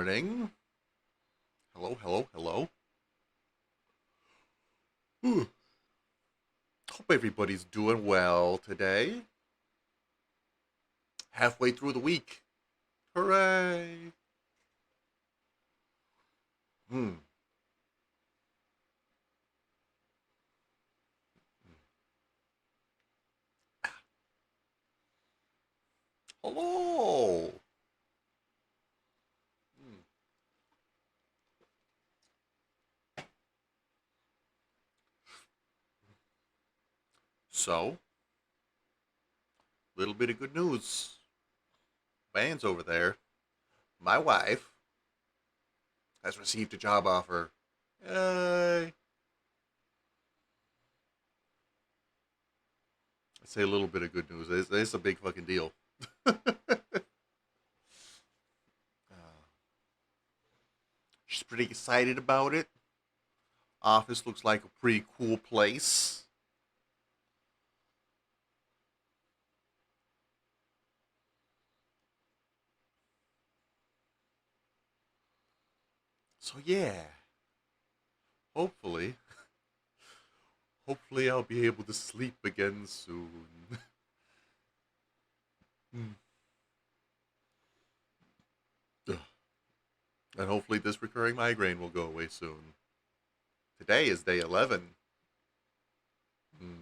morning. Hello, hello, hello. Whew. Hope everybody's doing well today. Halfway through the week. Hooray! Hmm. Hello! Hmm. So, little bit of good news. Van's over there. My wife has received a job offer. Yay! I say a little bit of good news. It's a big fucking deal. She's pretty excited about it. Office looks like a pretty cool place. So yeah, hopefully, hopefully I'll be able to sleep again soon. And hopefully this recurring migraine will go away soon. Today is day 11. Hmm.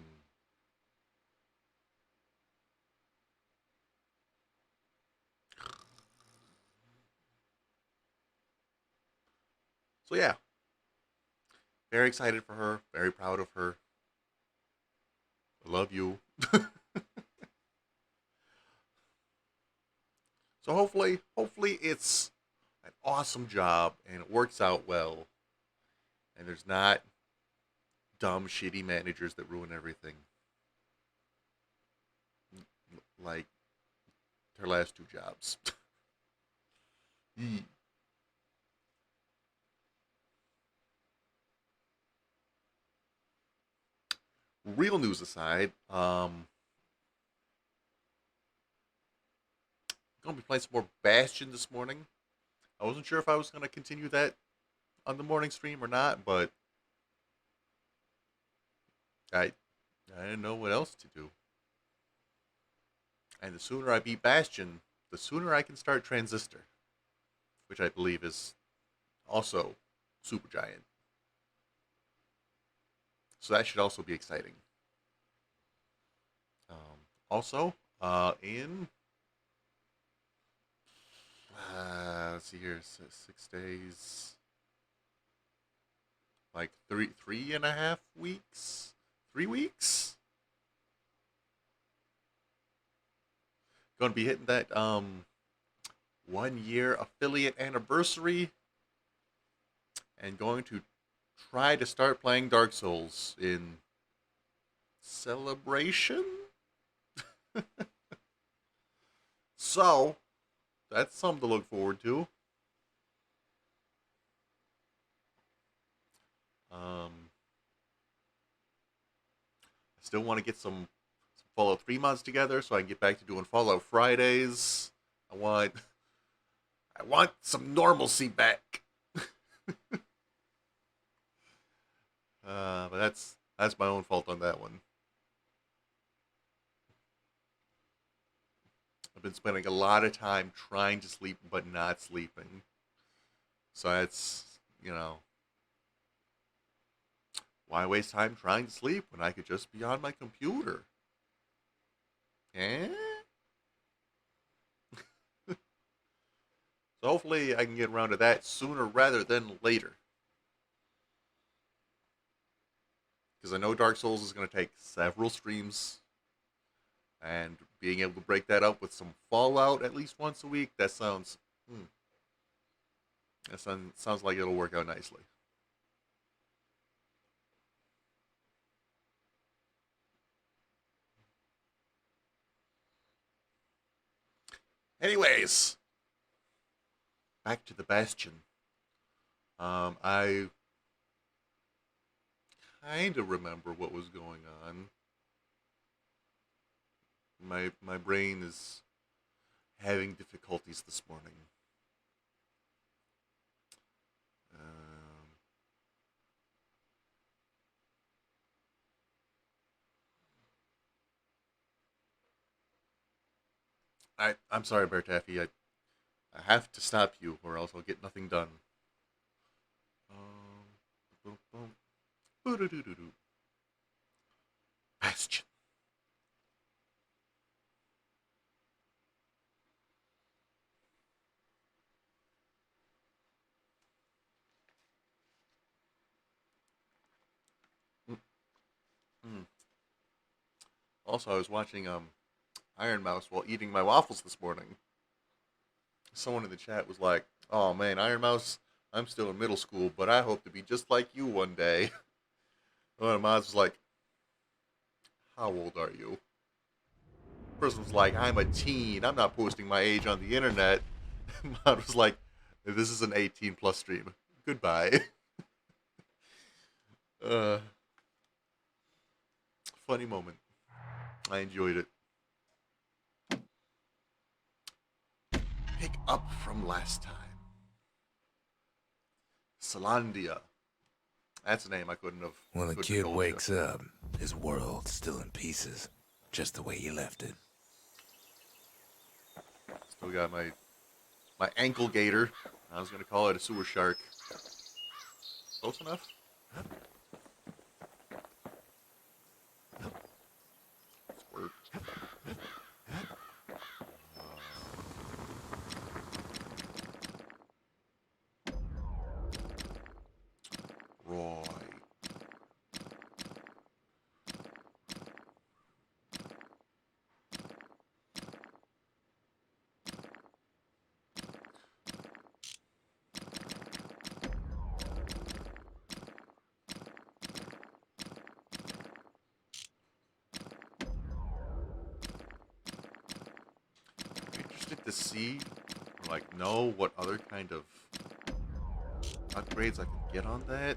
So yeah, very excited for her, very proud of her. I love you. So hopefully it's an awesome job and it works out well and there's not dumb shitty managers that ruin everything like her last two jobs. Real news aside, gonna be playing some more Bastion this morning. I wasn't sure if I was gonna continue that on the morning stream or not, but I I didn't know what else to do. And the sooner I beat Bastion, the sooner I can start Transistor, which I believe is also super giant. So that should also be exciting. Also, in let's see here, 6 days, like three and a half weeks, 3 weeks. Going to be hitting that 1 year affiliate anniversary, and going to try to start playing Dark Souls in celebration. So that's something to look forward to. I still want to get some Fallout 3 mods together so I can get back to doing Fallout Fridays. I want I want some normalcy back. But that's my own fault on that one. I've been spending a lot of time trying to sleep but not sleeping. So that's, you know, why waste time trying to sleep when I could just be on my computer? Eh? So hopefully I can get around to that sooner rather than later. Because I know Dark Souls is going to take several streams, and being able to break that up with some Fallout at least once a week, that sounds like it'll work out nicely. Anyways, back to the Bastion. I kind of remember what was going on. My brain is having difficulties this morning. I'm sorry, Bear Taffy. I have to stop you, or else I'll get nothing done. Boom, boom. Boo-doo-doo-doo-doo. Bastion. Mm-mm. Also, I was watching Iron Mouse while eating my waffles this morning. Someone in the chat was like, "Oh man, Iron Mouse, I'm still in middle school, but I hope to be just like you one day." One of the mods was like, "How old are you?" Person was like, "I'm a teen. I'm not posting my age on the internet." Mod was like, "This is an 18 plus stream. Goodbye." uh, Funny moment. I enjoyed it. Pick up from last time. Salandia. That's a name I couldn't have. When the Couldn't have kid told you. wakes up, his world's still in pieces, just the way he left it. Still got my ankle gator. I was gonna call it a sewer shark. Close enough. Squirt. Roy. I'm interested to see, or like, know what other kind of upgrades I can get on that.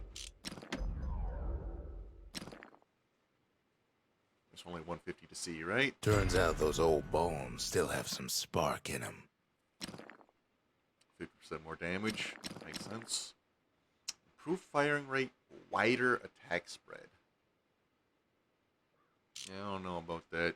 There's only 150 to see, right? Turns out those old bones still have some spark in them. 50% more damage. Makes sense. Improved firing rate, wider attack spread. Yeah, I don't know about that.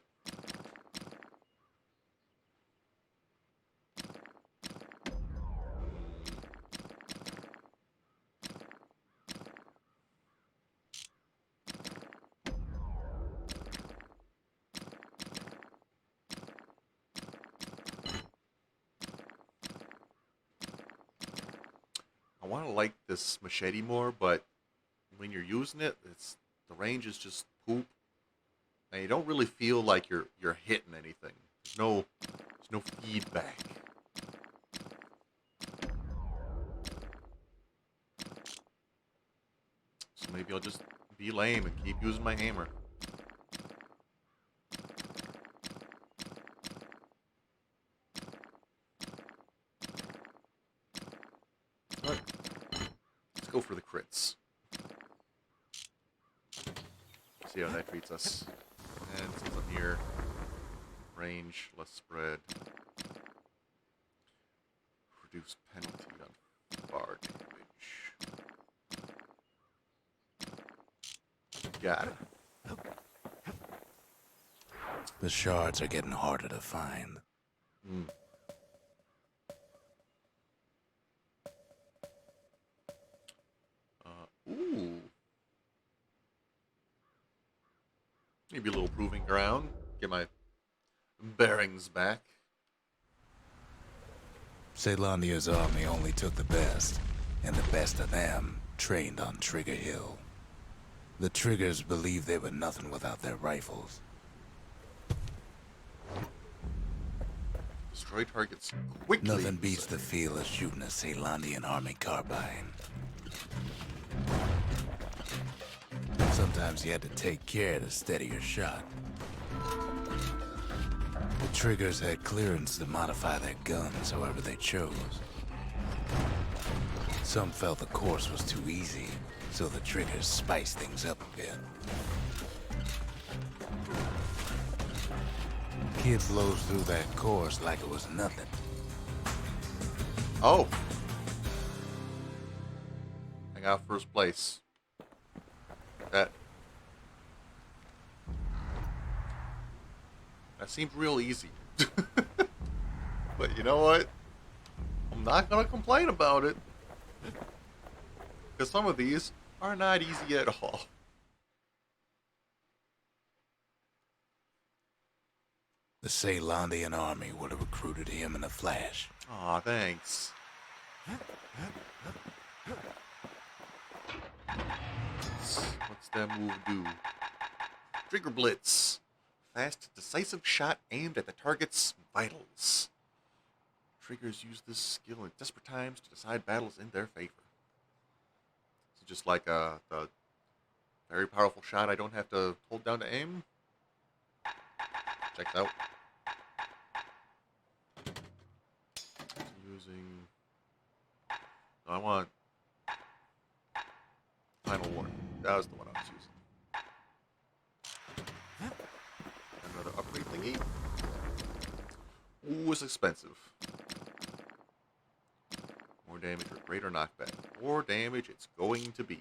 I want to like this machete more, but when you're using it, it's the range is just poop, and you don't really feel like you're hitting anything. There's no feedback. So maybe I'll just be lame and keep using my hammer. But let's go for the crits. See how that treats us. And since I'm here, range, less spread. Reduce penalty on bar damage. Got it. The shards are getting harder to find. Mm. Ooh. Maybe a little proving ground. Get my bearings back. Caelandia's army only took the best, and the best of them trained on Trigger Hill. The Triggers believed they were nothing without their rifles. Destroy targets quickly. Nothing beats the feel of shooting a Caelandian army carbine. Sometimes you had to take care to steady your shot. The Triggers had clearance to modify their guns however they chose. Some felt the course was too easy, so the Triggers spiced things up a bit. Kid blows through that course like it was nothing. Oh. I got first place. That seemed real easy. But you know what? I'm not gonna complain about it. Because some of these are not easy at all. The Ceylandian army would have recruited him in a flash. Aw, thanks. What's that move do? Trigger Blitz. Fast, decisive shot aimed at the target's vitals. Triggers use this skill in desperate times to decide battles in their favor. So just like the very powerful shot I don't have to hold down to aim. Check it out. Using... No, I want... Final Warning. That was the one I was using. Another upgrade thingy. Ooh, it's expensive. More damage or greater knockback. More damage it's going to be.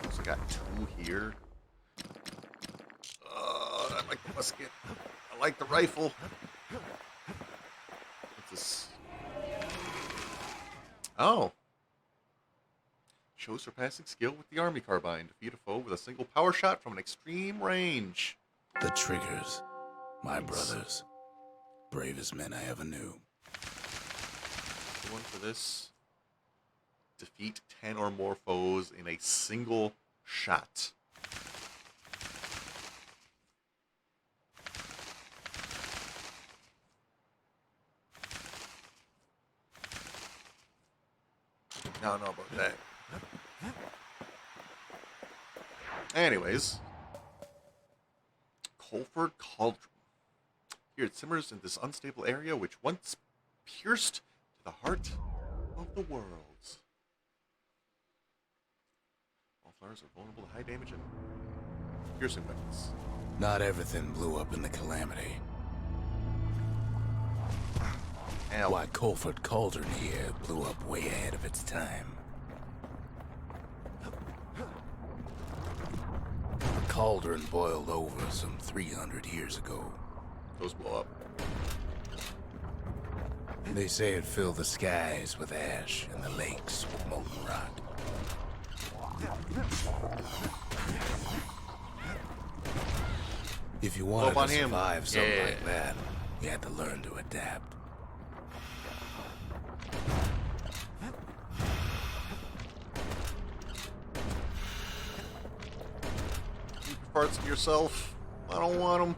Also got 2 here. I like the musket. I like the rifle. What's this? Oh. Show surpassing skill with the army carbine. Defeat a foe with a single power shot from an extreme range. The Triggers, my brothers. Bravest men I ever knew. The one for this. Defeat 10 or more foes in a single shot. I don't know about that. Anyways. Colford Cauldron. Here it simmers in this unstable area which once pierced to the heart of the world. All flowers are vulnerable to high damage and piercing weapons. Not everything blew up in the Calamity. Ow. Why, Colford Cauldron here blew up way ahead of its time. The cauldron boiled over some 300 years ago. Those blow up. They say it filled the skies with ash and the lakes with molten rock. If you wanted to survive something like that, you had to learn to adapt. Keep your parts to yourself. I don't want them.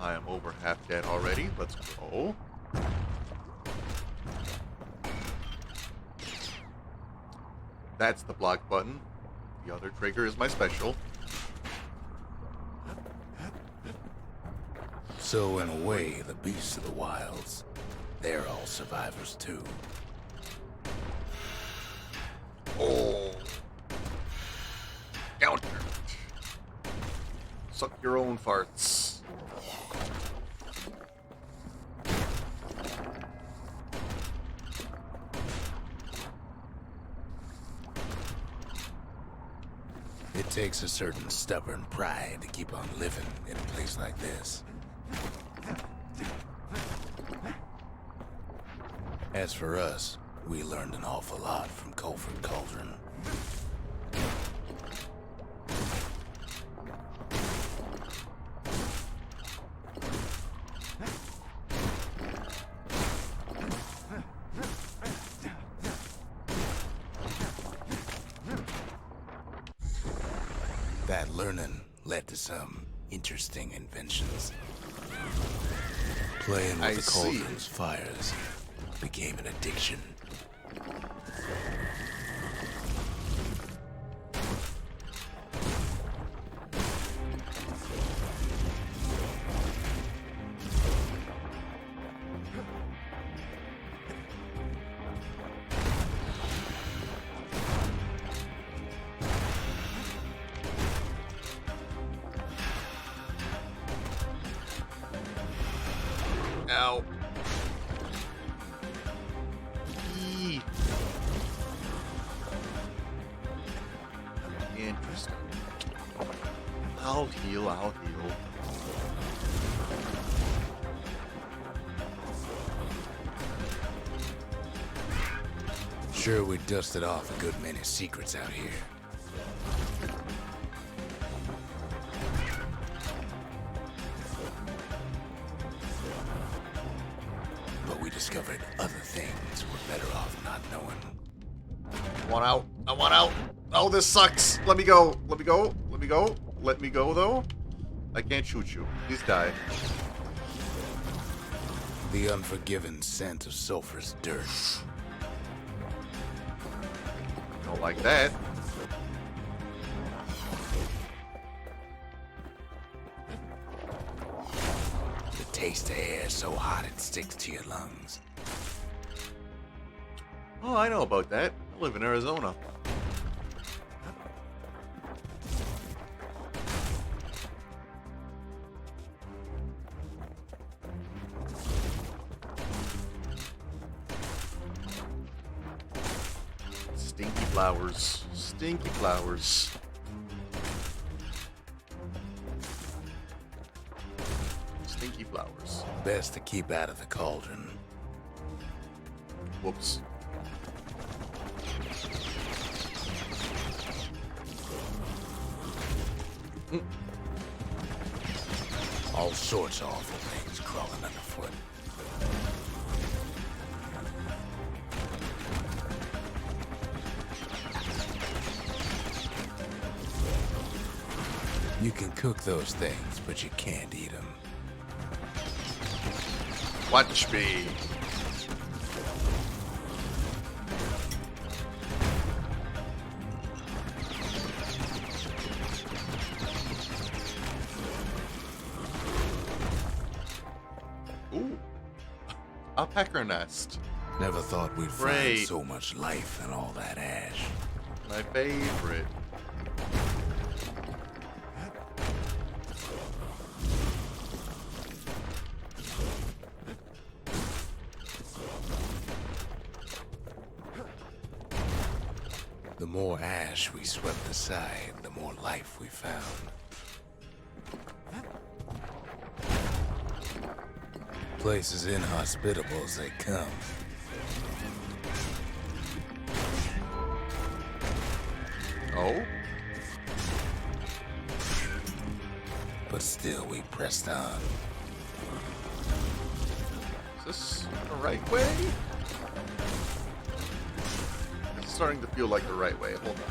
I am over half dead already. Let's go. That's the block button. The other trigger is my special. So in a way, the beasts of the wilds, they're all survivors too. Oh. Counter. Suck your own farts. It takes a certain stubborn pride to keep on living in a place like this. As for us, we learned an awful lot from Colford Cauldron. That learning led to some interesting inventions. Playing with the cauldron's fires became an addiction. Ow. Eee. Interesting. I'll heal, I'll heal. Sure, we dusted off a good many secrets out here. But we discovered other things we're better off not knowing. I want out. I want out. Oh, this sucks. Let me go. Let me go. Let me go. Let me go, though. I can't shoot you. Please die. The unforgiven scent of sulfurous dirt. Don't like that. The taste of air so hot it sticks to your lungs. Oh, I know about that. I live in Arizona. Stinky flowers. Stinky flowers. Stinky flowers. Best to keep out of the cauldron. Whoops. All sorts of awful things crawling underfoot. You can cook those things, but you can't eat them. Watch me. Ooh. A pecker nest. Never thought we'd Great. find so much life in all that ash. My favorite. The more ash we swept aside, the more life we found. Place as inhospitable as they come. Oh? But still we pressed on. Is this the right way? It's starting to feel like the right way. Hold on.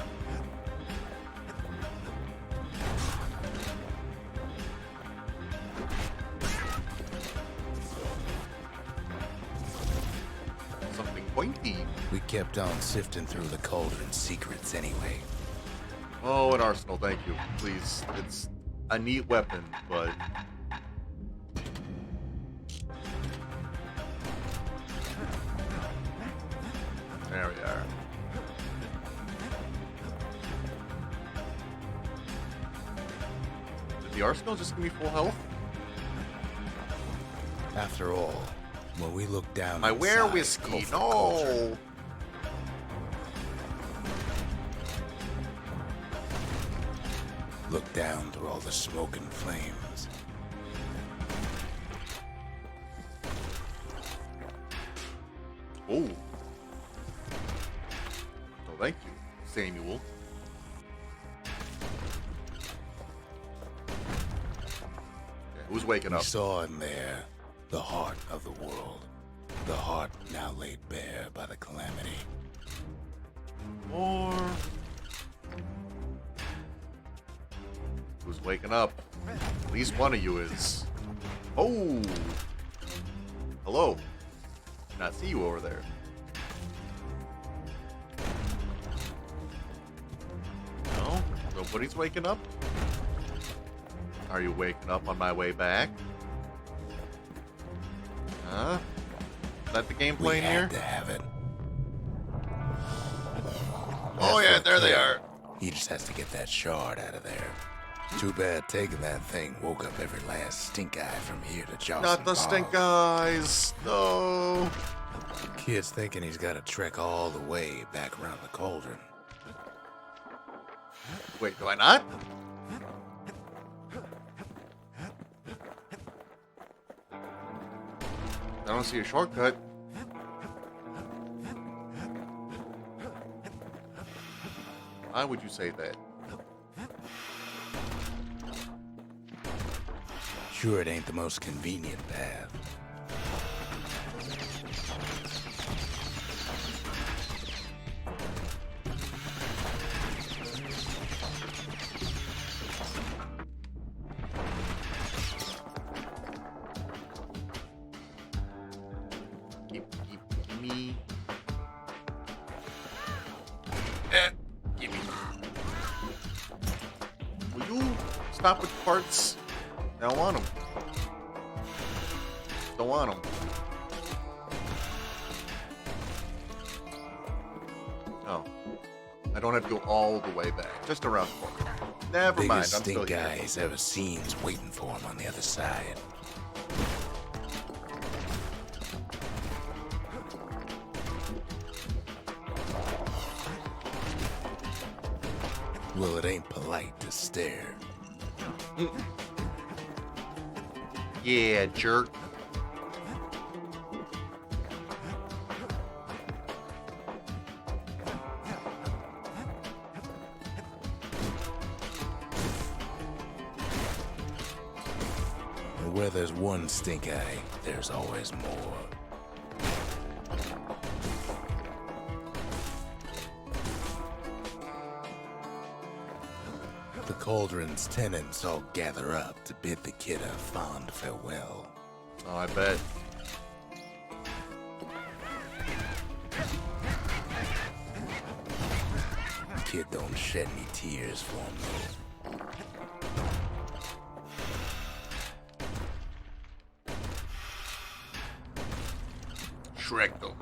Something pointy. We kept on sifting through the cauldron's secrets anyway. Oh, an arsenal, thank you. Please. It's a neat weapon, but... There we are. Did the arsenal just give me full health? After all, when we looked down My wear inside whiskey, Kofra Cauldron, no! looked down through all the smoke and flames. Oh. Oh, thank you, Samuel. Okay, who's waking We up? saw in there the heart of the world. The heart now laid bare by the calamity. More. Who's waking up? At least one of you is. Oh. Hello. Did not see you over there. No? Nobody's waking up? Are you waking up on my way back? Huh? Is that the game We playing here? had to have it. Oh As yeah, for there they King, are. He just has to get that shard out of there. Too bad taking that thing woke up every last stink eye from here to Johnson. Not the stink eyes. No. Kid's thinking he's got to trek all the way back around the cauldron. Wait, do I not? I don't see a shortcut. Why would you say that? Sure, it ain't the most convenient path. Give me. Give me. Will you stop with the parts? I don't want them. Don't want them. Oh. I don't have to go all the way back. Just around the corner. Never mind. I'm Biggest still stink here. guy he's ever seen's waiting for him on the other side. Well, it ain't polite to stare. Yeah, jerk. And where there's one stink eye, there's always more. The cauldron's tenants all gather up to bid the kid a fond farewell. Oh, I bet. The kid don't shed any tears for him, though. Shrek, though.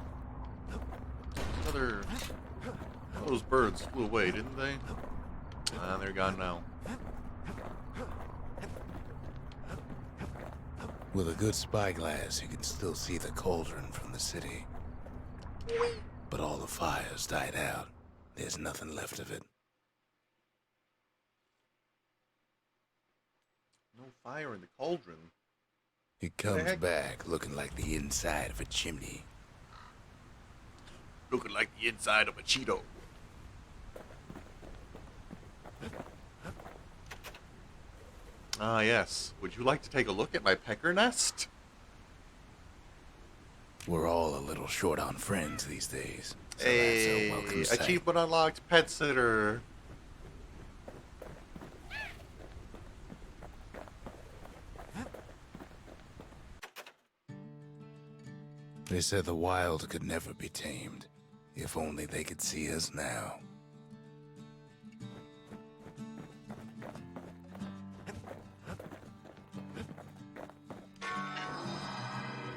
Another. Those birds flew away, didn't they? Ah, they're gone now. With a good spyglass, you can still see the cauldron from the city. But all the fires died out. There's nothing left of it. No fire in the cauldron. It comes heck? back looking like the inside of a chimney. Looking like the inside of a Cheeto. Ah, yes. Would you like to take a look at my pecker nest? We're all a little short on friends these days. So Hey, that's a welcome sight. achievement unlocked, pet sitter. They said the wild could never be tamed. If only they could see us now.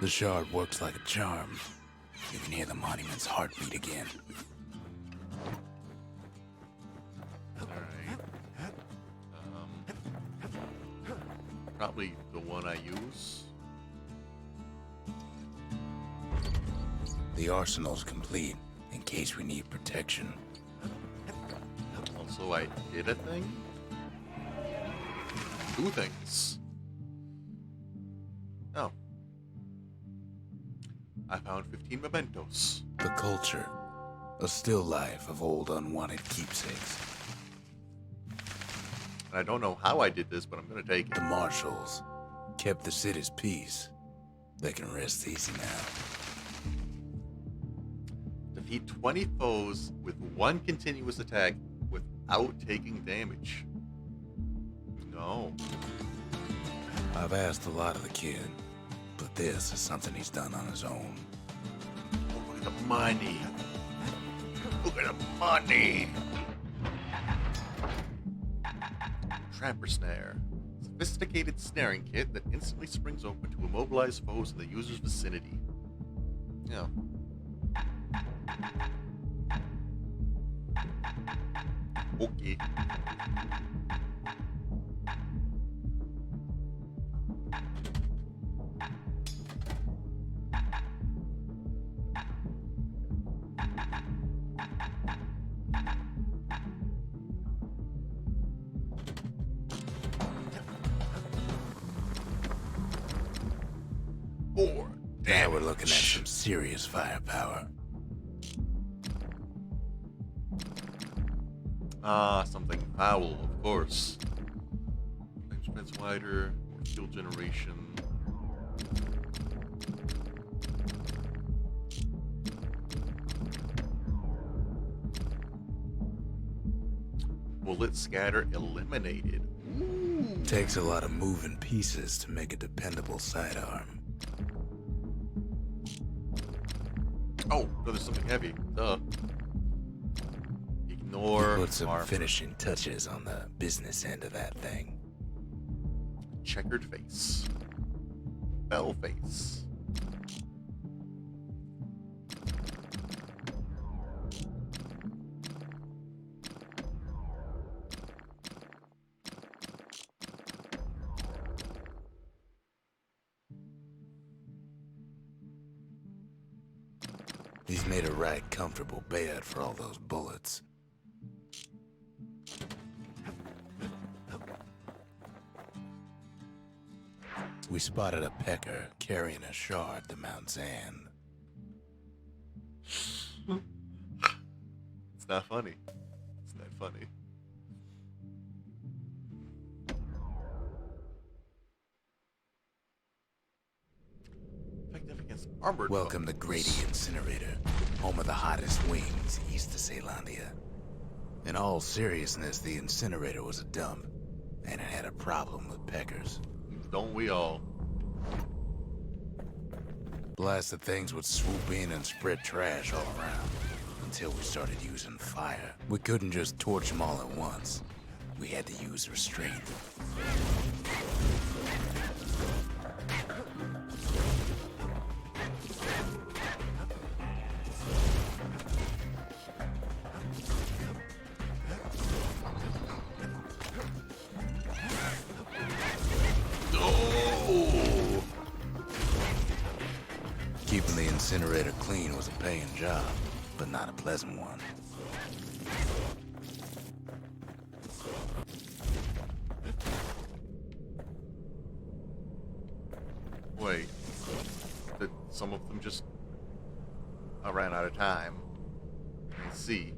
The shard works like a charm. You can hear the monument's heartbeat again. Alright. Probably the one I use. The arsenal's complete, in case we need protection. Also, I did a thing? 2 things. Oh. I found 15 mementos. The culture, a still life of old unwanted keepsakes. And I don't know how I did this, but I'm gonna take The it. marshals kept the city's peace. They can rest easy now. Defeat 20 foes with 1 continuous attack without taking damage. No. I've asked a lot of the kid, but this is something he's done on his own. Oh, look at the money. Look at the money. Trapper Snare. Sophisticated snaring kit that instantly springs open to immobilize foes in the user's vicinity. Yeah. Okay. Now we're looking at some serious firepower. Ah, something foul, of course. Flame spreads wider, more fuel generation. Bullet scatter eliminated. Ooh. Takes a lot of moving pieces to make a dependable sidearm. Oh, no, there's something heavy. Duh. Ignore. Put some armor. finishing touches on the business end of that thing. Checkered face. Bell face. He's made a right comfortable bed for all those bullets. We spotted a pecker carrying a shard to Mount Zand. It's not funny. It's not funny. Effective against armored Welcome to foes. Grady Incinerator, home of the hottest wings east of Caelondia. In all seriousness, the incinerator was a dump, and it had a problem with peckers. Don't we all? Blasted things would swoop in and spread trash all around, until we started using fire. We couldn't just torch them all at once. We had to use restraint. Oh! Keeping the incinerator clean was a paying job, but not a pleasant one. Wait. Did some of them just... I ran out of time. Let's see.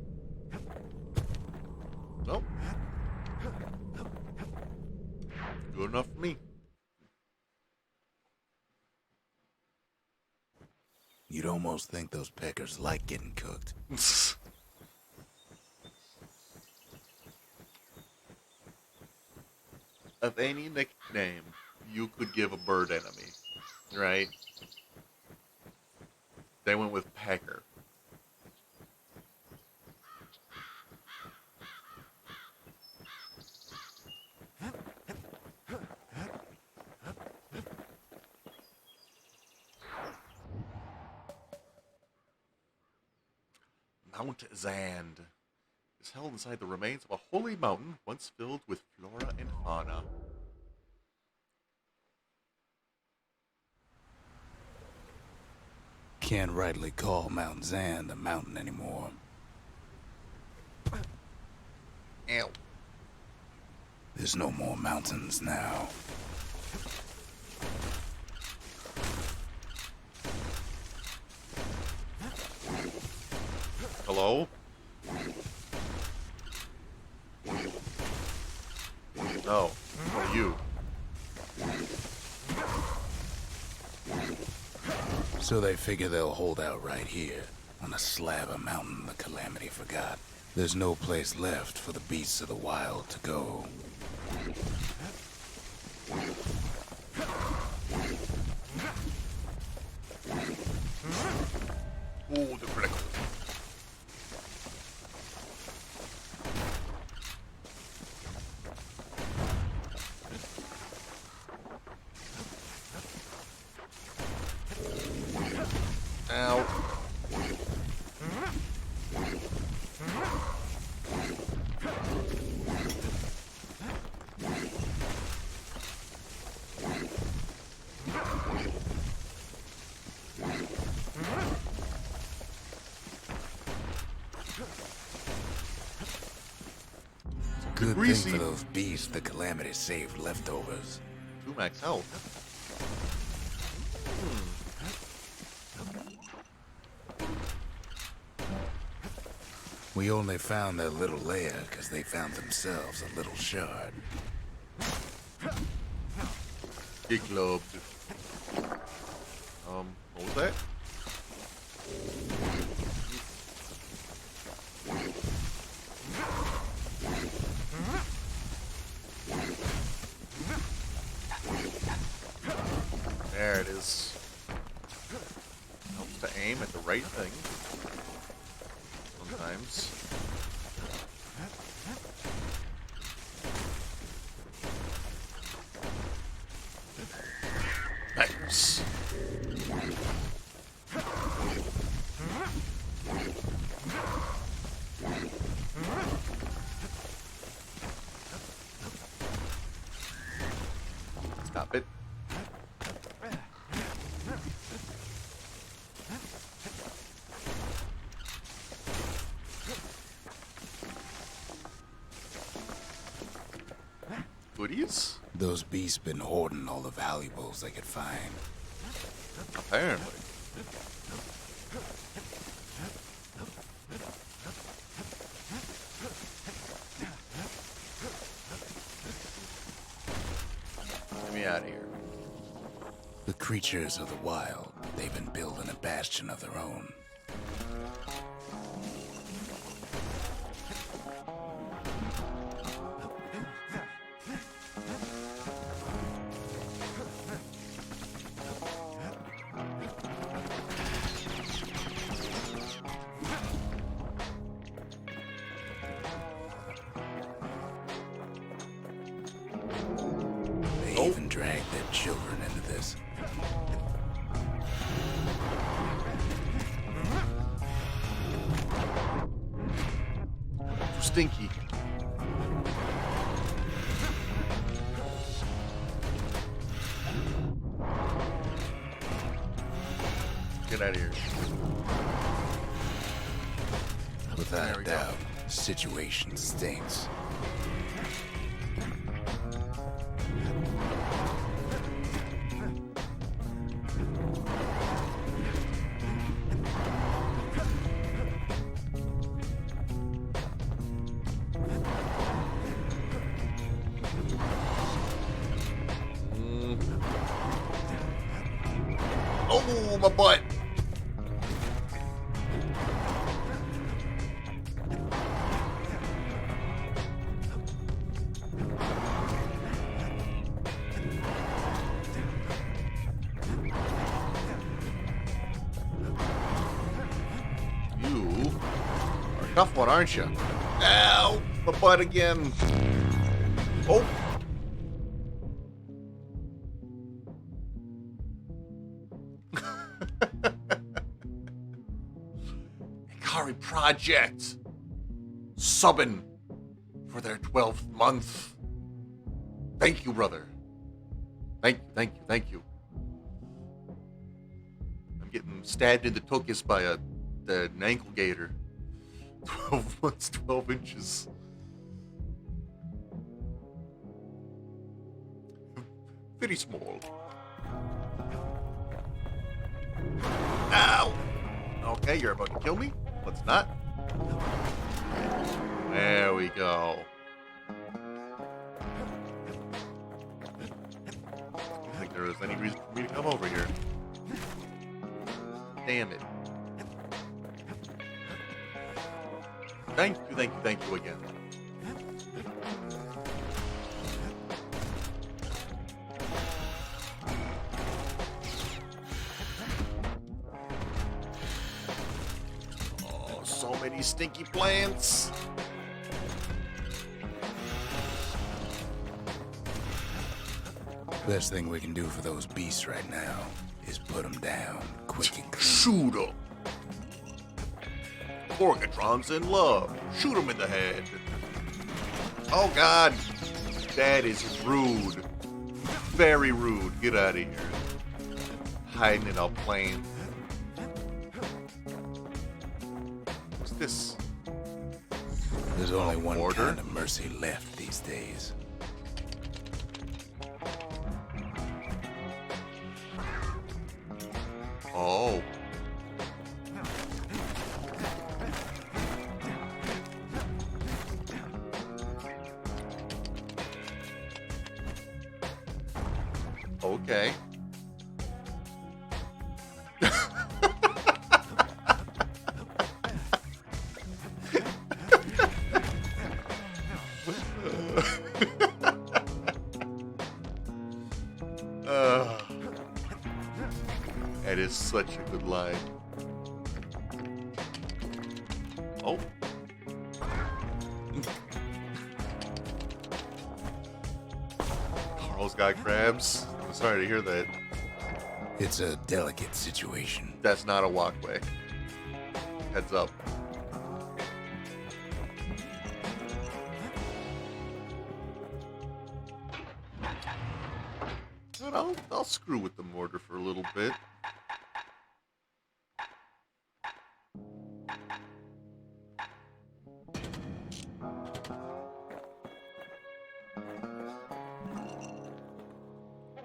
Nope. Good enough for me. You'd almost think those peckers like getting cooked. Of any nickname you could give a bird enemy, right? They went with pecker. Mount Zand is held inside the remains of a holy mountain once filled with flora and fauna. Can't rightly call Mount Zand a mountain anymore. Ow. There's no more mountains now. Hello? No. What are you? So they figure they'll hold out right here, on a slab of mountain the Calamity forgot. There's no place left for the beasts of the wild to go. Ooh, the critical. Ow. Good Greasy. thing for those beasts the Calamity saved leftovers. 2 max health. We only found their little lair because they found themselves a little shard. Get clubbed. What was that? There it is. Helps to aim at the right thing. Sometimes. Nice. Stop it. Goodies? Those beasts been hoarding all the valuables they could find. Apparently. Get me out of here. The creatures of the wild, they've been building a bastion of their own. They even dragged their children into this. Too stinky. Get out of here. There Without we a go. doubt, the situation stinks. Oh, my butt. You are a tough one, aren't you? Ow! My butt again. Oh. Ikari Project subbing for their 12th month. Thank you, brother. Thank you. I'm getting stabbed in the tuchus by an ankle gator. 12 months, 12 inches. Very small. Ow! Okay, you're about to kill me? Let's not. There we go. I don't think there is any reason for me to come over here. Damn it. Thank you again. Oh, so many stinky plants. Best thing we can do for those beasts right now is put them down quick and clean. Shoot him. Morgatron's in love. Shoot him in the head. Oh, God. That is rude. Very rude. Get out of here. Hiding in a plane. What's this? There's only one Order? kind of mercy left these days. Oh. Okay. uh, that is such a good line. Oh. Carl's got crabs. I'm sorry to hear that. It's a delicate situation. That's not a walkway. Heads up. But I'll screw with the mortar for a little bit.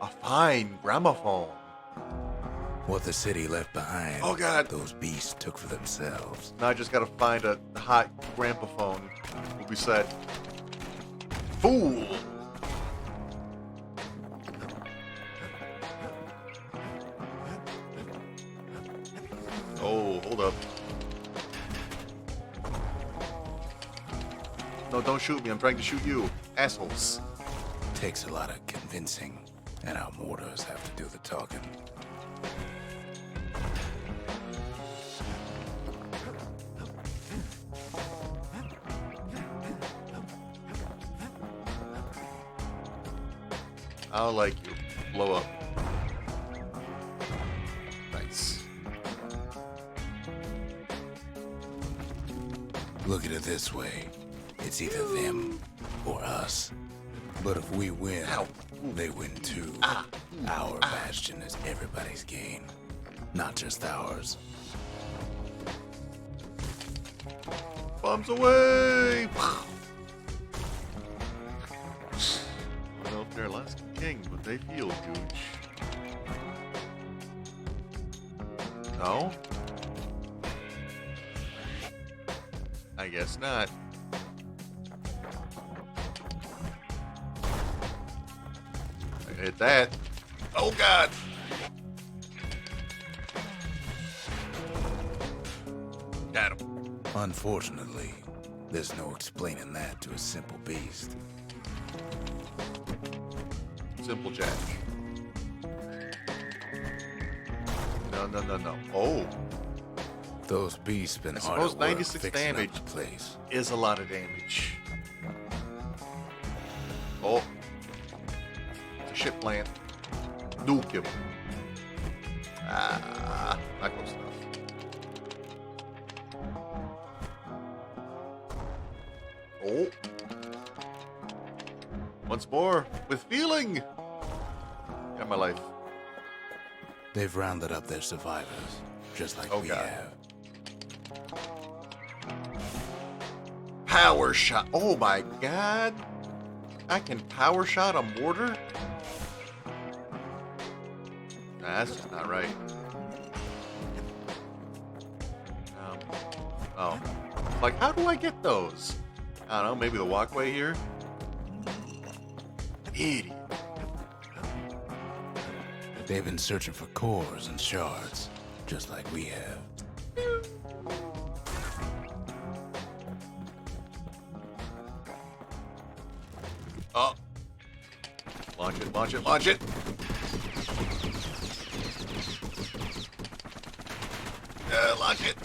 A fine gramophone. What the city left behind, Oh, God. those beasts took for themselves. Now I just gotta find a hot gramophone. We'll be set. Fool! Oh, hold up. No, don't shoot me. I'm trying to shoot you. Assholes. Takes a lot of convincing, and our mortars have to do the talking. I'll like you. Blow up. Nice. Look at it this way. It's either them or us. But if we win, Ow. they win too. Our bastion is everybody's gain, not just ours. Bombs away! I don't know if they're Alaskan King, but they feel huge. No? I guess not. I hit that. Oh god! Got him. Unfortunately, there's no explaining that to a simple beast. Simple Jack. No. Oh, Those beasts been I hard suppose at work 96 fixing up damage. the place. is a lot of damage. Oh. It's a ship plant. Nuke him. Ah, not close enough. Oh. Once more, with feeling. Got my life. They've rounded up their survivors, just like Oh, we God. have. Power shot. Oh my god. I can power shot a mortar? Nah, that's just not right. Oh. Like, how do I get those? I don't know, maybe the walkway here? Idiot. They've been searching for cores and shards, just like we have. Oh. Launch it, launch it, launch it! Launch it!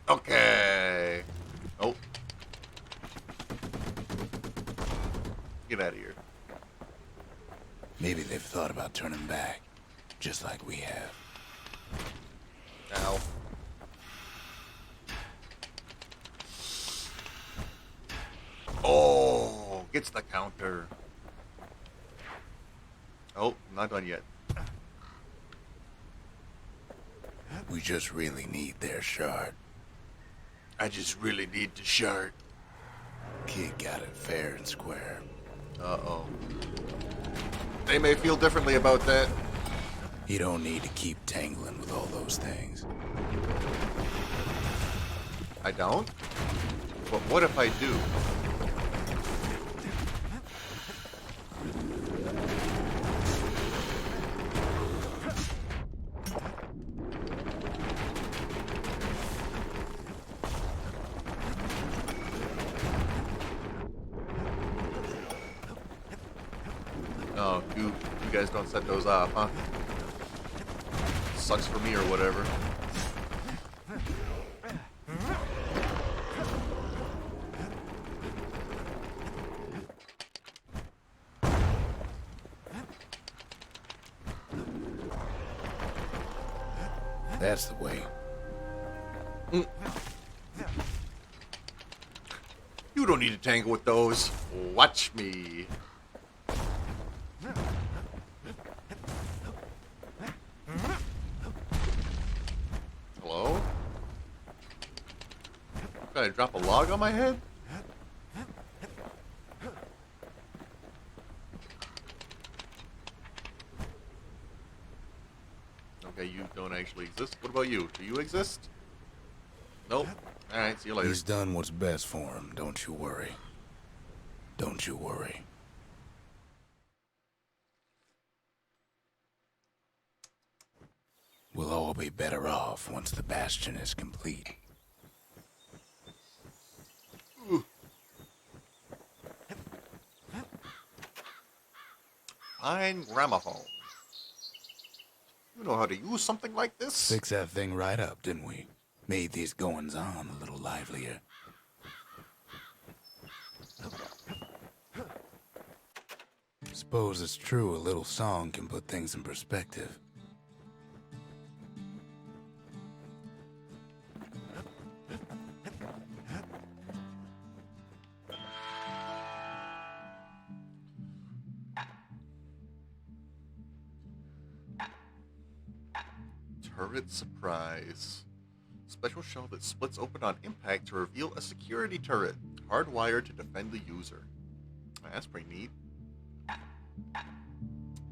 Okay. Oh. Get out of here. Maybe they've thought about turning back, just like we have. Ow. Oh, gets the counter. Oh, not done yet. We just really need their shard. I just really need the shard. Kid got it fair and square. Uh-oh. They may feel differently about that. You don't need to keep tangling with all those things. I don't? But what if I do? Oh, you guys don't set those off, huh? Sucks for me or whatever. That's the way. You don't need to tangle with those. Watch me. Hello? Did I drop a log on my head? Okay, you don't actually exist. What about you? Do you exist? Nope. Alright, see you later. He's done what's best for him, don't you worry. Don't you worry. We'll all be better off once the bastion is complete. Fine gramophone. You know how to use something like this? Fixed that thing right up, didn't we? Made these goings-on a little livelier. Suppose it's true a little song can put things in perspective. Turret surprise. Special shell that splits open on impact to reveal a security turret, hardwired to defend the user. That's pretty neat.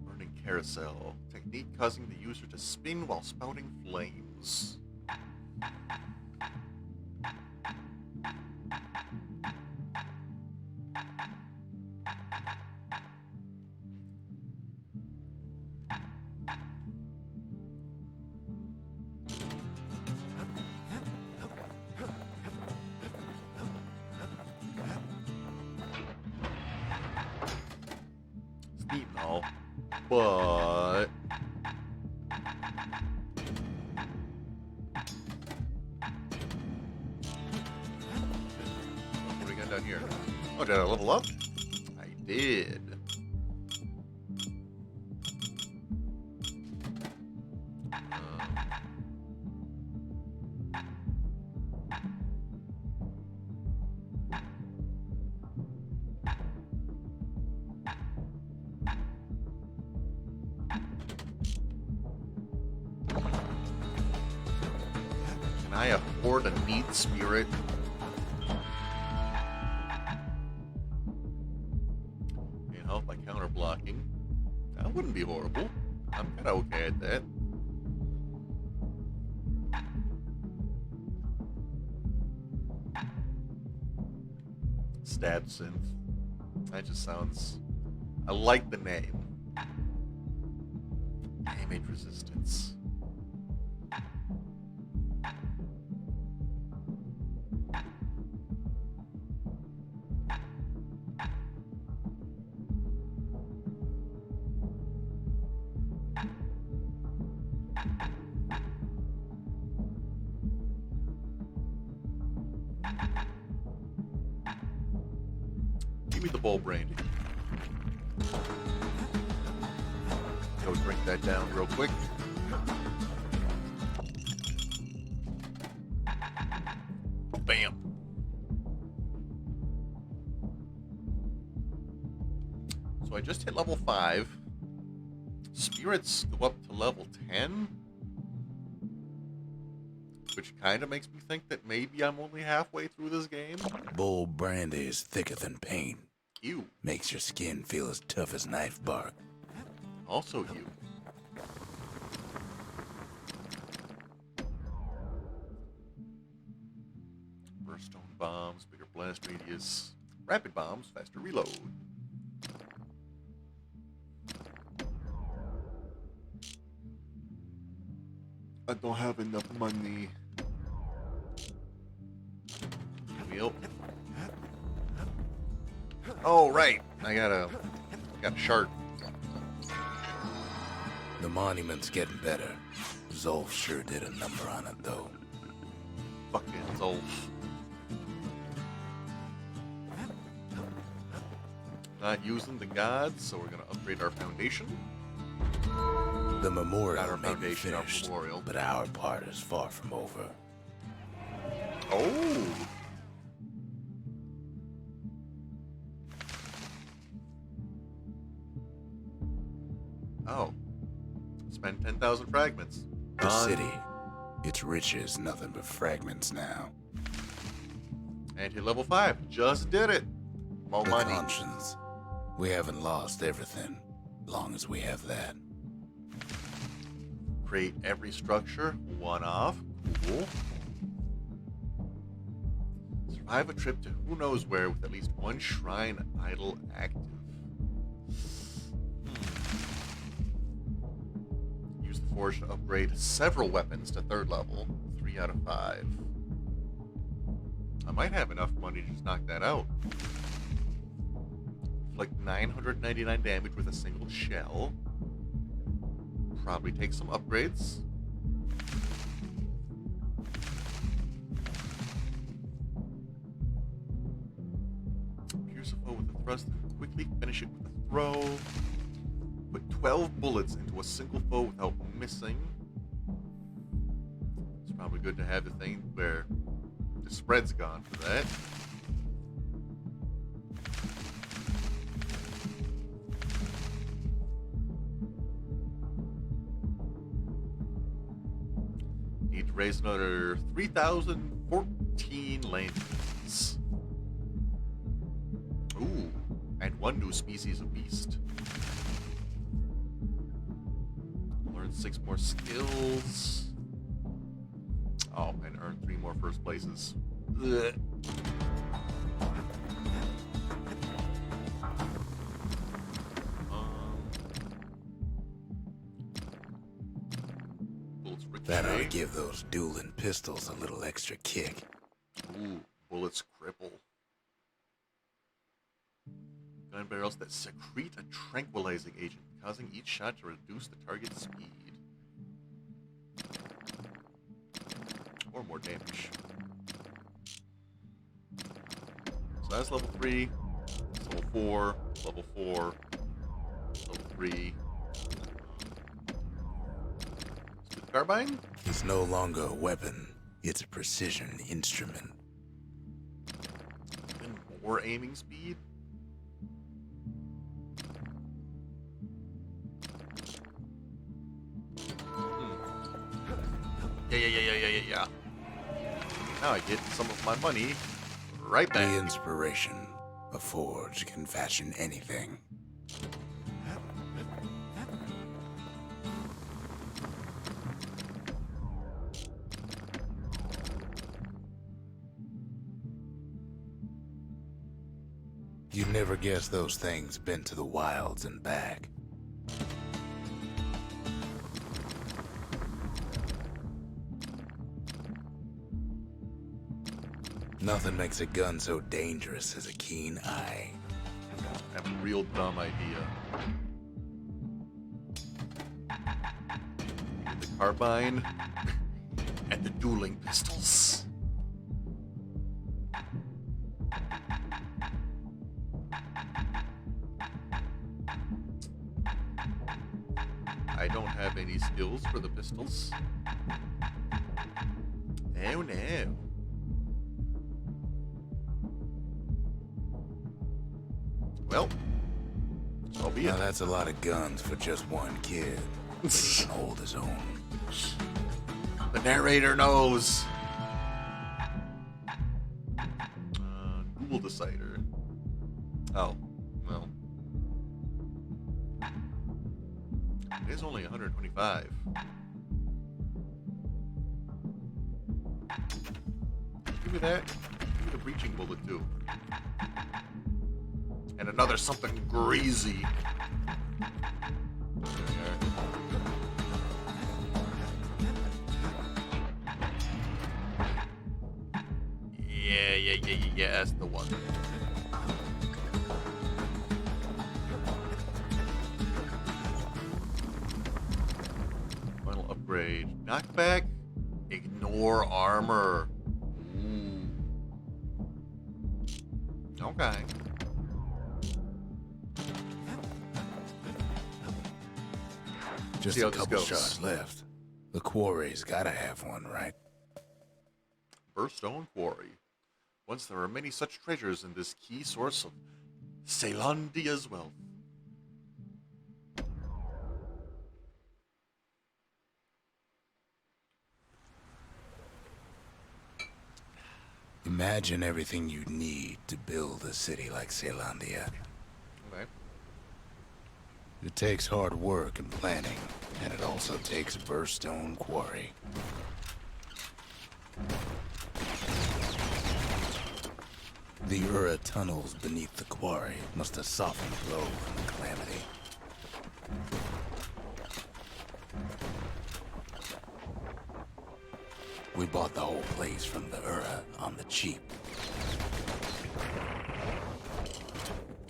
Burning carousel. Technique causing the user to spin while spouting flames. It's neat and all, but what do we got down here? Oh, did I level up? I did. Can I afford a neat spirit? Can help by counter blocking. That wouldn't be horrible. I'm kinda okay at that. Stab synth. That just sounds... I like the name. Damage resistance. Give me the bowl brandy. Go drink that down real quick. Bam. So I just hit level 5. Spirits go up to level 10. Which kind of makes me think that maybe I'm only halfway through this game. Bull brandy is thicker than paint. You. Makes your skin feel as tough as knife bark. Also you. Burstone bombs, bigger blast radius. Rapid bombs, faster reload. I don't have enough money. Wheel. Oh right, I got a shard. The monument's getting better. Zolf sure did a number on it, though. Fucking Zolf. Not using the gods, so we're gonna upgrade our foundation. The memorial Got our may be foundation, our finished, memorial. but our part is far from over. Oh! Oh. Spend 10,000 fragments. The Done. city, its riches nothing but fragments now. And hit level 5. Just did it. More The money. conscience. We haven't lost everything, long as we have that. Create every structure. One off. Cool. Survive a trip to who knows where with at least one shrine idol active. Use the forge to upgrade several weapons to 3rd level. 3 out of 5. I might have enough money to just knock that out. Like 999 damage with a single shell. Probably take some upgrades. Pierce a foe with a thrust and quickly finish it with a throw. Put 12 bullets into a single foe without missing. It's probably good to have the thing where the spread's gone for that. Need to raise another 3,014 lanes. Ooh, and 1 new species of beast. Learn 6 more skills. Oh, and earn 3 more first places. Ugh. Bullets That ought to ricochet. give those dueling pistols a little extra kick. Ooh, bullets cripple. Gun barrels that secrete a tranquilizing agent, causing each shot to reduce the target's speed. Or more damage. So that's level 3, level 4, level 4, level 3. Smith carbine? It's no longer a weapon, it's a precision instrument. And more aiming speed? Yeah. Now I get some of my money right The back. inspiration. A forge can fashion anything. You'd never guess those things been to the wilds and back. Nothing makes a gun so dangerous as a keen eye. I have a real dumb idea. The carbine and the dueling pistols. I don't have any skills for the pistols. Oh no. Well, so be Now it. that's a lot of guns for just one kid. But he can hold his own. The narrator knows. Duel decider. Oh, well. It is only 125. Give me that. Give me the breaching bullet too. And another something greasy. Yeah, that's the one. upgrade. Knockback. Ignore armor. Ooh. Okay. Just See how a this couple goes. shots left. The quarry's gotta have one, right? Burstone Quarry. Once there were many such treasures in this key source of Caelondia's wealth. Imagine everything you'd need to build a city like Caelondia. Okay. It takes hard work and planning, and it also takes Burstone Quarry. The Ura tunnels beneath the quarry must have softened the blow from the calamity. We bought the whole place from the Ura on the cheap.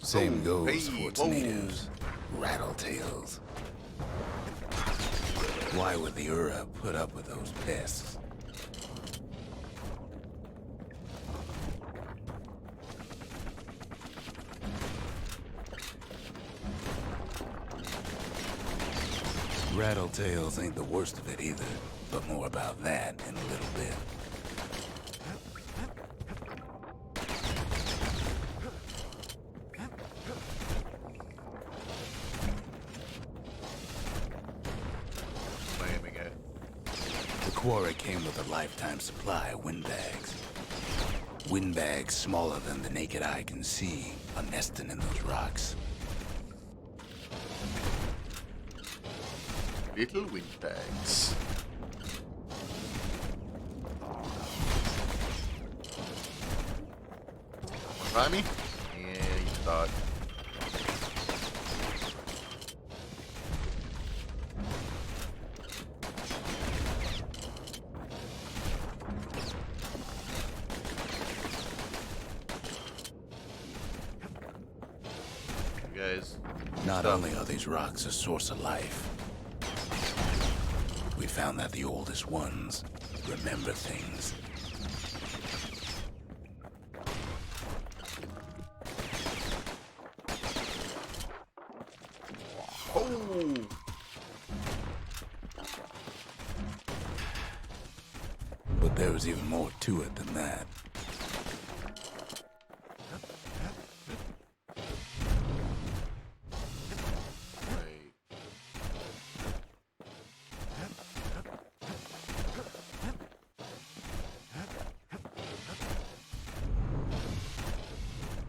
Same Oh, goes hey, for its whoa. natives, Rattletails. Why would the Ura put up with those pests? Rattletails ain't the worst of it either, but more about that in a little bit. Slamming it. The quarry came with a lifetime supply of windbags. Windbags smaller than the naked eye can see are nesting in those rocks. Little windbags. Try me? Yeah, you thought. You guys. Not Stuff. only are these rocks a source of life, we found that the oldest ones remember things. Oh! But there was even more to it than that. Right.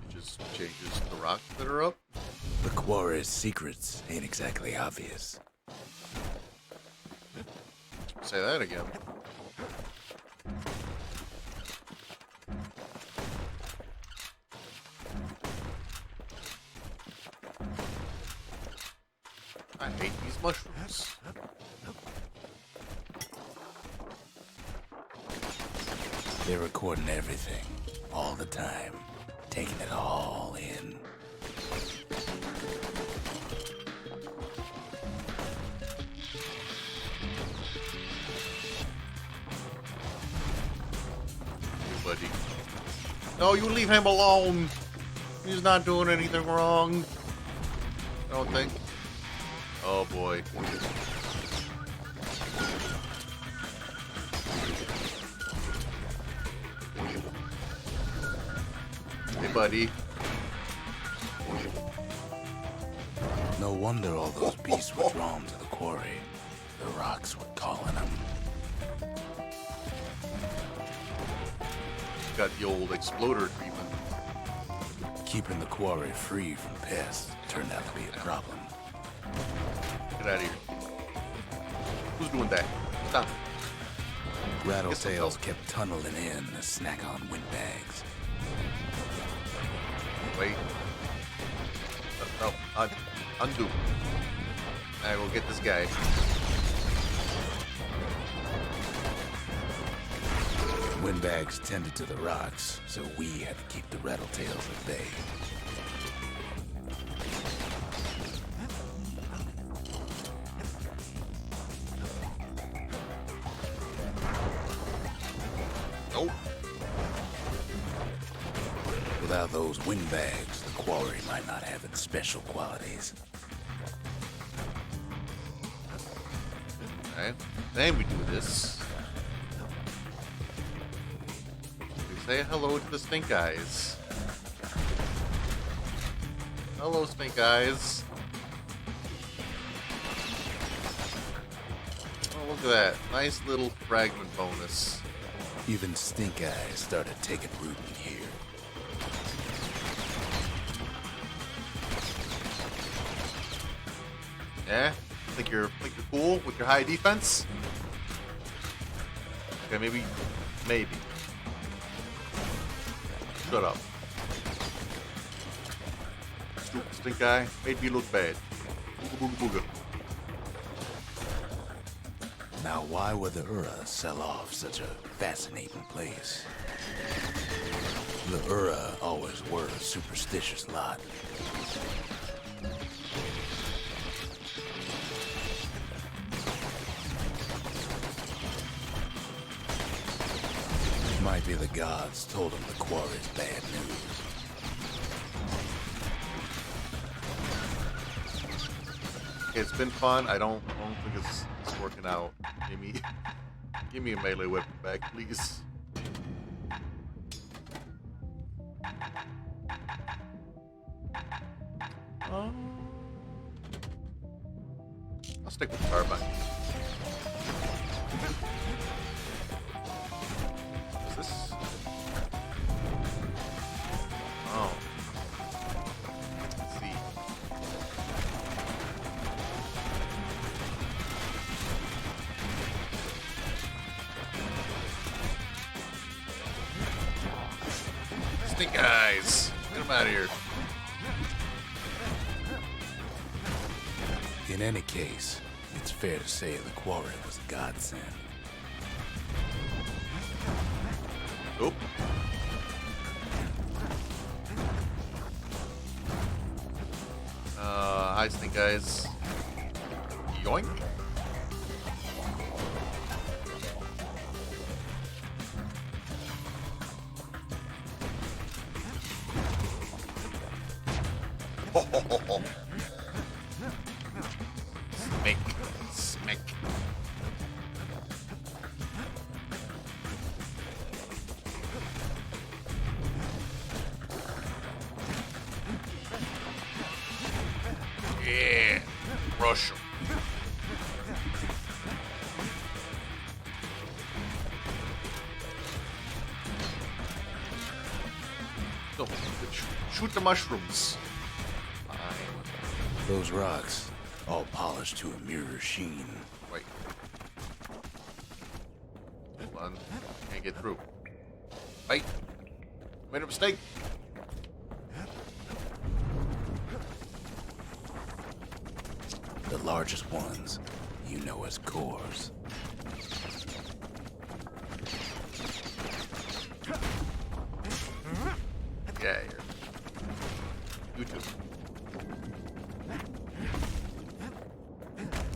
It just changes the rocks that are up. The quarry's secrets ain't exactly obvious. Say that again. I hate these mushrooms. They're recording everything, all the time, taking it all in. Hey, buddy. No, you leave him alone. He's not doing anything wrong. I don't think. Oh boy. Hey, buddy. No wonder all those beasts were drawn to the quarry. The rocks were calling them. Got the old exploder treatment. Keeping the quarry free from pests turned out to be a problem. Get out of here. Who's doing that? Stop. Rattletails kept tunneling in to snack on windbags. Wait. No, undo. I will get this guy. Windbags tended to the rocks, so we had to keep the rattletails at bay. Without those windbags, the quarry might not have its special qualities. Alright, then we do this. We say hello to the stink eyes. Hello, stink eyes. Oh, look at that. Nice little fragment bonus. Even stink eyes started taking root in here. Yeah? Think you're cool with your high defense? Okay, maybe. Shut up. Stupid stink eye made me look bad. Booga booga booga. Now, why would the Ura sell off such a fascinating place? The Ura always were a superstitious lot. Might be the gods told him the quarry's bad news. It's been fun. I don't think it's working out. Give me a melee weapon back, please. I'll stick with carbine. What's this? Oh. Let's see. Stink eyes. Get them out of here. In any case, it's fair to say the quarry was a godsend. Oop. Hi, Stink Eyes. Yoink. Ho, ho, ho, ho. Smack. Smack. Yeah, rush 'em. Go, shoot the mushrooms. Fine. Those rocks, all polished to a mirror sheen. Wait. Hold on. Can't get through. Wait. Made a mistake. The largest ones, you know as cores. Yeah, you too.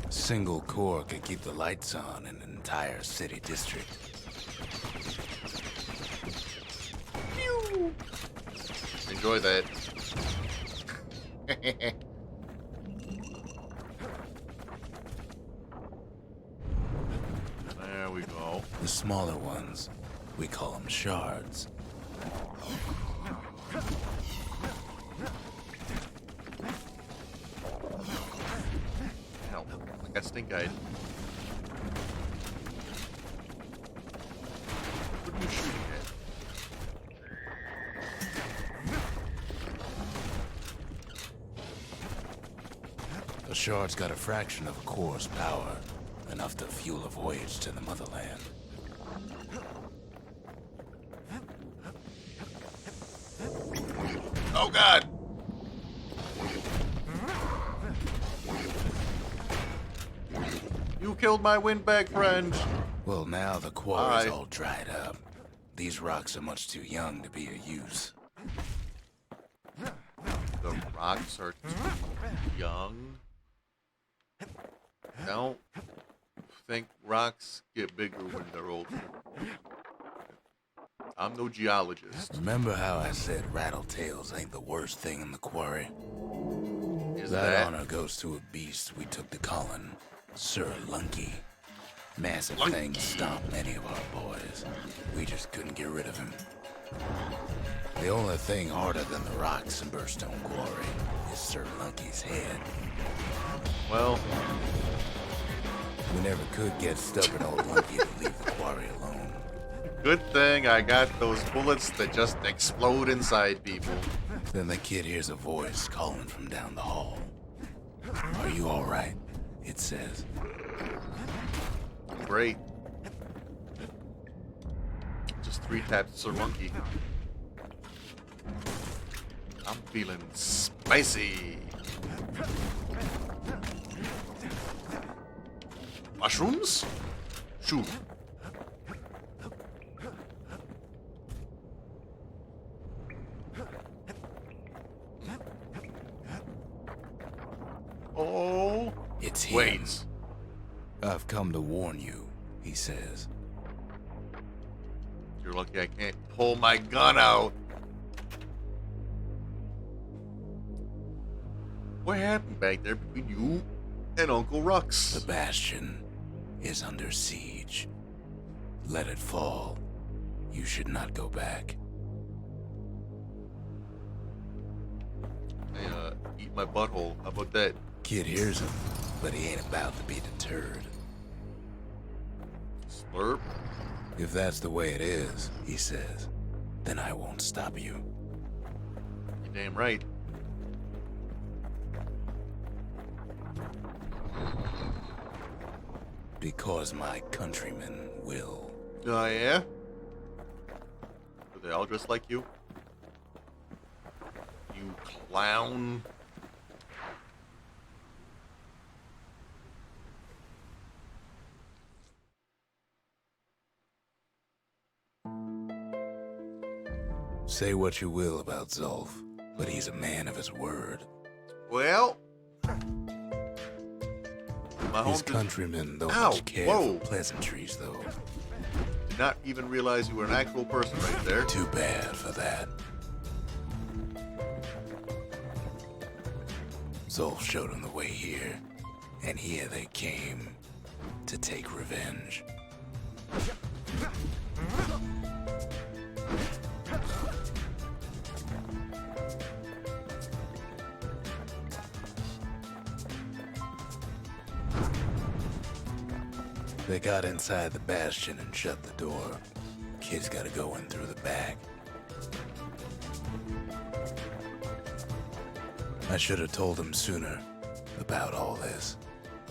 A single core could keep the lights on in an entire city district. Enjoy that. There we go. The smaller ones, we call them shards. Hell, I got stink eyed. What are you shooting at? A shard's got a fraction of a core's power, enough to fuel a voyage to the motherland. Oh God! You killed my windbag friend. Well, now the quarry's Aye. all dried up. These rocks are much too young to be of use. The rocks are too young. Don't think rocks get bigger when they're older. I'm no geologist. Remember how I said rattletails ain't the worst thing in the quarry? Is That that honor goes to a beast we took to Colin, Sir Lunky. Massive Lunky. thing stomped many of our boys. We just couldn't get rid of him. The only thing harder than the rocks in Burstone Quarry is Sir Lunky's head. Well, We never could get stubborn old Lunky to leave the quarry alone. good thing I got those bullets that just explode inside people. Then the kid hears a voice calling from down the hall. Are you all right? It says. Great. Just 3 taps Sir Monkey. I'm feeling spicy. Mushrooms? Shoot. Oh. It's him. Wait. I've come to warn you, he says. You're lucky I can't pull my gun out. What happened back there between you and Uncle Rux? The Bastion is under siege. Let it fall. You should not go back. Hey, eat my butthole. How about that? Kid hears him, but he ain't about to be deterred. Slurp? If that's the way it is, he says, then I won't stop you. You're damn right. Because my countrymen will. Oh, yeah? Are they all dressed like you? You clown. Say what you will about Zulf, but he's a man of his word. Well, my His home countrymen don't Ow, much care whoa. for pleasantries, though. did not even realize you were an actual person right there. Too bad for that. Zulf showed him the way here, and here they came to take revenge. They got inside the bastion and shut the door. Kid's gotta go in through the back. I should have told him sooner about all this.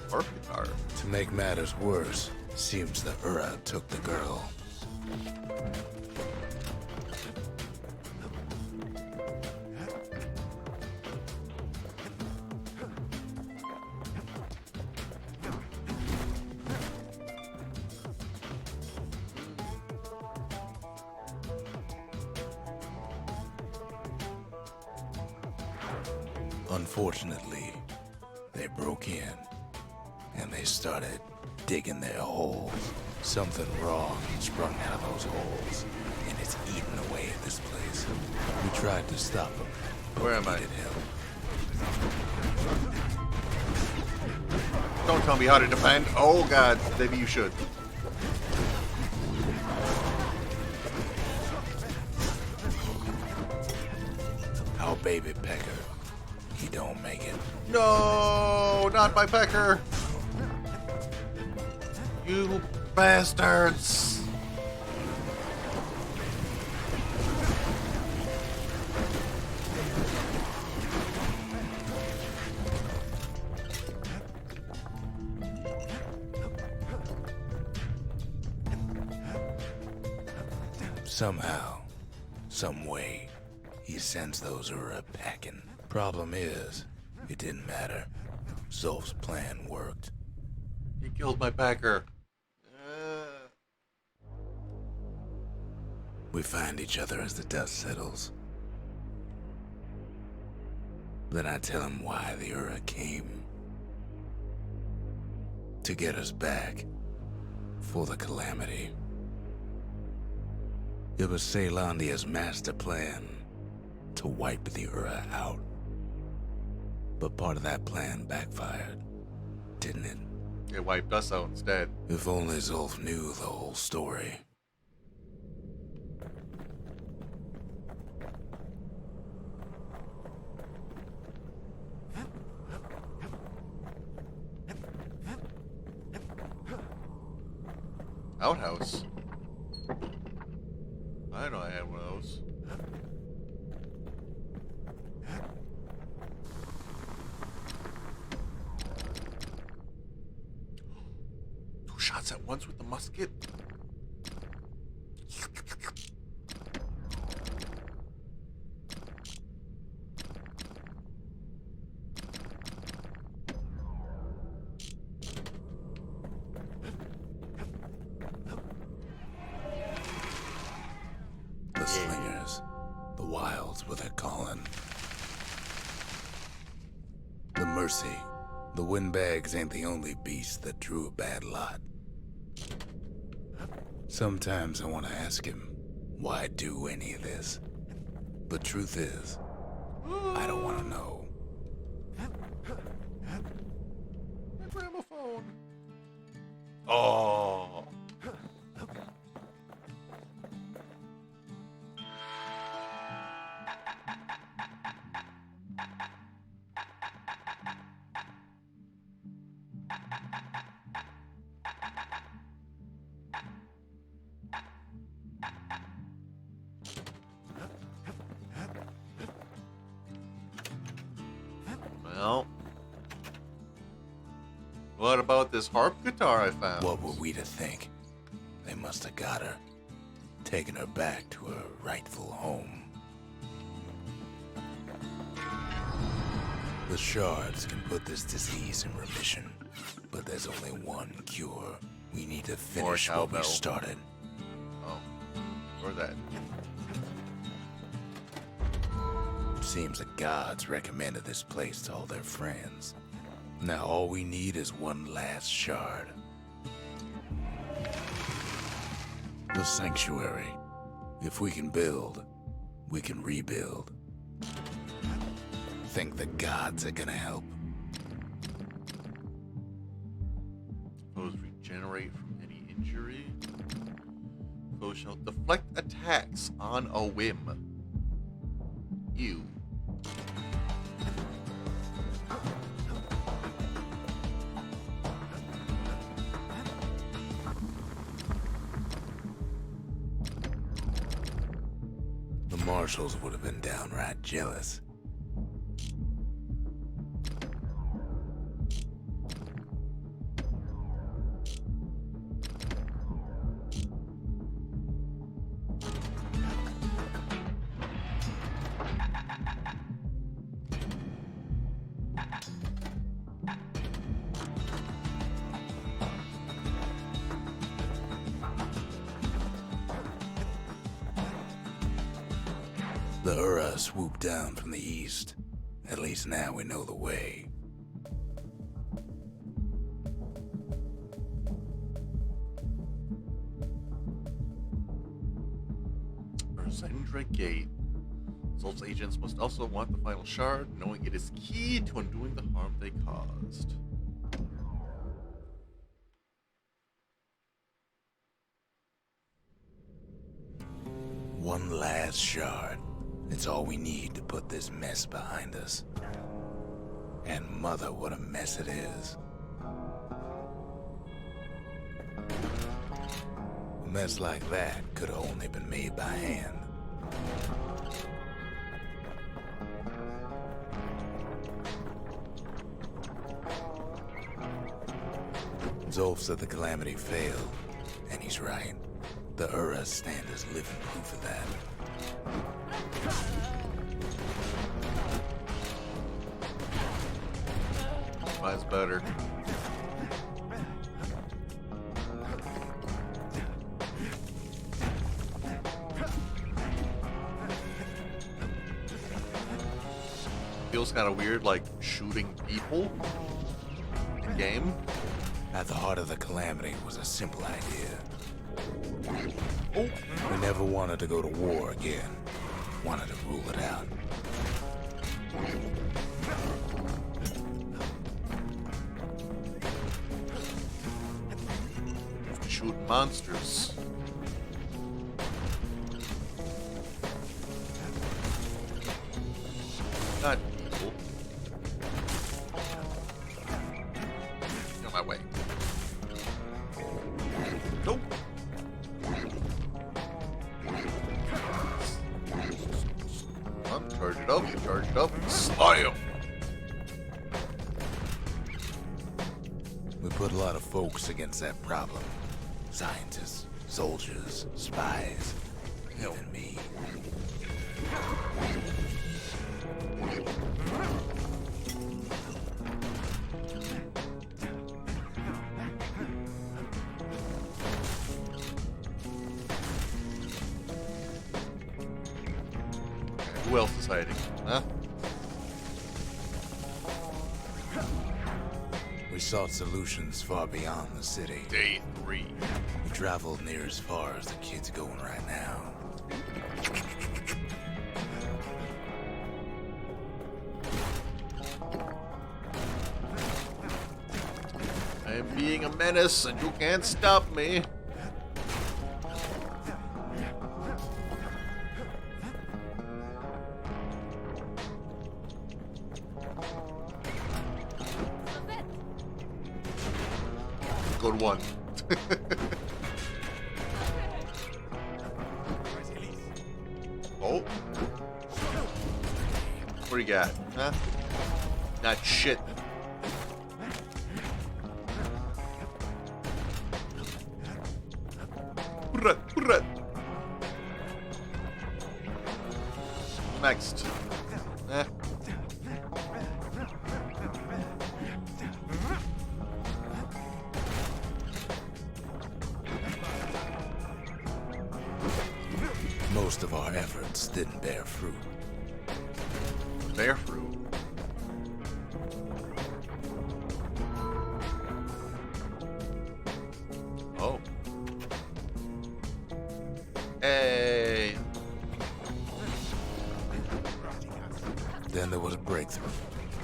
Perfect car. To make matters worse, seems the Ura took the girl. Unfortunately, they broke in and they started digging their holes. Something wrong sprung out of those holes, and it's eating away at this place. We tried to stop them, but Where we am I? needed help. Don't tell me how to defend. Oh god, maybe you should. Our baby Pecker, he don't make it. No, not my pecker. You bastards. Somehow, some way, he sends those Ura packing. Problem is, it didn't matter. Zulf's plan worked. He killed my pecker. We find each other as the dust settles. Then I tell him why the Ura came. To get us back. For the calamity. It was Caelandia's master plan to wipe the Ura out. But part of that plan backfired, didn't it? It wiped us out instead. If only Zulf knew the whole story. Outhouse? I know I had one of those. 2 shots at once with the musket? The Slingers. The Wilds were their calling. The Mercy. The Windbags ain't the only beast that drew a bad lot. Sometimes I want to ask him, why do any of this? But truth is, I don't want to know. My gramophone. Oh. Well, what about this harp guitar I found? What were we to think? They must have got her, taken her back to her rightful home. The shards can put this disease in remission, but there's only one cure. We need to finish what we cowbell. started. Oh, or that. Seems the gods recommended this place to all their friends. Now all we need is one last shard. The sanctuary. If we can build, we can rebuild. Think the gods are gonna help? Foes regenerate from any injury. Foes shall deflect attacks on a whim. Ew. The marshals would have been downright jealous. The Ura swooped down from the east. At least now we know the way. Urzendra Gate. Zulf's agents must also want the final shard, knowing it is key to undoing the harm they caused. One last shard. It's all we need to put this mess behind us. And mother, what a mess it is. A mess like that could have only been made by hand. Zulf said the Calamity failed, and he's right. The Ura stand as living proof of that. Mine's better. Feels kind of weird, like shooting people in game. At the heart of the Calamity was a simple idea. Oh, We never wanted to go to war again. Wanted to rule it out. shoot monsters. Not evil. Get on my way. Nope. Charge it up, charge it up, slam! We put a lot of folks against that problem. Scientists, soldiers, spies, even me. Who else is hiding? Huh? We sought solutions far beyond the city. Day 3. We traveled near as far as the kid's going right now. I am being a menace and you can't stop me. Good one. Oh. What do you got? Huh? Not shit. Hurrah, hurrah. Next. Eh. Most of our efforts didn't bear fruit. Bear fruit. Oh. Hey. Then there was a breakthrough,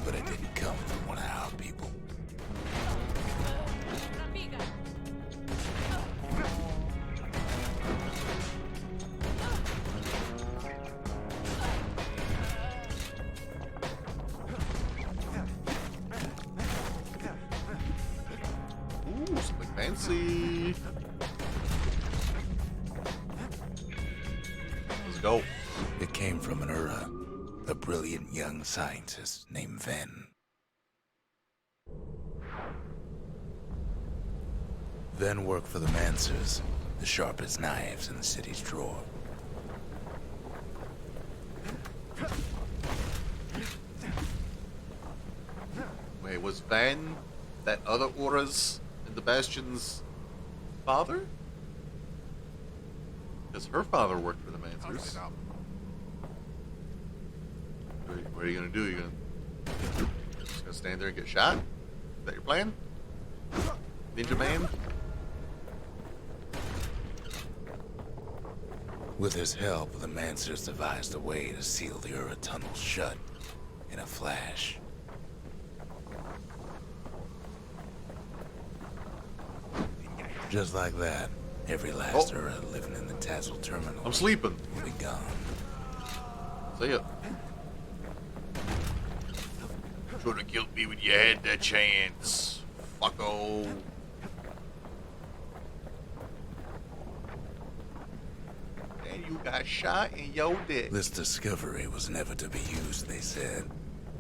but it didn't come from one of our people. Ooh, something fancy. Let's go. It came from an Ura, a brilliant young scientist named Ven. Ven worked for the Mancers, the sharpest knives in the city's drawer. Wait, was Van that other Aura's and the Bastion's father? Because her father worked for the Mancers. What are you gonna do? You gonna just gonna stand there and get shot? Is that your plan? Ninja Man? With his help, the Mancers devised a way to seal the Ura tunnel shut in a flash. Just like that, every last Ura living in the Tassel terminal I'm sleeping. will be gone. See ya. Should have killed me when you had that chance. Fucko. And you got shot in your dick. This discovery was never to be used, they said,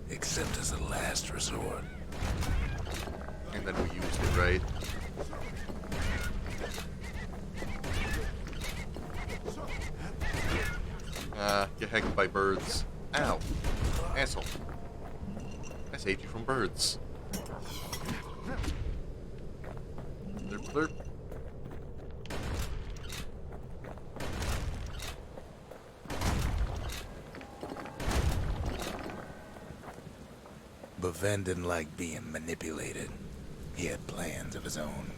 except as a last resort. And then we used it, right? Get heckled by birds. Ow. Asshole. I saved you from birds. Blurp, blurp. But Ven didn't like being manipulated. He had plans of his own.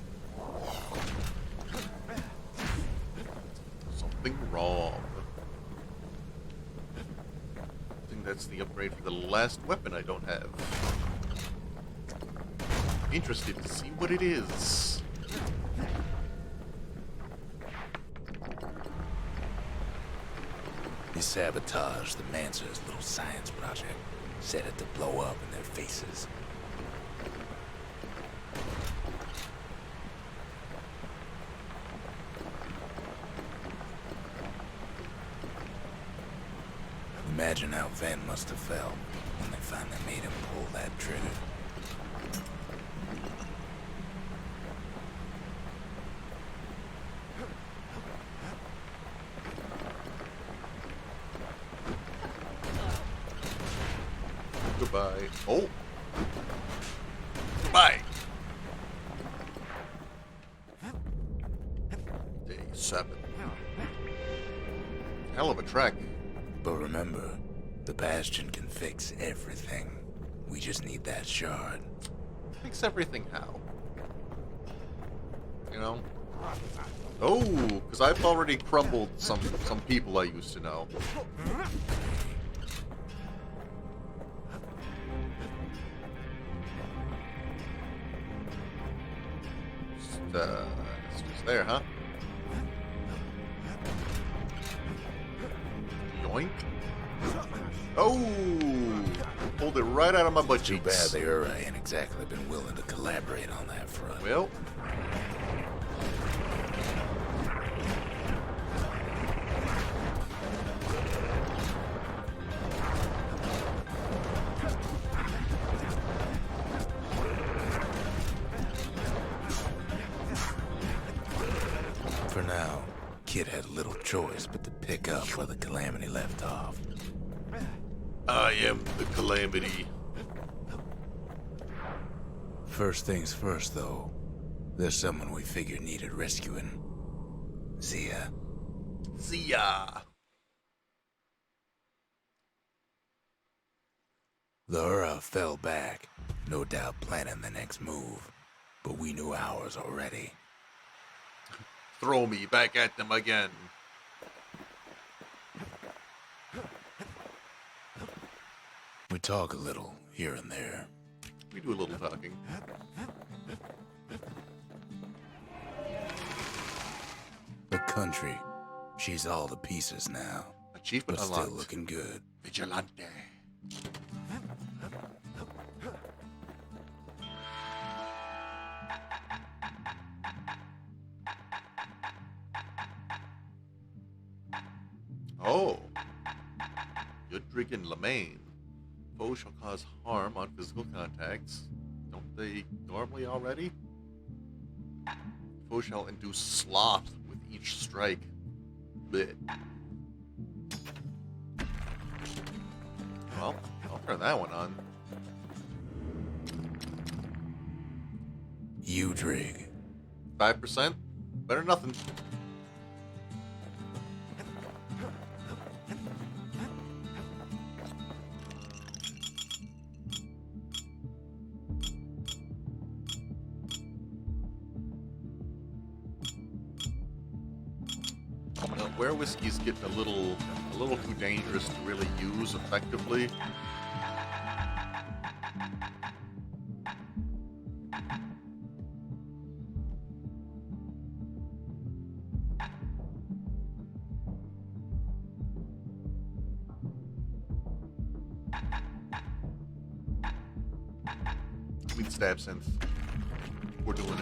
strong. I think that's the upgrade for the last weapon I don't have. Interested to see what it is. He sabotaged the Mancer's little science project, set it to blow up in their faces. Imagine how Van must have felt when they finally made him pull that trigger. Goodbye. Oh! Goodbye! Day 7. Hell of a trek. But remember, the Bastion can fix everything. We just need that shard. Fix everything how? You know? Oh, because I've already crumbled some people I used to know. It's just there, huh? Yoink. Oh! Pulled it right out of my butt Too cheeks. bad the Ura ain't exactly been willing to collaborate on that front. Well. For now, Kid had little choice but to pick up where the Calamity left off. I am the Calamity. First things first, though. There's someone we figured needed rescuing. Zia. Zia. The Ura fell back, no doubt planning the next move. But we knew ours already. Throw me back at them again. We talk a little, here and there. We do a little talking. The country, she's all to pieces now. Achievement But unlocked. still looking good. Vigilante. Oh. Yudrig and Lemaine. Foes shall cause harm on physical contacts. Don't they normally already? Foes shall induce sloth with each strike. Blech. Well, I'll turn that one on. Udrig. 5%? Better than nothing. Where whiskey's getting a little too dangerous to really use effectively. Sweet stab synth. We're doing it.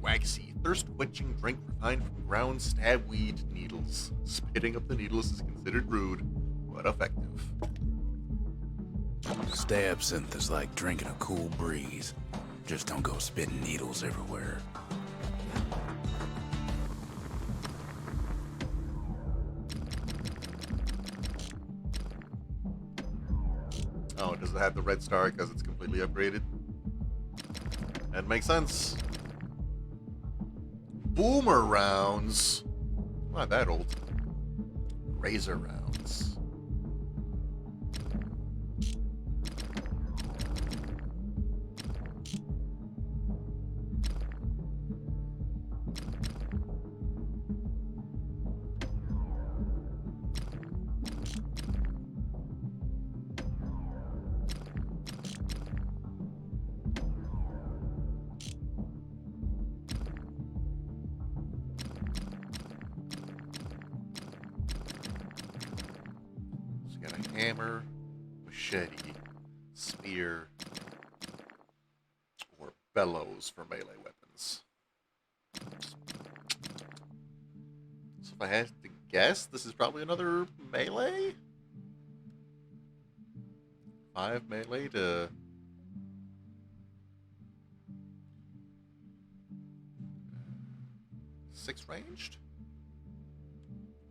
Waxy, thirst-quenching drink refined from ground stabweed needles. Spitting up the needles is considered rude, but effective. Stab synth is like drinking a cool breeze. Just don't go spitting needles everywhere. Oh, does it have the red star because it's completely upgraded? That makes sense. Boomer rounds. Not that old. Razor rounds. hammer, machete, spear, or bellows for melee weapons. So if I had to guess, this is probably another melee? 5 melee to... 6 ranged?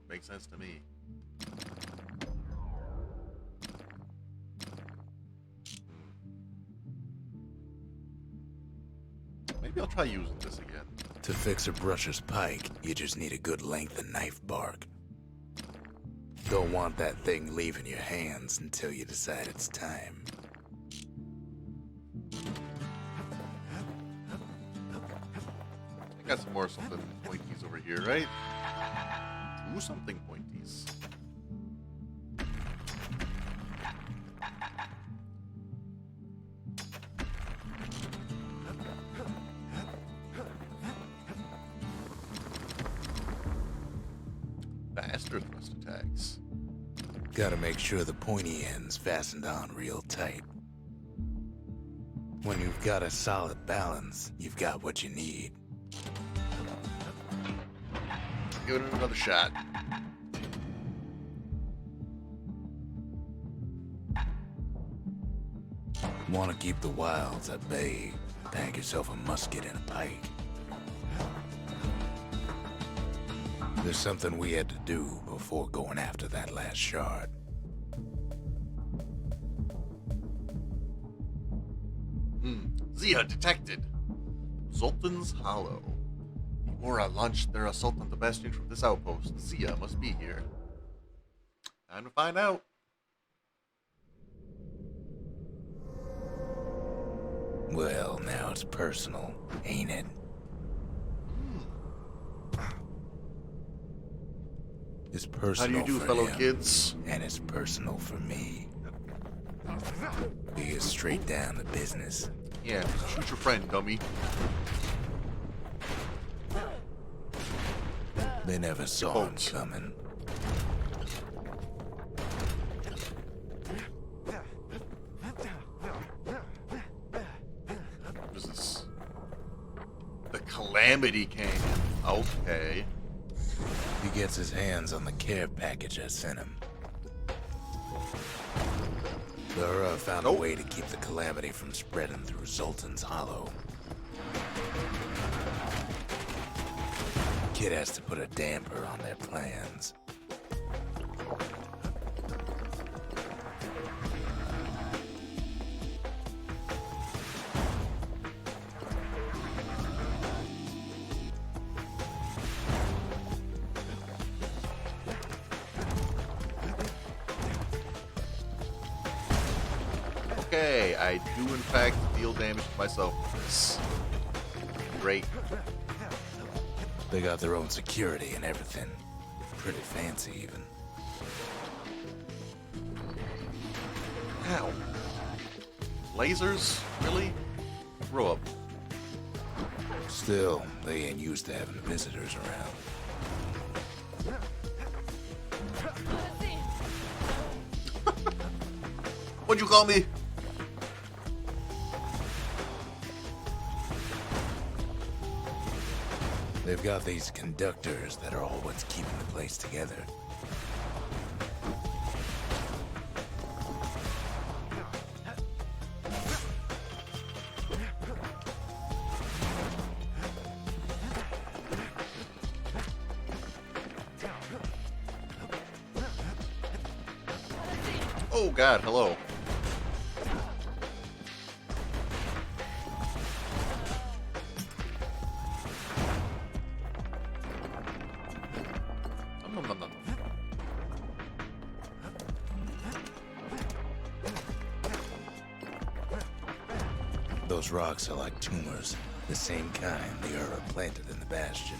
Makes sense to me. Maybe I'll try using this again. To fix a brusher's pike, you just need a good length of knife bark. Don't want that thing leaving your hands until you decide it's time. I got some more something pointies over here, right? Ooh, something pointies. Faster thrust attacks. Gotta make sure the pointy end's fastened on real tight. When you've got a solid balance, you've got what you need. Give it another shot. Want to keep the wilds at bay, pack yourself a musket and a pike. There's something we had to do before going after that last shard. Zia detected. Zoltan's Hollow. The Aura launched their assault on the bastion from this outpost. Zia must be here. Time to find out. Well, now it's personal, ain't it? It's personal How do you do, for fellow him, kids? and it's personal for me. We get straight down to business. Yeah, shoot your friend, dummy. They never saw him Folks. coming. What is this? The Calamity Canyon. Okay. He gets his hands on the care package I sent him. Dura found a Nope. way to keep the calamity from spreading through Zoltan's Hollow. Kid has to put a damper on their plans. Okay, I do in fact deal damage to myself with this. Great. They got their own security and everything. Pretty fancy, even. Ow. Lasers? Really? Grow up. Still, they ain't used to having visitors around. What'd you call me? They've got these conductors that are all what's keeping the place together. Oh god, hello. Nom, nom, nom, nom. Those rocks are like tumors, the same kind the Ura planted in the bastion.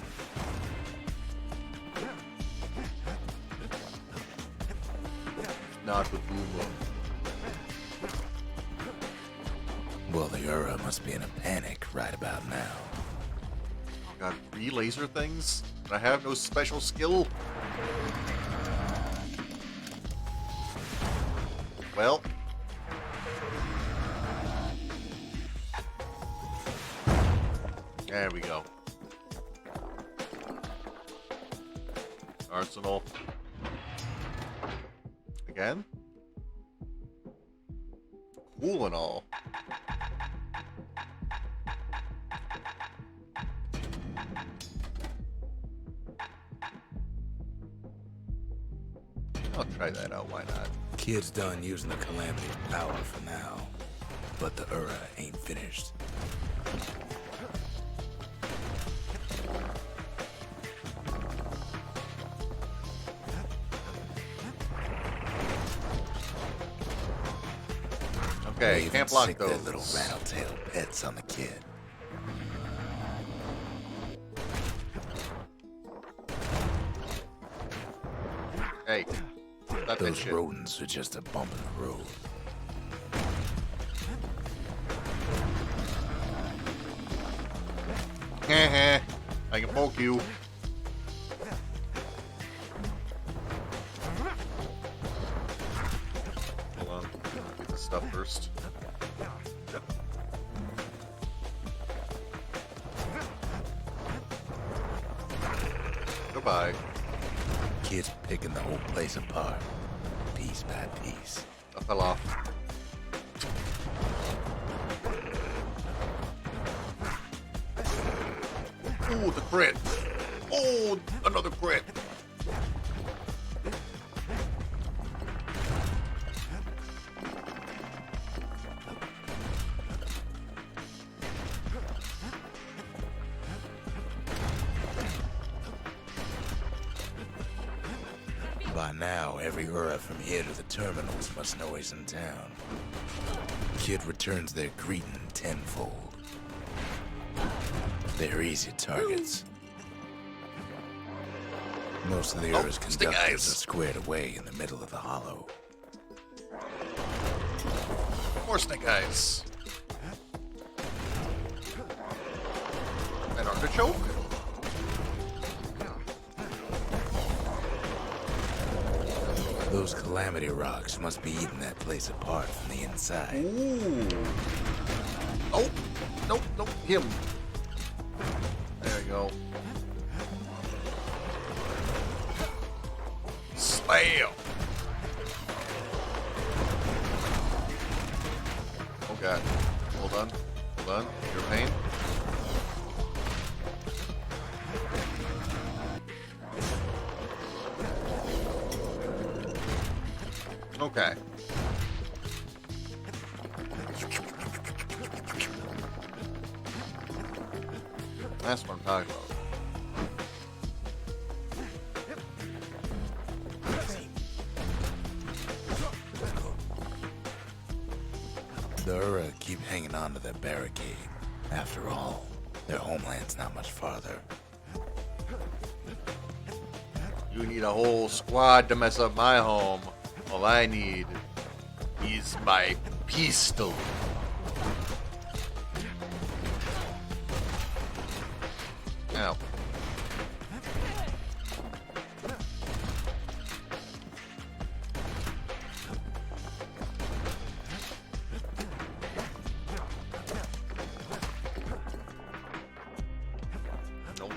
Not with Uma. Well, the Ura must be in a panic right about now. Got 3 laser things? And I have no special skill? Well. There we go. Arsenal. Again? Cool and all. I'll try that out, why not? Kid's done using the Calamity power for now, but the Ura ain't finished. Okay, They even can't block sick those. their little rattle-tailed pets on the kid. Hey, stop that Those shit. rodents are just a bump in the road. Heh. I can poke you. Hold on. Get this stuff first. Goodbye. Kid's picking the whole place apart, piece by piece. I fell off. Ooh, the crit. Oh, another crit. By now, every Ura from here to the terminals must know he's in town. Kid returns their greeting tenfold. They're easy targets. Most of the Oh, Ura's stick conductors eyes. are squared away in the middle of the hollow. More snake eyes. An artichoke? Those Calamity rocks must be eating that place apart from the inside. Ooh. Oh, nope, him. There you go. Slam. Oh god. Hold on. Your pain. Okay. That's what I'm talking about. The Ura keep hanging on to their barricade. After all, their homeland's not much farther. You need a whole squad to mess up my home. All I need is my pistol. Ow. Nope.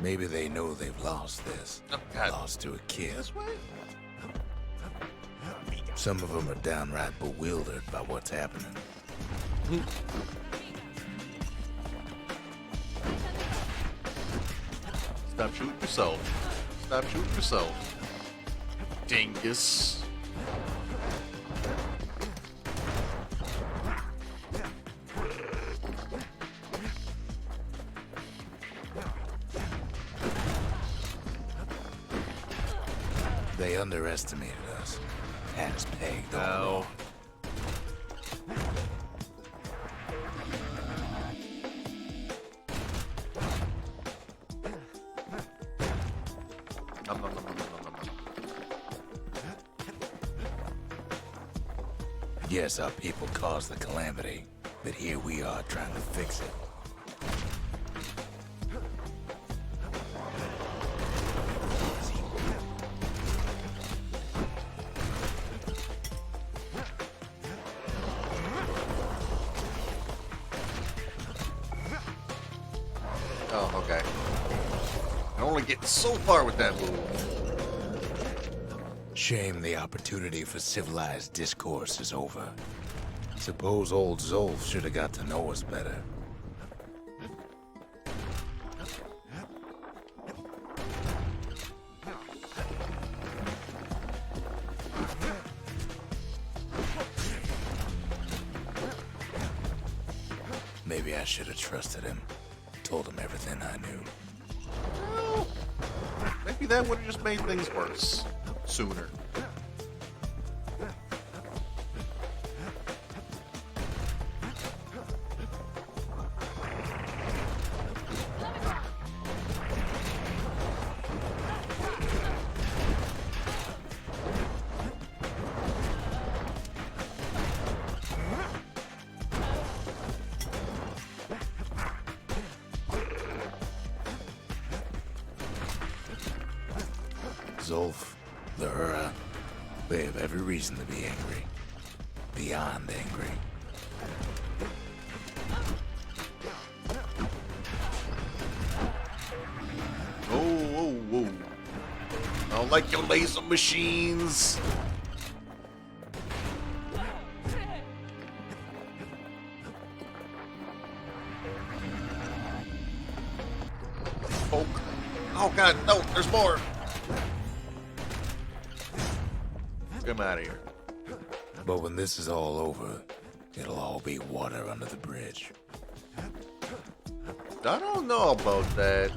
Maybe they know they've lost this. Oh, God. Lost to a kid. This way? Some of them are downright bewildered by what's happening. Stop shooting yourself. Stop shooting yourself. Dingus. They underestimated us. Had us pegged all No. along. Nom, nom, nom, nom, nom, nom, nom. Yes, our people caused the calamity, but here we are trying to fix it. Oh, okay. I only get so far with that move. Shame the opportunity for civilized discourse is over. Suppose old Zolf should have got to know us better. Maybe I should have trusted him. Told him everything I knew. Well, maybe that would have just made things worse sooner. Zolf, the Hura, they have every reason to be angry. Beyond angry. Whoa, whoa, whoa. I don't like your laser machines. Oh, oh God, no, there's more. Get out of here. But when this is all over, it'll all be water under the bridge. I don't know about that.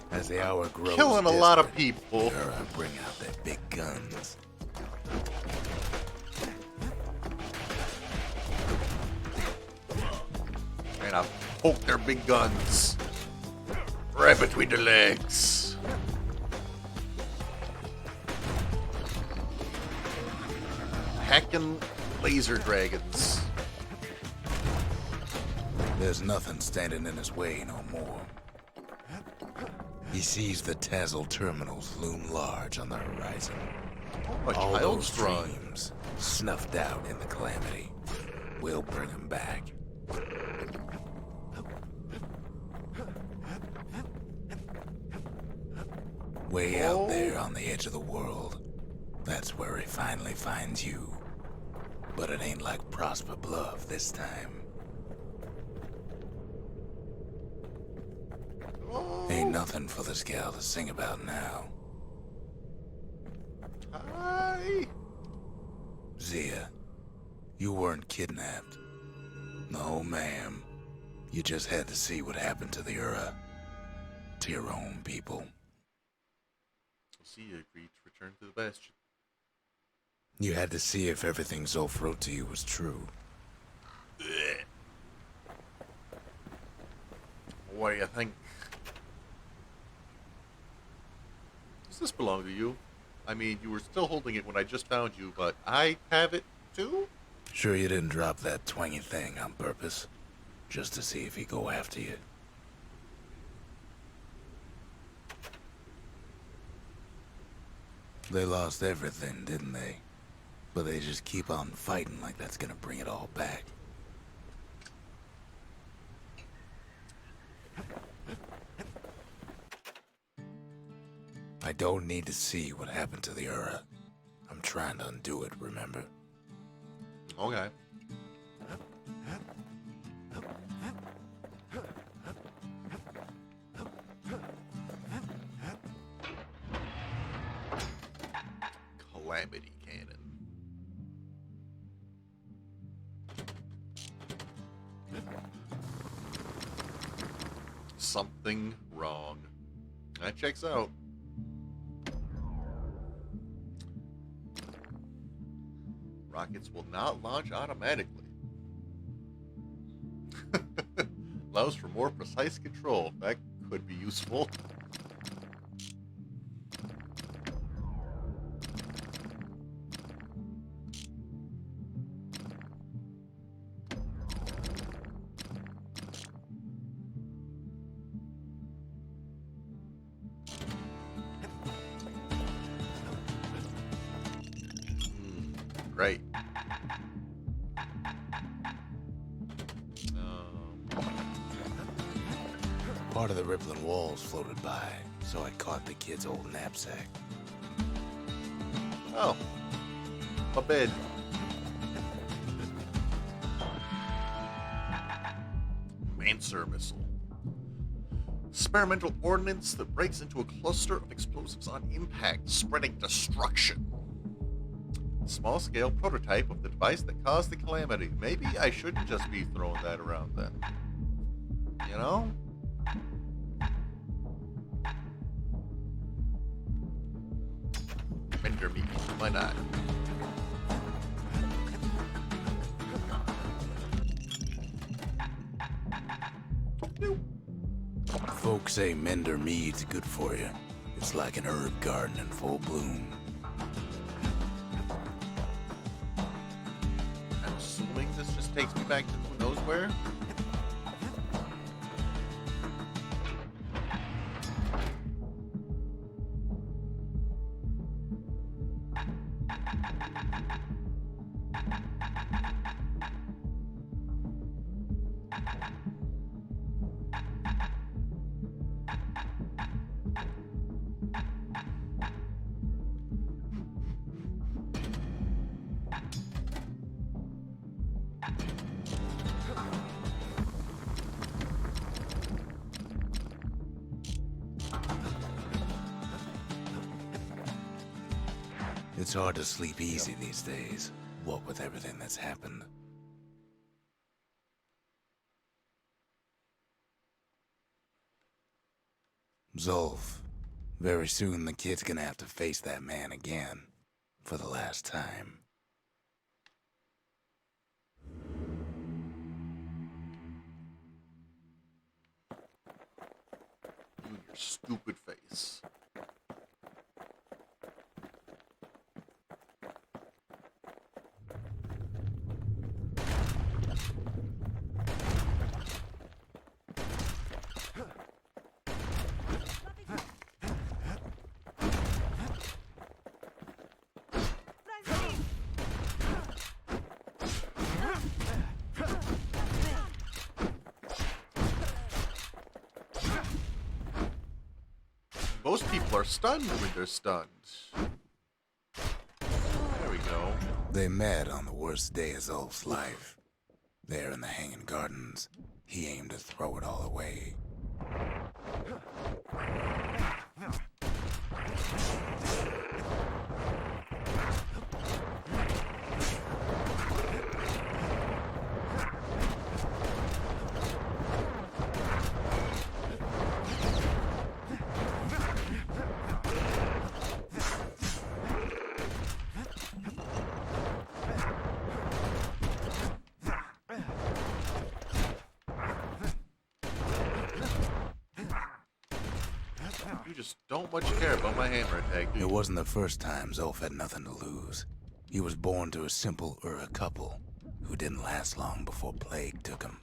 As the hour grows, Killing a lot of desperate, people. the Hura bring out their big guns. And I poke their big guns right between the legs. Hacking laser dragons. There's nothing standing in his way no more. He sees the Tazzle terminals loom large on the horizon. A All those child's run. dreams snuffed out in the calamity. We'll bring him back. Way out there on the edge of the world, that's where he finally finds you. But it ain't like Prosper Bluff this time. Ain't nothing for this gal to sing about now. Hi. Zia, you weren't kidnapped. No, ma'am. You just had to see what happened to the Ura. To your own people. See you agreed to return to the bastion. You had to see if everything Zolf wrote to you was true. Ugh. What do you think? Does this belong to you? I mean, you were still holding it when I just found you, but I have it too? Sure you didn't drop that twangy thing on purpose? Just to see if he'd go after you? They lost everything, didn't they? But they just keep on fighting like that's gonna bring it all back. I don't need to see what happened to the Ura. I'm trying to undo it, remember? Okay. Calamity cannon. Something wrong. That checks out. Rockets will not launch automatically. Allows for more precise control. That could be useful. Great. Part of the rippling walls floated by, so I caught the kid's old knapsack. Oh. My bed. Mancer missile. Experimental ordnance that breaks into a cluster of explosives on impact, spreading destruction. Small-scale prototype of the device that caused the calamity. Maybe I shouldn't just be throwing that around then. You know? Vendor meat. Why not? Folks say Mender mead's good for you. It's like an herb garden in full bloom. I'm assuming this just takes me back to who knows where. It's hard to sleep easy these days, what with everything that's happened. Zolf, very soon the kid's gonna have to face that man again, for the last time. You and your stupid face. Most people are stunned when they're stunned. There we go. They met on the worst day of Zolf's life. There in the Hanging Gardens, he aimed to throw it all away. You just don't much care about my hammer attack, do It you? wasn't the first time Zolf had nothing to lose. He was born to a simple Ura couple who didn't last long before plague took him.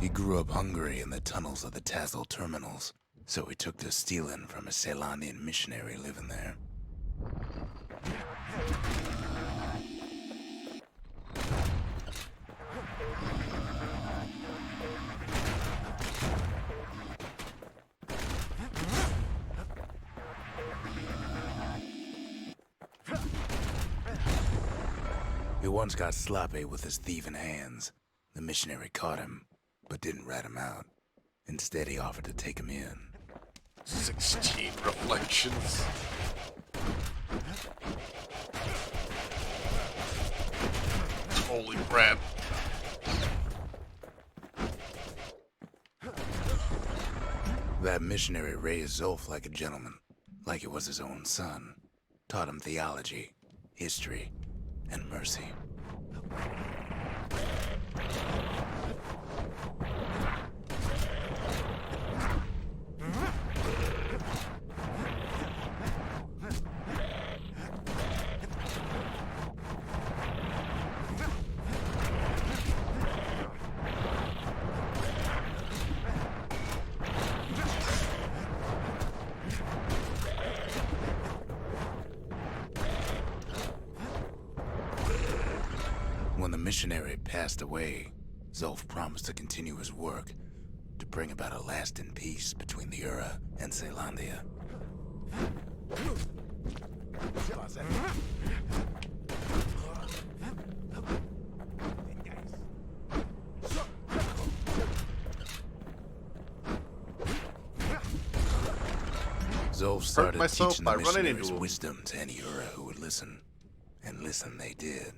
He grew up hungry in the tunnels of the Tazzle terminals, so he took to stealing from a Ceylonian missionary living there. He once got sloppy with his thieving hands. The missionary caught him, but didn't rat him out. Instead, he offered to take him in. 16 reflections. Holy crap. That missionary raised Zolf like a gentleman, like he was his own son. Taught him theology, history, and mercy. missionary passed away, Zulf promised to continue his work to bring about a lasting peace between the Ura and Caelondia. Zulf started myself teaching by the running missionaries into him. wisdom to any Ura who would listen, and listen they did.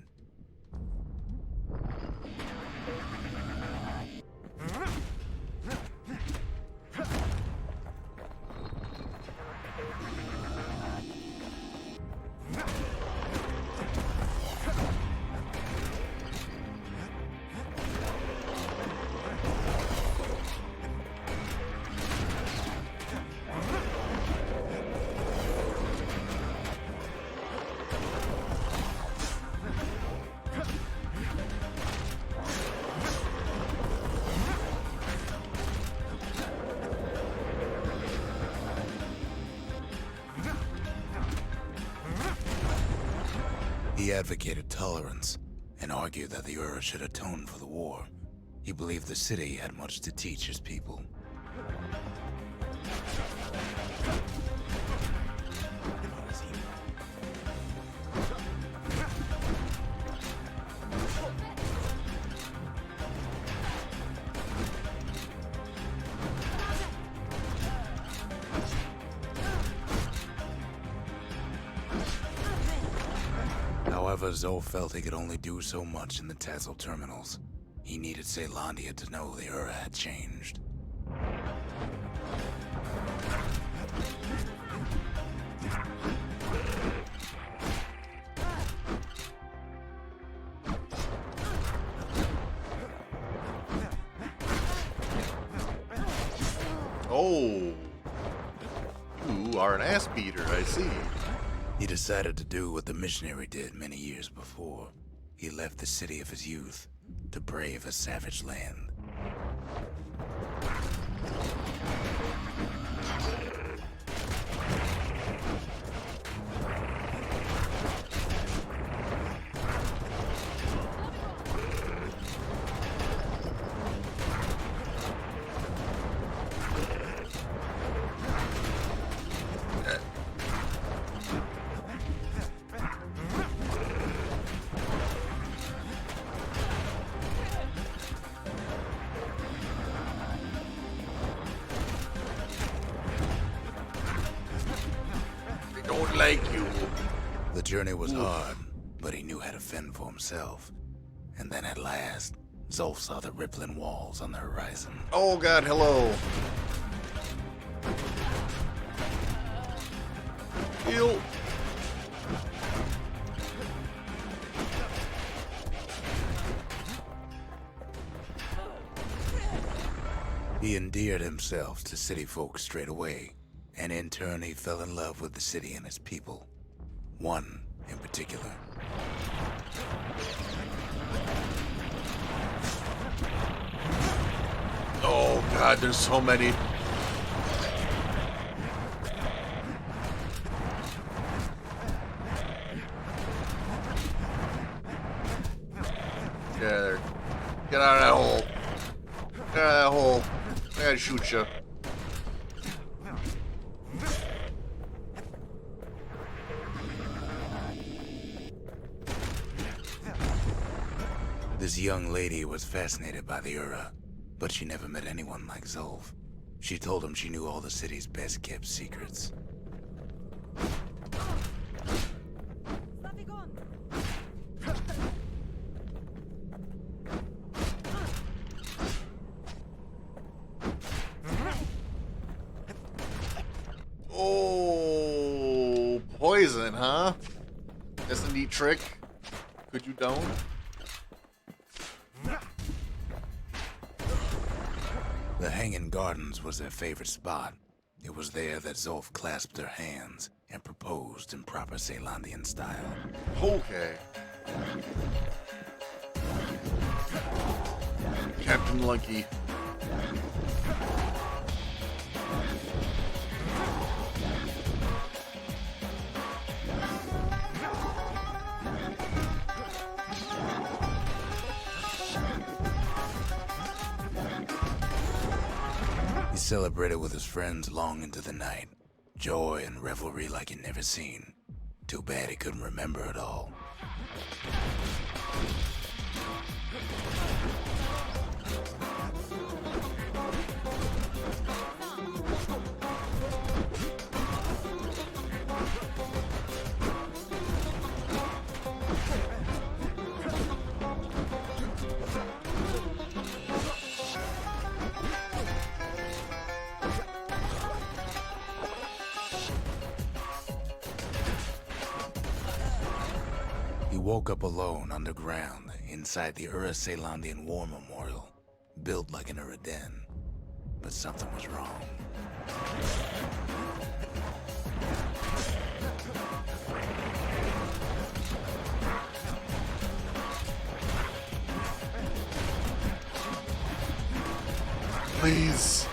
He advocated tolerance and argued that the Ura should atone for the war. He believed the city had much to teach his people. However, Zulf felt he could only do so much in the Tassel terminals. He needed Caelondia to know the Ura had changed. Oh. You are an ass beater, I see. He decided to do what the missionary did many years before. He left the city of his youth to brave a savage land. Don't like you. The journey was hard, but he knew how to fend for himself. And then at last, Zulf saw the rippling walls on the horizon. Oh god, hello. Heal. He endeared himself to city folk straight away, and in turn he fell in love with the city and its people. One in particular. Oh god, there's so many. Get out of there. Get out of that hole. Get out of that hole. I gotta shoot you. This young lady was fascinated by the Ura, but she never met anyone like Zulf. She told him she knew all the city's best-kept secrets. Oh, poison, huh? That's a neat trick. Could you don't? The Hanging Gardens was their favorite spot. It was there that Zulf clasped her hands and proposed in proper Caelondian style. Okay. Captain Lunky. celebrated with his friends long into the night. Joy and revelry like he'd never seen. Too bad he couldn't remember it all. He woke up alone underground inside the Ura-Celandian War Memorial, built like an Uraden. But something was wrong. Please.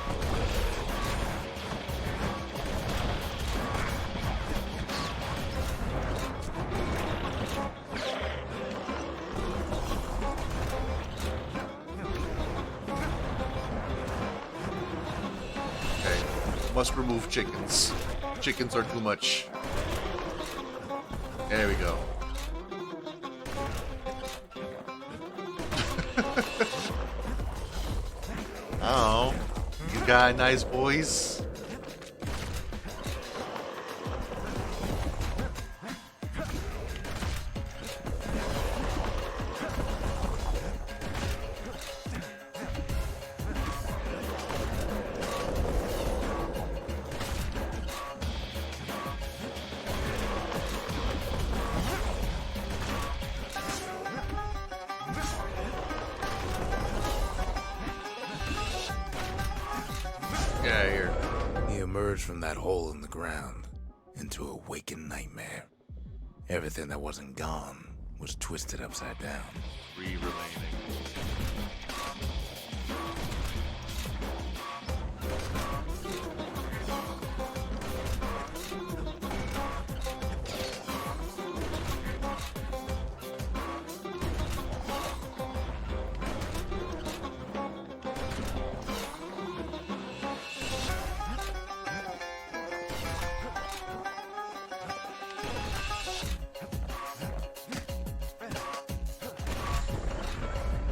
Okay. Must remove chickens. Chickens are too much. There we go. Oh, you got nice boys. Get out of here. He emerged from that hole in the ground into a waking nightmare. Everything that wasn't gone was twisted upside down. 3 remaining.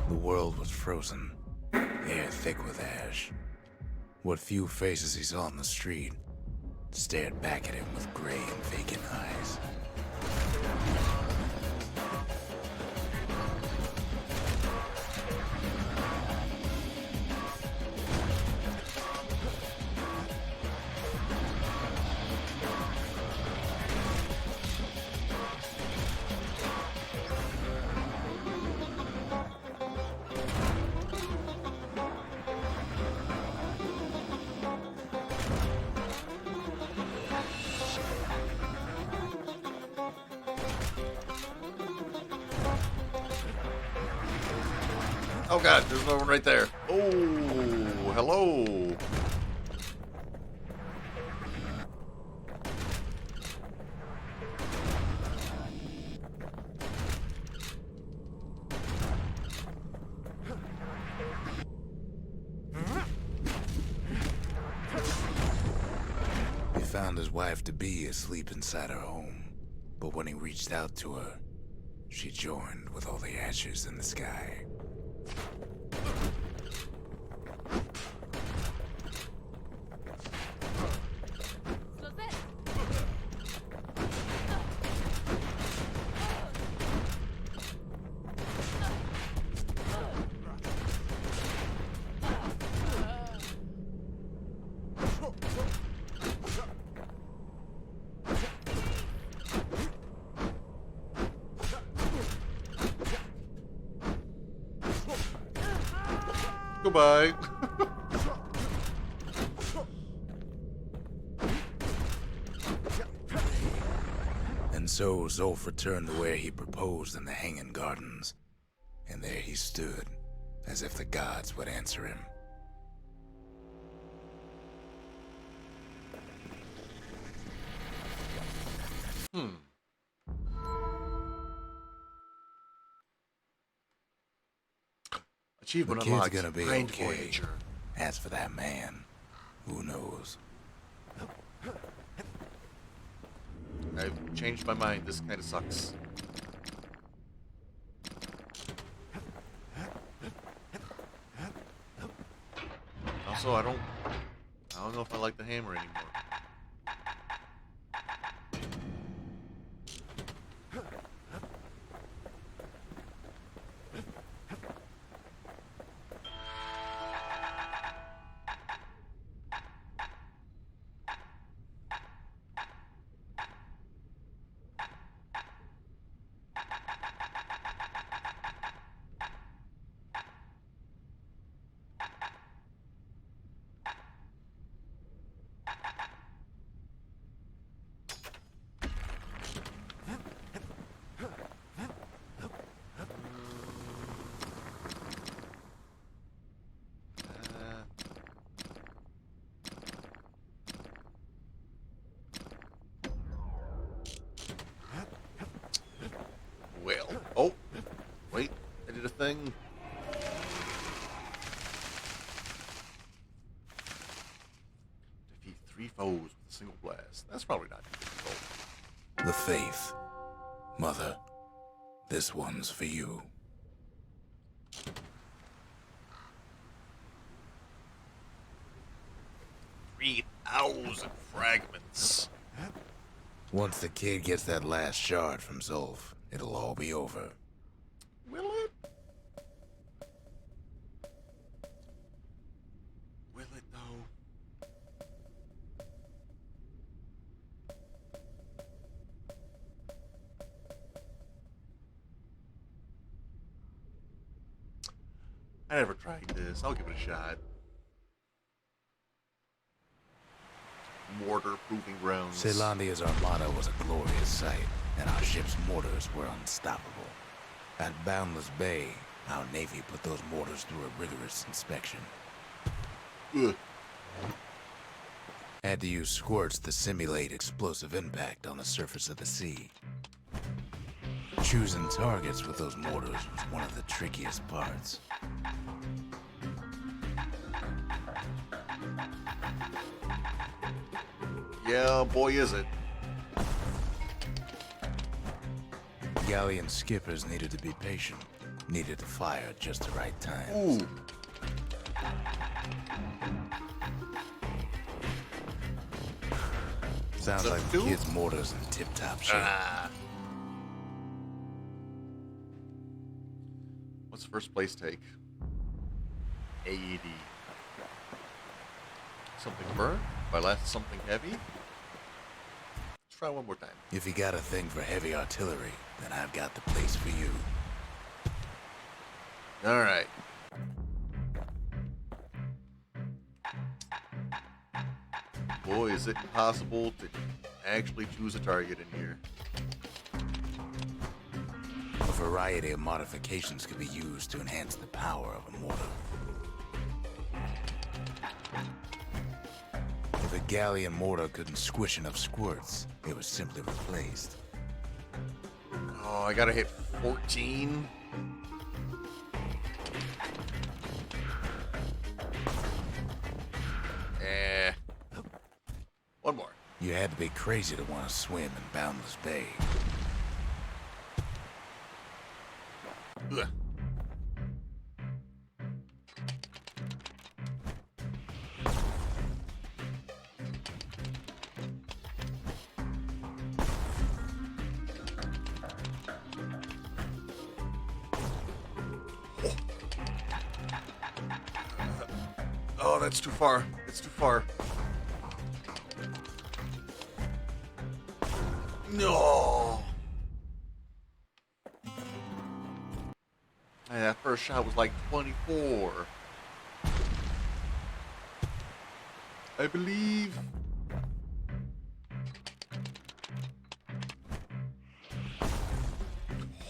The world was frozen, air thick with ash. What few faces he saw on the street stared back at him with gray and vacant eyes. Oh god, there's another one right there. Oh, hello. He found his wife to be asleep inside her home, but when he reached out to her, she joined with all the ashes in the sky. Goodbye. And so Zolf returned to where he proposed in the Hanging Gardens. And there he stood, as if the gods would answer him. The Achievement kid's unlocked. gonna be Brain okay. Voyager. As for that man, Who knows? I've changed my mind. This kind of sucks. Also, I don't know if I like the hammer anymore. Well, oh, wait, I did a thing. Defeat 3 foes with a single blast. That's probably not too difficult. The faith. Mother, this one's for you. 3,000 fragments. Once the kid gets that last shard from Zulf, it'll all be over. Will it? Will it, though? I never tried this. I'll give it a shot. Mortar proving grounds. Caelondia's armada was a glorious sight, and our ship's mortars were unstoppable. At Boundless Bay, our Navy put those mortars through a rigorous inspection. Ugh. Had to use squirts to simulate explosive impact on the surface of the sea. Choosing targets with those mortars was one of the trickiest parts. Yeah, boy, is it. Galleon skippers needed to be patient, needed to fire at just the right time. Ooh. Sounds that like the two? kid's mortars in tip-top shape. What's first place take? AED. Something burn? If I last something heavy? Let's try one more time. If you got a thing for heavy artillery, then I've got the place for you. Alright. Boy, is it possible to actually choose a target in here. A variety of modifications could be used to enhance the power of a mortar. If a galleon mortar couldn't squish enough squirts, it was simply replaced. Oh, I gotta hit 14. One more. You had to be crazy to want to swim in Boundless Bay. Ugh. Oh, that's too far. It's too far. No. Hey, that first shot was like 24. I believe.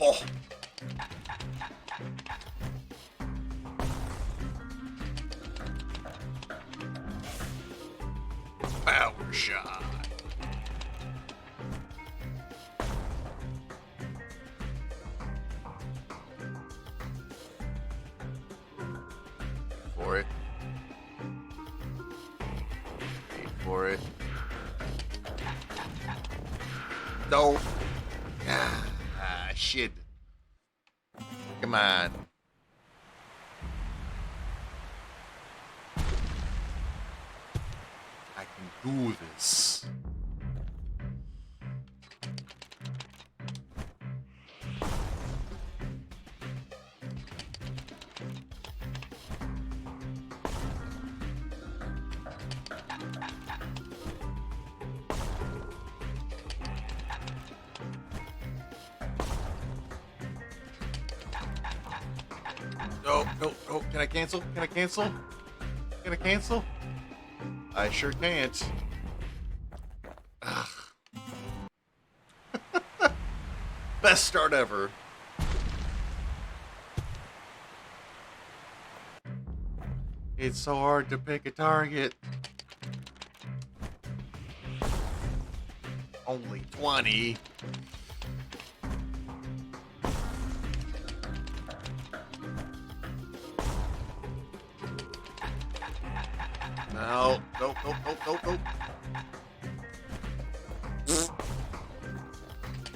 Oh. Power shot. For it. No. Ah, shit. Come on. I can do this. No, no, no. Can I cancel? Can I cancel? Can I cancel? I sure can't. Ugh. Best start ever. It's so hard to pick a target. Only 20. No, nope, nope, nope, nope, nope.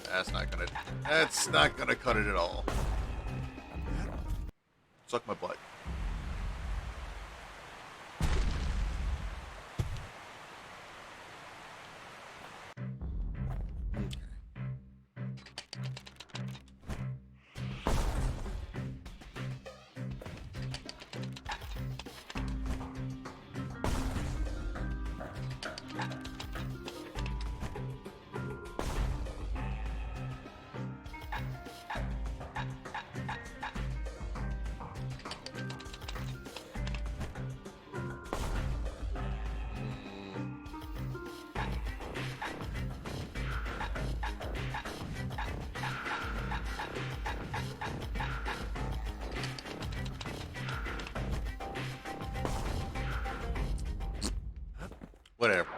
That's not gonna cut it at all. Suck my butt. Whatever.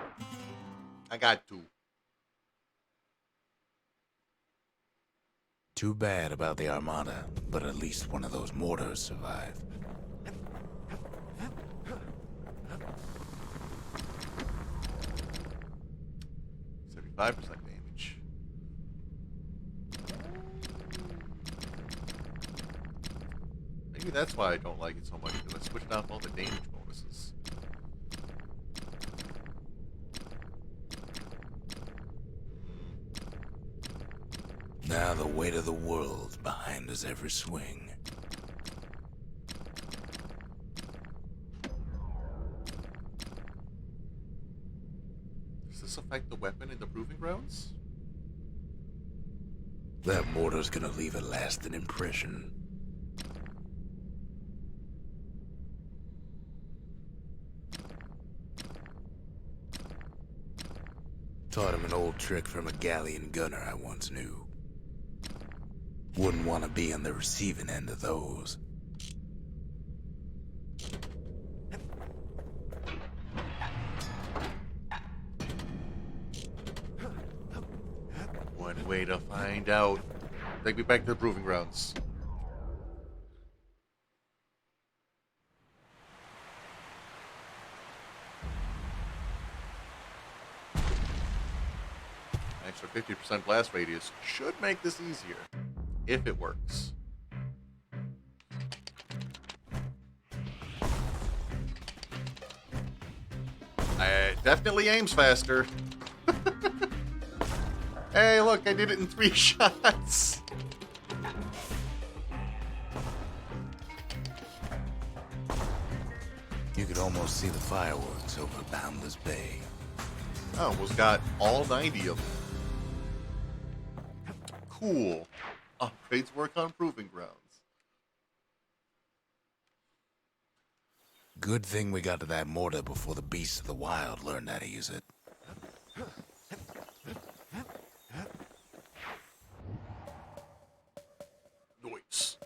I got to. Too bad about the Armada, but at least one of those mortars survived. 75% damage. Maybe that's why I don't like it so much, because I switched off all the damage bonuses. Now the weight of the world's behind us every swing. Does this affect the weapon in the proving grounds? That mortar's gonna leave a lasting impression. Taught him an old trick from a galleon gunner I once knew. Wouldn't want to be on the receiving end of those. One way to find out. Take me back to the proving grounds. Extra 50% blast radius should make this easier, if it works. It definitely aims faster. Hey, look, I did it in 3 shots. You could almost see the fireworks over Boundless Bay. I almost got all 90 of them. Cool. Upgrades work on proving grounds. Good thing we got to that mortar before the beasts of the wild learned how to use it. Nice.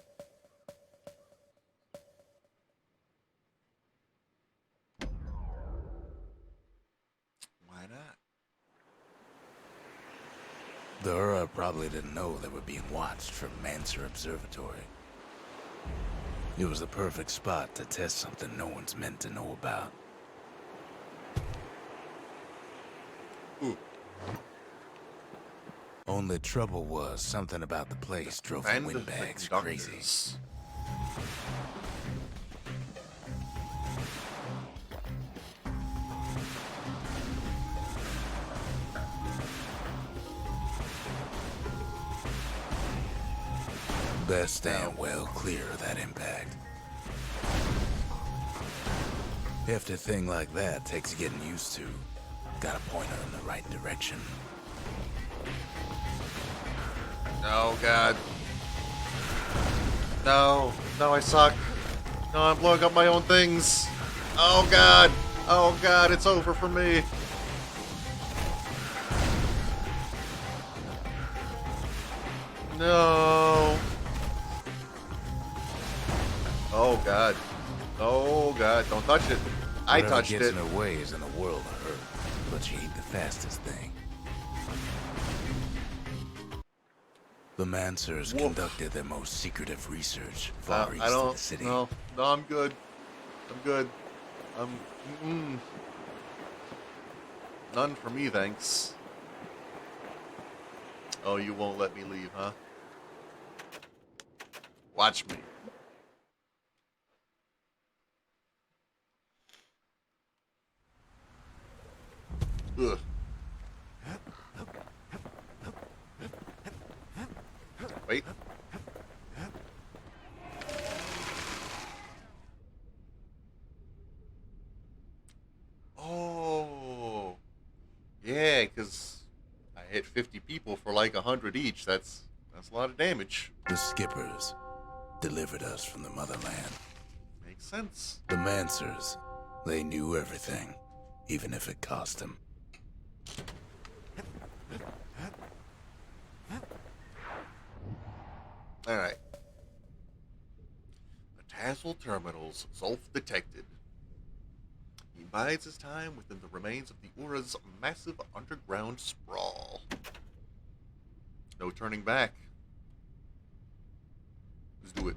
Why not? The Ura probably didn't know they were being watched from Mancer Observatory. It was the perfect spot to test something no one's meant to know about. Ooh. Only trouble was something about the place drove the And the windbags crazy. conductors. Best stand well clear of that impact. Hefty thing like that takes getting used to. Gotta point her in the right direction. Oh god. No. No, I suck. No, I'm blowing up my own things. Oh god. Oh god, it's over for me. No. Oh god. Oh god, don't touch it. I Whatever touched gets it. in her way is in a world of hurt, but she ain't the fastest thing. The Mansers Woof. conducted their most secretive research far east I of don't. the city. No, I'm good. I'm good. None for me, thanks. Oh, you won't let me leave, huh? Watch me. Ugh. Wait. Oh. Yeah, because I hit 50 people for like 100 each. That's a lot of damage. The Skippers delivered us from the motherland. Makes sense. The Mansers, they knew everything, even if it cost them. Alright. The Tassel Terminals, Zolf detected. He bides his time within the remains of the Ura's massive underground sprawl. No turning back. Let's do it.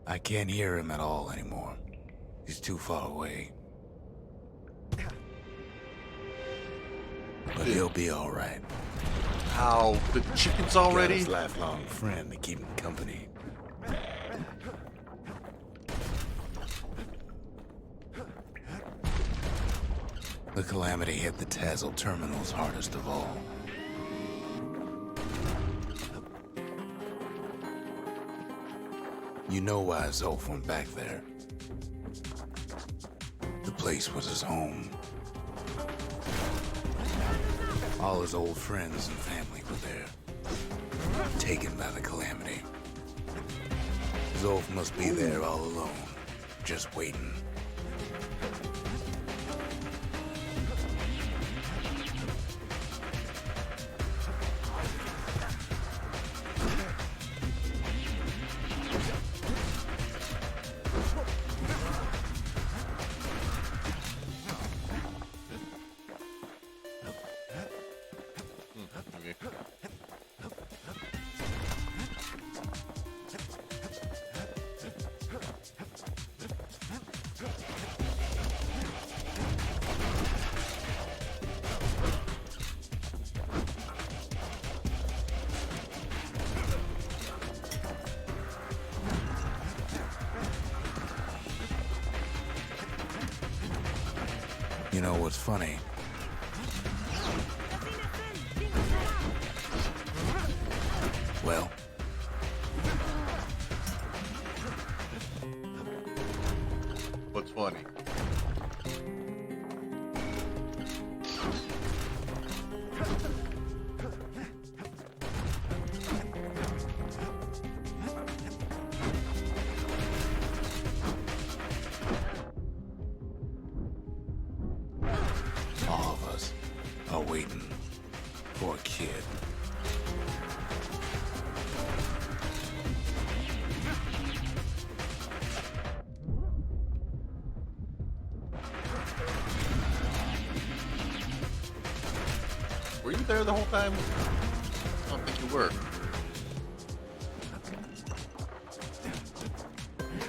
I can't hear him at all anymore. He's too far away. But he'll be all right. How? The chickens already? Got his lifelong friend to keep him company. The calamity hit the Tassel terminals hardest of all. You know why Zolf went back there. The place was his home. All his old friends and family were there, taken by the calamity. Zolf must be there all alone, just waiting. Okay. You know what's funny? Well, What's funny? all of us are waiting for a kid. Were you there the whole time? I don't think you were.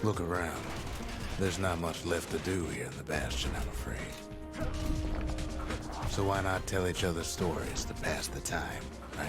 Look around. There's not much left to do here in the Bastion, I'm afraid. So why not tell each other stories to pass the time, right?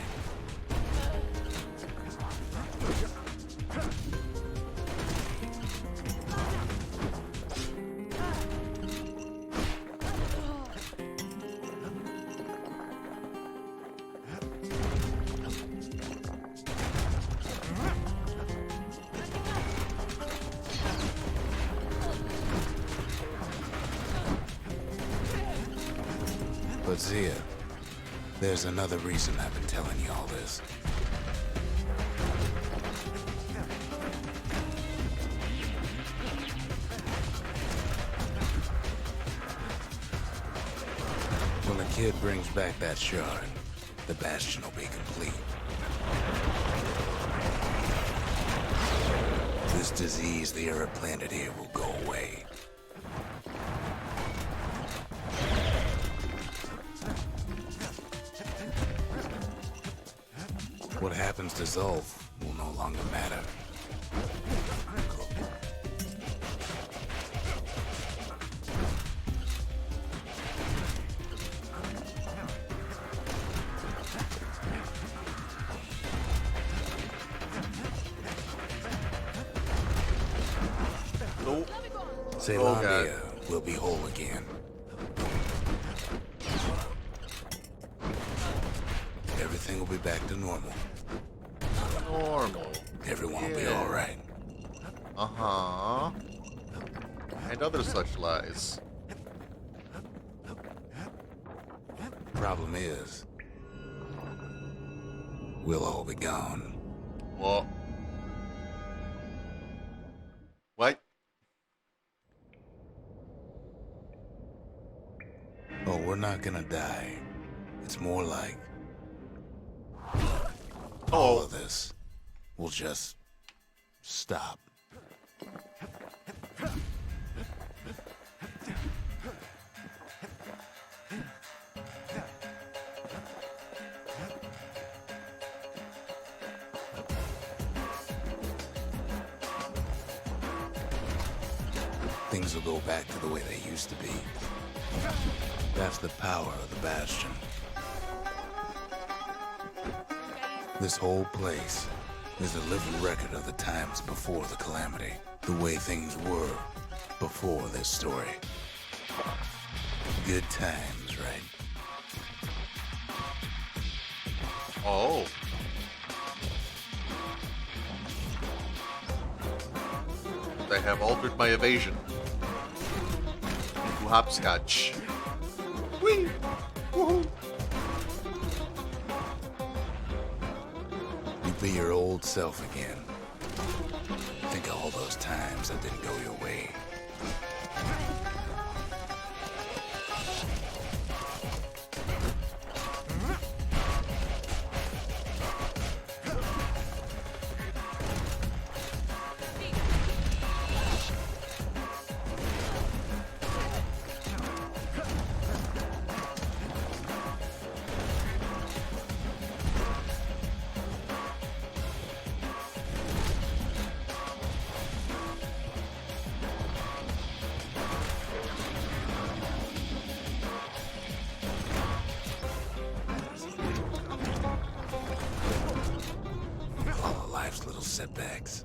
But Zia, there's another reason I've been telling you all this. When the kid brings back that shard, the Bastion will be complete. This disease the Arab planted here will go away. What happens to Zulf will no longer matter. Nope. Zealandia will be whole again. Everything will be back to normal. Normal. Everyone will be all right. Uh-huh. And other such lies. Problem is, we'll all be gone. What? What? Oh, we're not gonna die. It's more like all Oh, of this will just stop. Things will go back to the way they used to be. That's the power of the Bastion. This whole place is a living record of the times before the calamity. The way things were before this story. Good times, right? oh. They have altered my evasion into hopscotch. Whee! Woohoo! You'd be your old self again. Think of all those times that didn't go your way. All of life's little setbacks.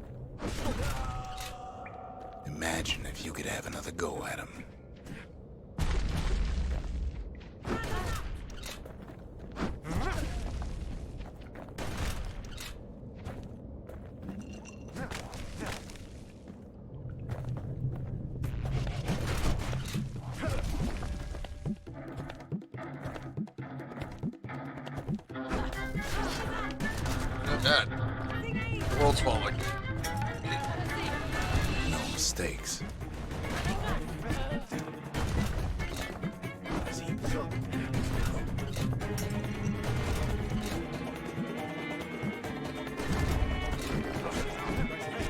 Imagine if you could have another go at them. Oh god. The world's falling. No mistakes.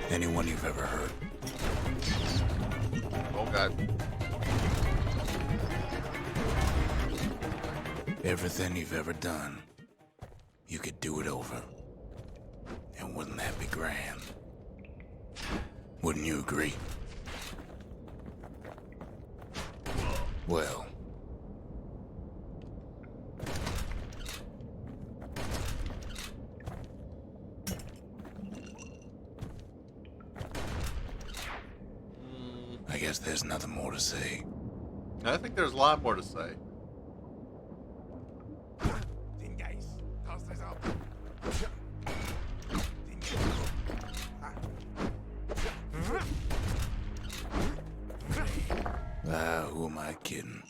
Anyone you've ever hurt. Oh god. Everything you've ever done. You could do it over. And wouldn't that be grand? Wouldn't you agree? Well, I guess there's nothing more to say. I think there's a lot more to say. Who am I kidding?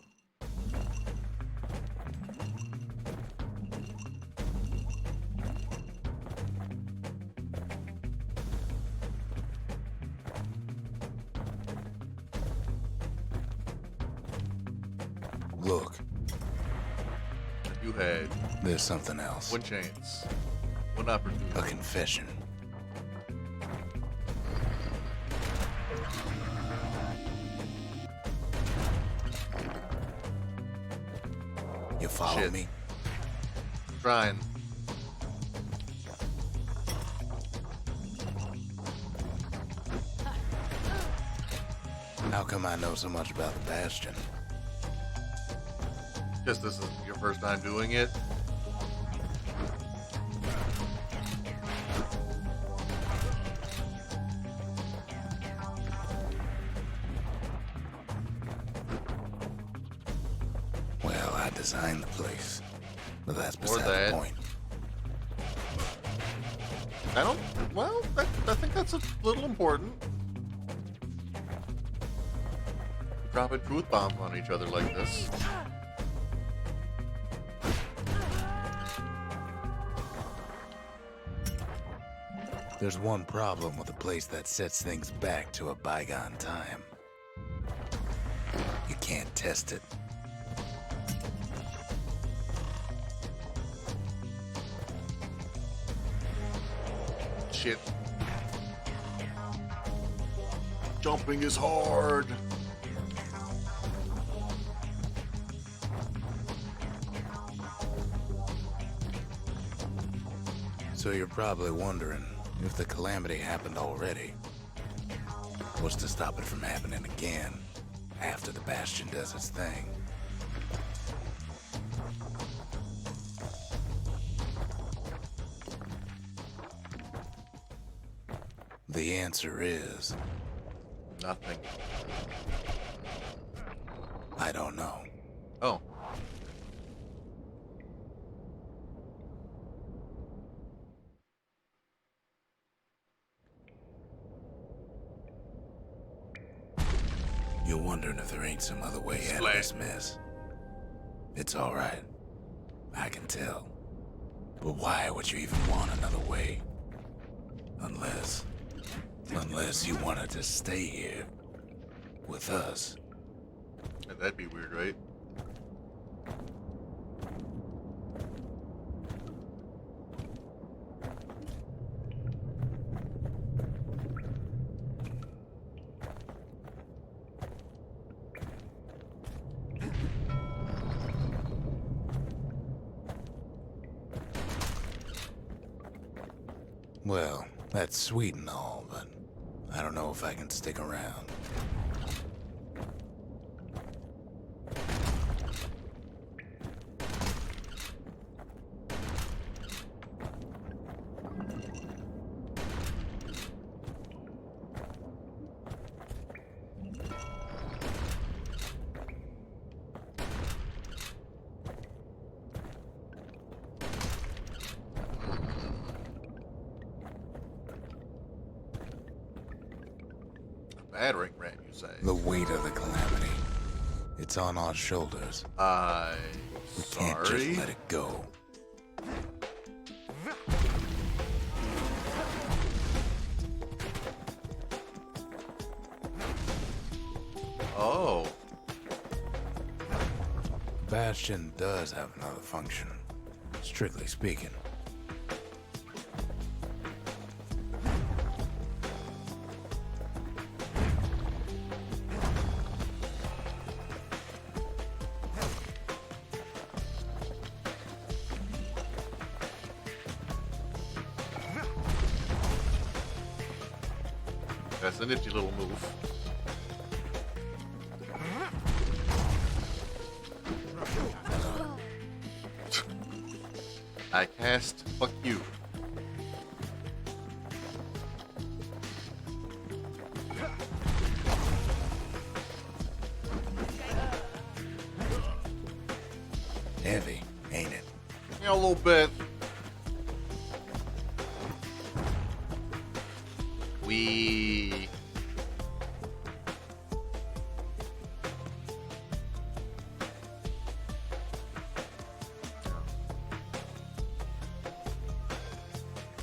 Look, You had there's something else. one chance, one opportunity. A confession. You follow Shit. me? Trying. How come I know so much about the Bastion? Guess this is your first time doing it. Well, I designed the place. But that's Or beside that. the point. I don't. Well, I think that's a little important. Dropping truth bombs on each other like this. There's one problem with a place that sets things back to a bygone time. You can't test it. Shit. Jumping is hard. So you're probably wondering if the calamity happened already. What's to stop it from happening again after the Bastion does its thing? The answer is, Nothing. I don't know. Oh. You're wondering if there ain't some other way out of this mess. It's alright. I can tell. But why would you even want another way? Unless you wanted to stay here with us. Yeah, that'd be weird, right? Well, that's sweet and all, but I don't know if I can stick around. Battering ram, you say? The weight of the calamity. It's on our shoulders. We can't Sorry. just let it go. Oh. Bastion does have another function, strictly speaking. That's a nifty little move. I cast fuck you. Heavy, ain't it? Yeah, a little bit. We.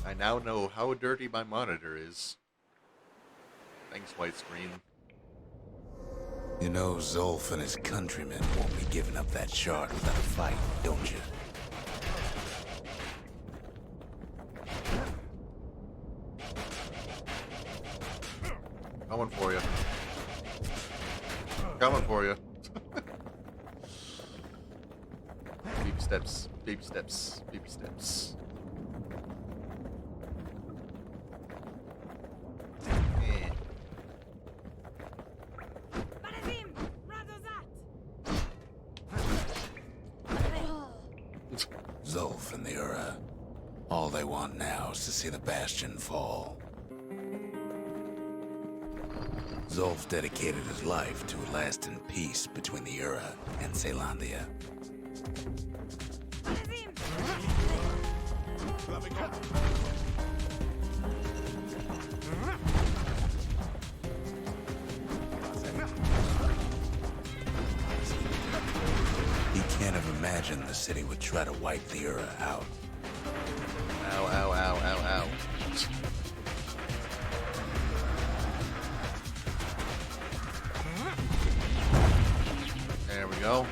I now know how dirty my monitor is. Thanks, white screen. You know Zolf and his countrymen won't be giving up that shard without a fight, don't you? Coming for you. Coming for you. Baby steps, baby steps, baby steps. Eh. Zolf and the Ura. All they want now is to see the Bastion fall. Zolf dedicated his life to a lasting peace between the Ura and Caelondia. He can't have imagined the city would try to wipe the Ura out. Ow, ow, ow, ow, ow. There we go.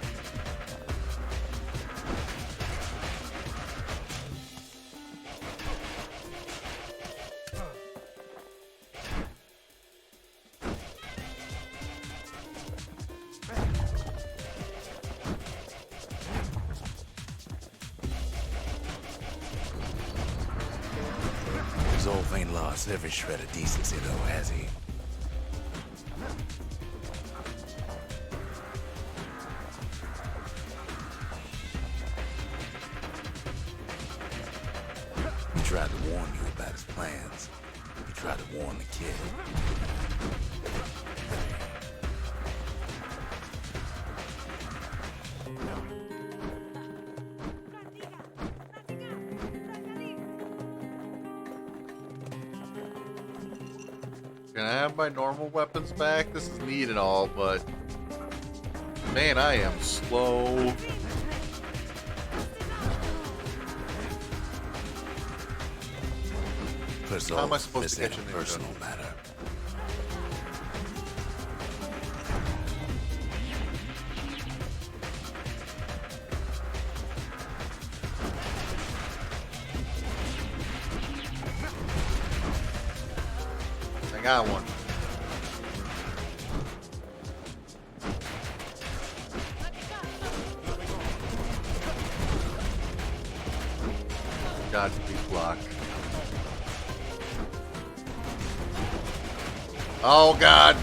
Zolf ain't lost every shred of decency though, has he? He tried to warn you about his plans. He tried to warn the kid. Can I have my normal weapons back? This is neat and all, but man, I am slow. For Zolf, How am I supposed this to ain't catch a a ninja? personal matter. I got one. God, please block. Oh God.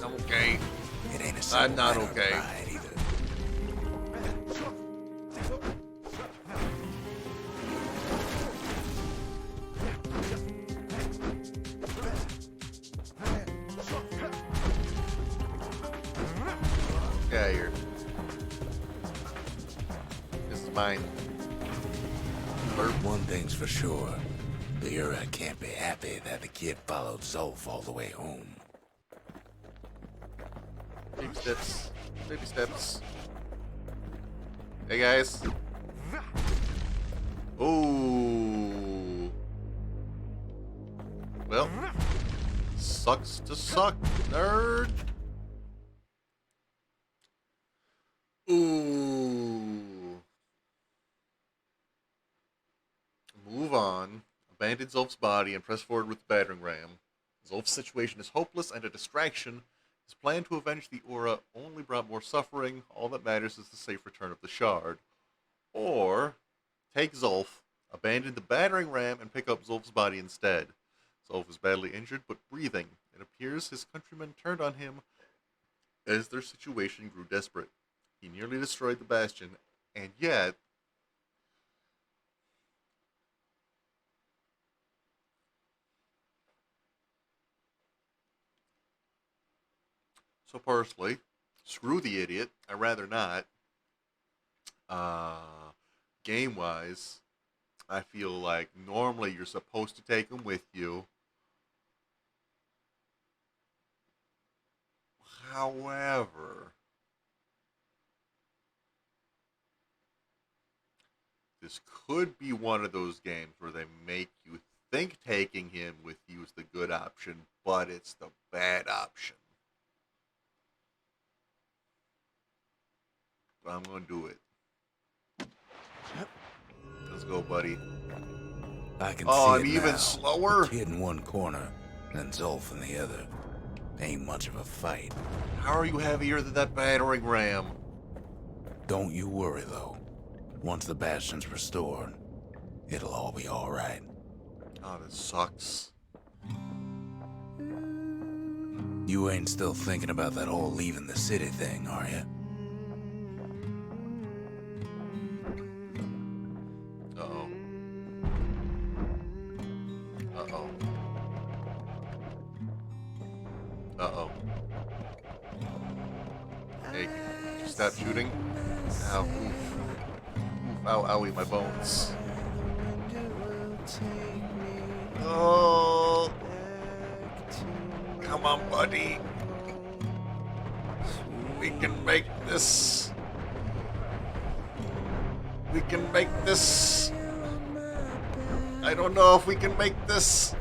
I'm okay. It ain't a I'm simple not matter of okay. pride either. Get out of here. This is mine. One thing's for sure. The Ura can't be happy that the kid followed Zolf all the way home. Baby steps. Baby steps. Hey guys. Ooh. Well, sucks to suck, nerd. Ooh. Move on. Abandon Zolf's body and press forward with the battering ram. Zolf's situation is hopeless and a distraction. His plan to avenge the Aura only brought more suffering. All that matters is the safe return of the shard. Or, take Zolf, abandon the battering ram, and pick up Zolf's body instead. Zolf is badly injured, but breathing. It appears his countrymen turned on him as their situation grew desperate. He nearly destroyed the Bastion And yet, so personally, screw the idiot. I'd rather not. Uh, Game wise, I feel like normally you're supposed to take them with you. However, this could be one of those games where they make you think taking him with you is the good option, but it's the bad option. But I'm going to do it. Let's go, buddy. I can Oh, see I'm it even now. slower? The kid in one corner, and Zolf in the other. Ain't much of a fight. How are you heavier than that battering ram? Don't you worry, though. Once the Bastion's restored, it'll all be alright. Oh, that sucks. You ain't still thinking about that whole leaving the city thing, are you? Uh-oh. Uh-oh. Uh-oh. Hey, could you stop shooting? Ow, oof. Oof, ow, owie, my bones. Oh! Come on, buddy. We can make this. We can make this. I don't know if we can make this.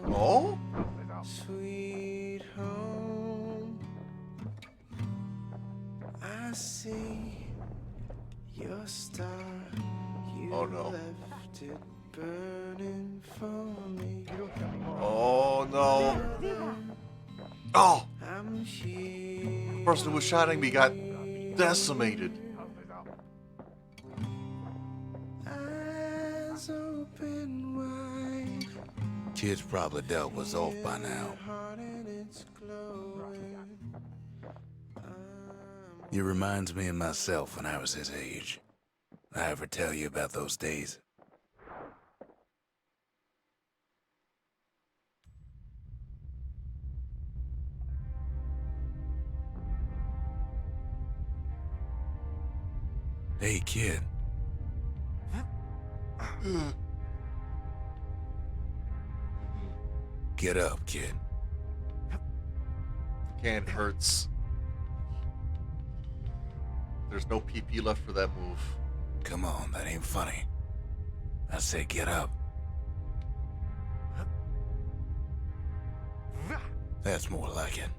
Oh? Sweet home, I see your star. You Oh, no. left it burning for me. Oh no. Oh! I'm The here. person who was shooting me got decimated. Eyes open wide. Kid's probably dealt with Zolf by now. Heart and it's glowing. He reminds me of myself when I was his age. I ever tell you about those days? Hey, kid. Get up, kid. Can hurts. There's no PP left for that move. Come on, that ain't funny. I say get up. That's more like it.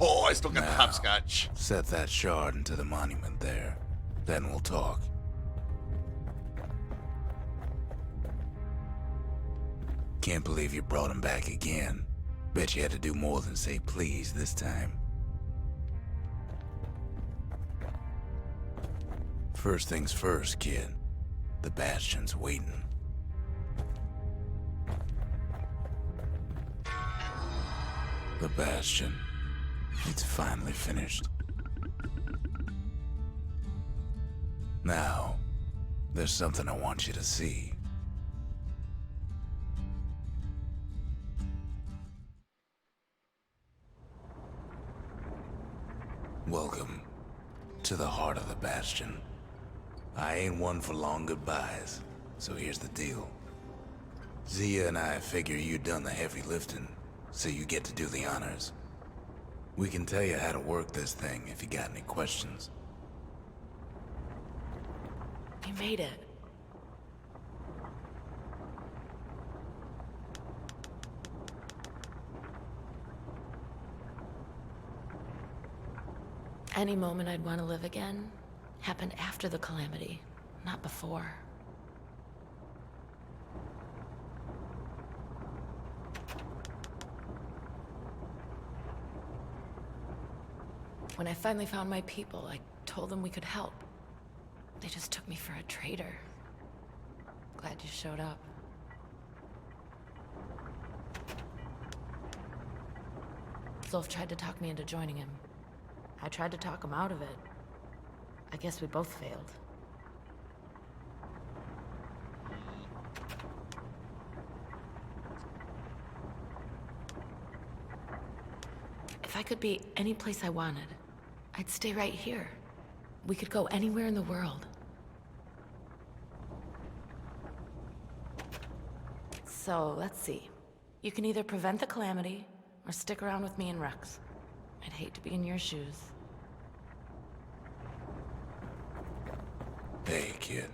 Oh, I still got the Now. hopscotch. Set that shard into the monument there. Then we'll talk. Can't believe you brought him back again. Bet you had to do more than say please this time. First things first, kid. The Bastion's waiting. The Bastion. It's finally finished. Now, there's something I want you to see. Welcome to the heart of the Bastion. I ain't one for long goodbyes, so here's the deal. Zia and I figure you done the heavy lifting, so you get to do the honors. We can tell you how to work this thing if you got any questions. You made it. Any moment I'd want to live again happened after the calamity, not before. When I finally found my people, I told them we could help. They just took me for a traitor. Glad you showed up. Zolf tried to talk me into joining him. I tried to talk him out of it. I guess we both failed. If I could be any place I wanted, I'd stay right here. We could go anywhere in the world. So, let's see. You can either prevent the calamity, or stick around with me and Rex. I'd hate to be in your shoes. Hey, kid.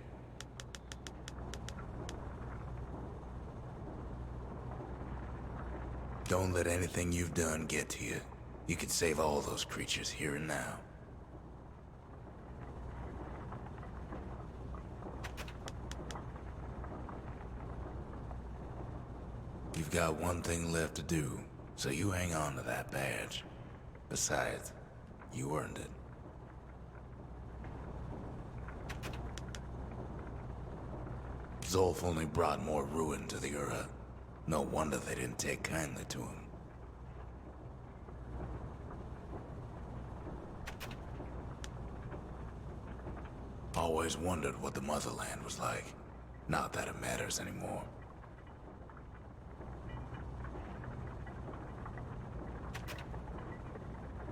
Don't let anything you've done get to you. You can save all those creatures here and now. You've got one thing left to do, so you hang on to that badge. Besides, you earned it. Zolf only brought more ruin to the Ura. No wonder they didn't take kindly to him. Always wondered what the motherland was like. Not that it matters anymore.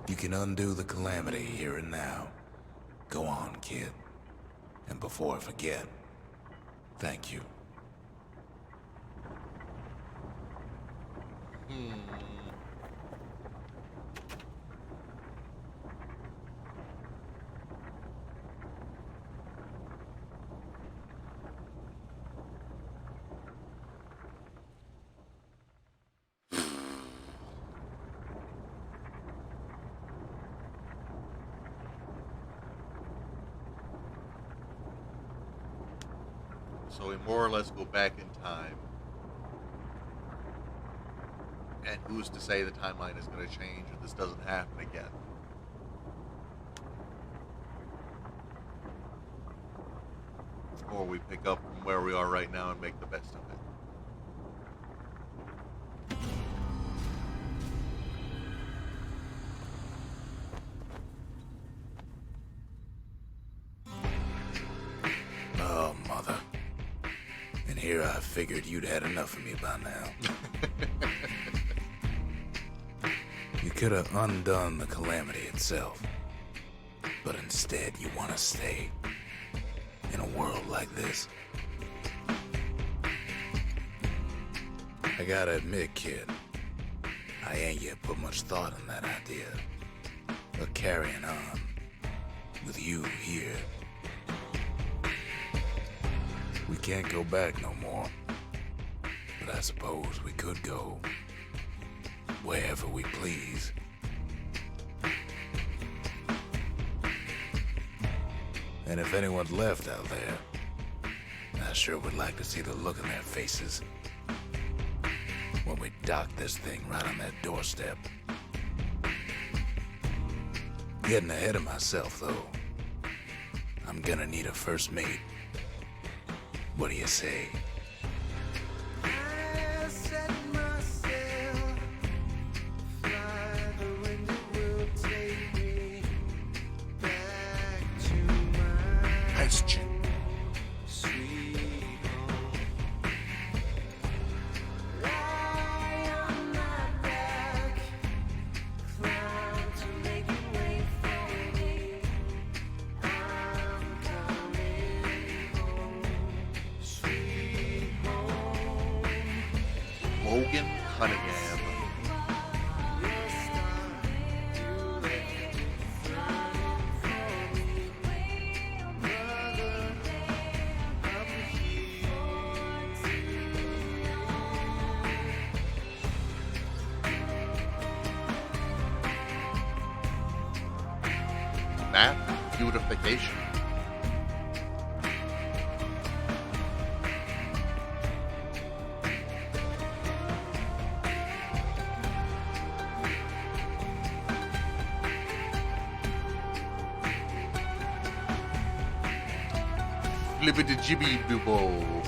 You can undo the calamity here and now. Go on, kid. And before I forget, thank you. So we more or less go back in time. And who's to say the timeline is going to change or this doesn't happen again? Or we pick up from where we are right now and make the best of it. Oh, mother. And here I figured you'd had enough of me by now. You could have undone the calamity itself. But instead you want to stay in a world like this. I gotta admit, kid, I ain't yet put much thought in that idea of carrying on with you here. We can't go back no more, but I suppose we could go wherever we please. And if anyone's left out there, I sure would like to see the look in their faces when we dock this thing right on their doorstep. Getting ahead of myself, though. I'm gonna need a first mate. What do you say? I set myself fly, the wind will take me back to my Question. sweet home. Lie on my back, cloud to make it wait for me. I'm coming home, sweet home. Logan Cunningham. Map beautification. Flippity jibby boo.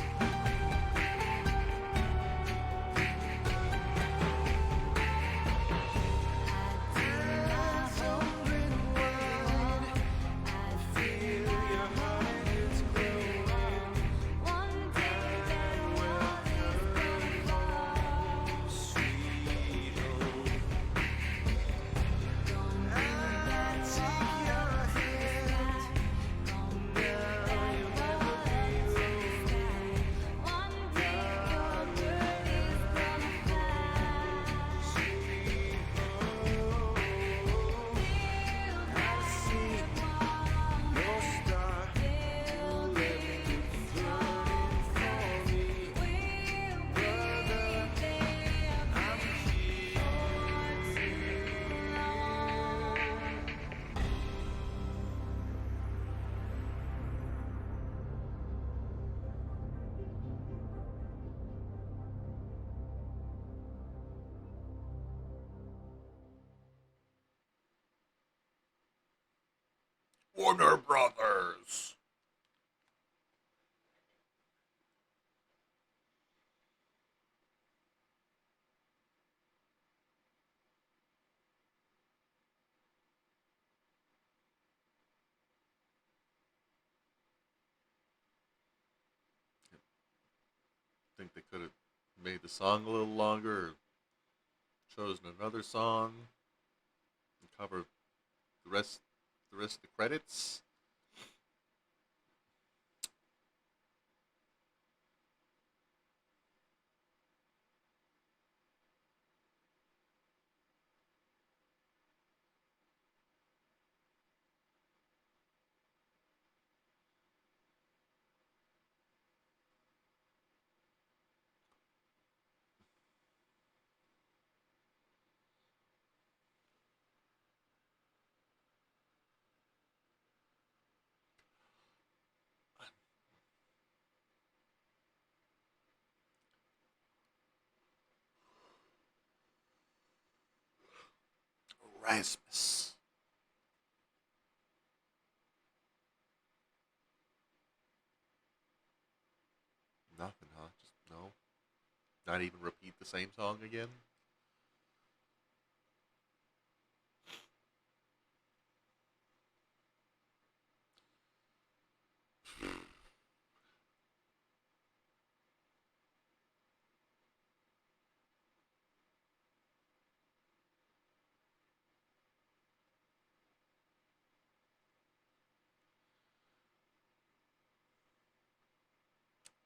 Warner Brothers. Think they could have made the song a little longer, or chosen another song, and covered the rest of the credits. Erasmus. Nothing, huh? Just no. Not even repeat the same song again.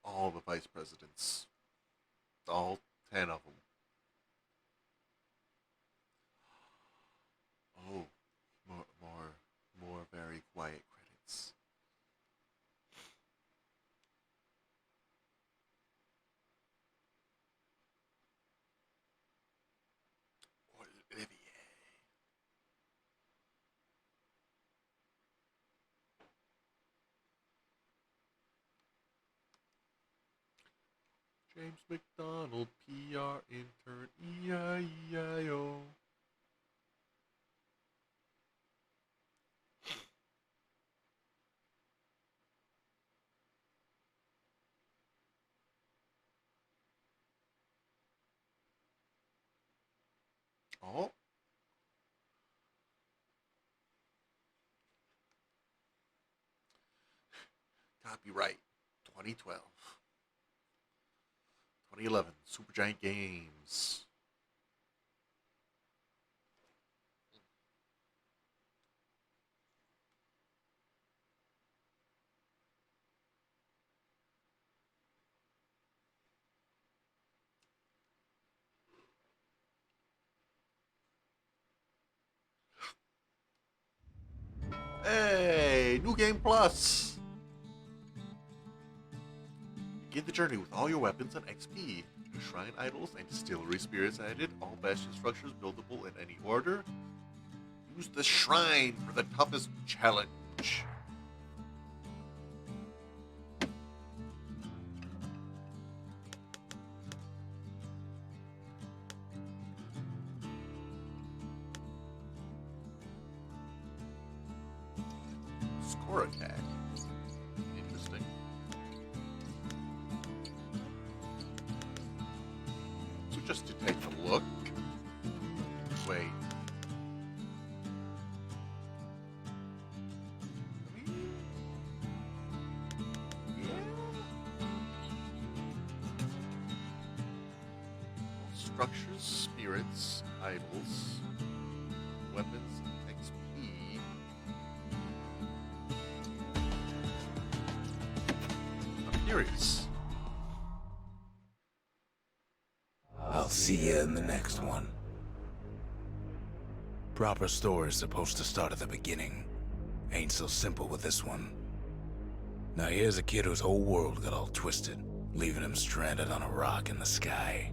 All the vice presidents. All 10 of them. Oh, more very quiet credits. Olivier. James McDonald, PR intern, E-I-E-I-O. Oh, copyright 2012. 2011, Supergiant Games. Hey, New Game Plus. Begin the journey with all your weapons and XP. New shrine idols and distillery spirits added. All bastion structures buildable in any order. Use the shrine for the toughest challenge. Score attack. Interesting. So just to take a look. Wait. I mean, yeah. Structures, spirits, idols, weapons, XP. I'm curious. I'll see you in the next one. Proper story is supposed to start at the beginning. Ain't so simple with this one. Now here's a kid whose whole world got all twisted, leaving him stranded on a rock in the sky.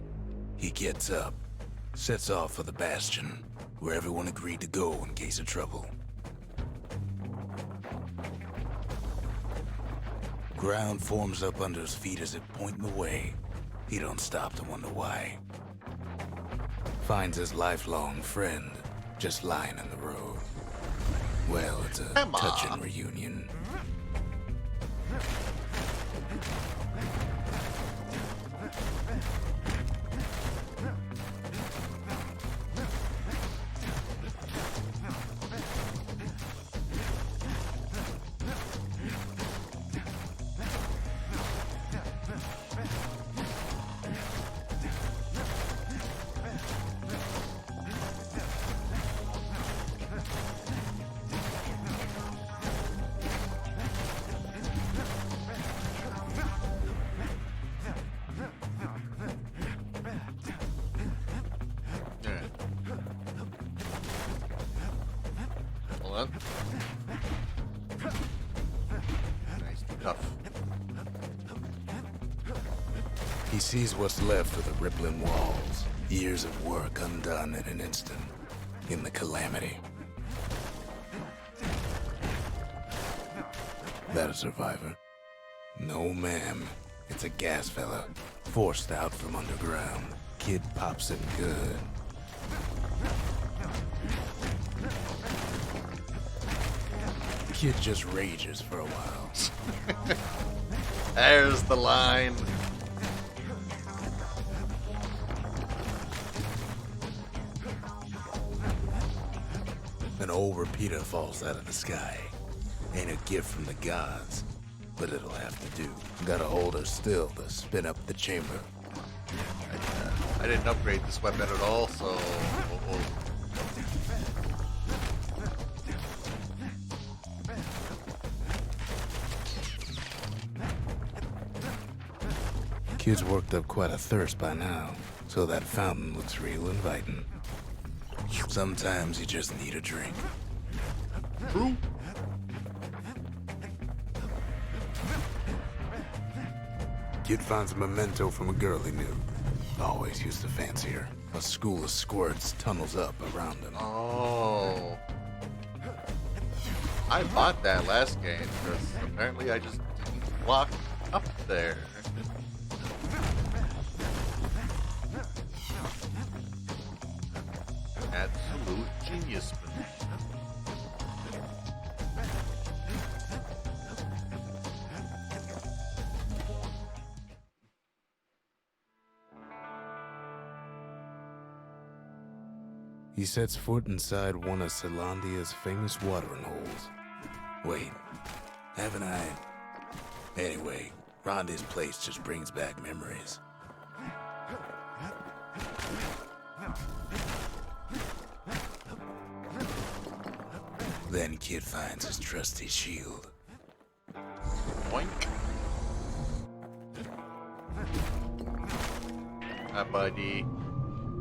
He gets up, sets off for the Bastion, where everyone agreed to go in case of trouble. Ground forms up under his feet as it pointing the way. He don't stop to wonder why. Finds his lifelong friend just lying in the road. Well, it's a Emma. touching reunion. Alright. Hold on. Nice, tough. He sees what's left of the rippling walls. Years of work undone in an instant. In the calamity. That a survivor? No, ma'am. It's a gas fella. Forced out from underground. Kid pops him good. Kid just rages for a while. There's the line. An old repeater falls out of the sky. Ain't a gift from the gods, but it'll have to do. Gotta hold her still to spin up the chamber. I didn't upgrade this weapon at all, so... oh. Kid's worked up quite a thirst by now, so that fountain looks real inviting. Sometimes you just need a drink. True. Kid finds a memento from a girl he knew. Always used to fancy her. A school of squirts tunnels up around him. Oh. I bought that last game because apparently I just didn't walk up there. Absolute genius. He sets foot inside one of Celandia's famous watering holes. Wait, haven't I? Anyway, Rhonda's place just brings back memories. Then Kid finds his trusty shield. Boink. Hi, buddy.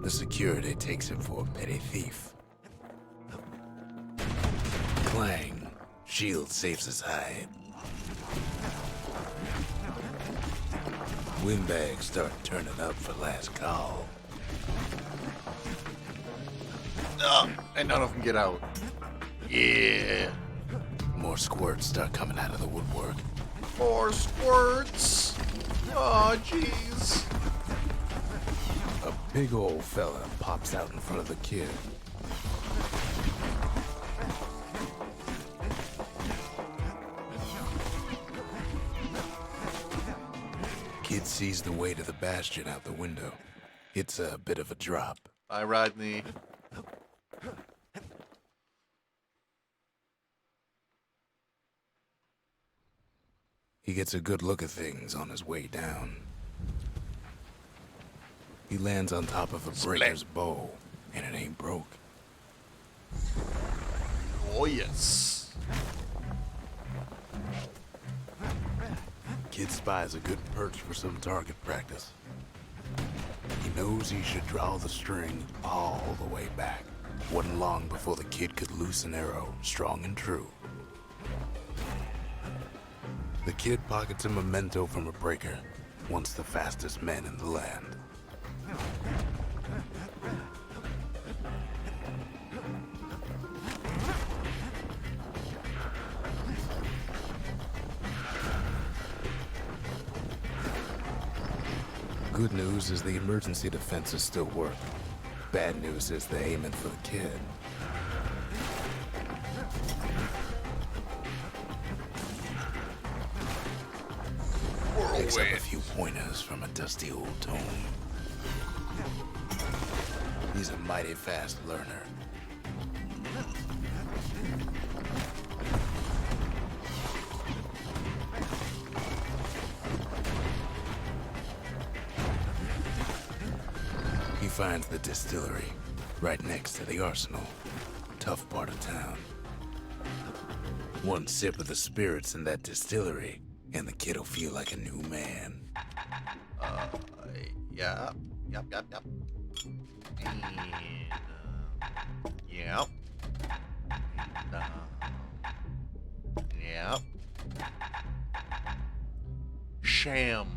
The security takes him for a petty thief. Clang. Shield saves his hide. Windbags start turning up for last call. And none of them get out. Yeah. More squirts start coming out of the woodwork. More squirts. Oh, jeez. A big old fella pops out in front of the kid. Kid sees the way to the bastion out the window. It's a bit of a drop. Bye, Rodney. He gets a good look at things on his way down. He lands on top of a breaker's bow, and it ain't broke. Oh, yes. Kid spies a good perch for some target practice. He knows he should draw the string all the way back. Wasn't long before the kid could loose an arrow, strong and true. The kid pockets a memento from a breaker, once the fastest men in the land. Good news is the emergency defenses still work. Bad news is they're aiming for the kid. picks up a few pointers from a dusty old tome. He's a mighty fast learner. He finds the distillery right next to the arsenal. Tough part of town. One sip of the spirits in that distillery, and the kid'll feel like a new man. Yeah. Yep. And, yep. And, yep. Champagne.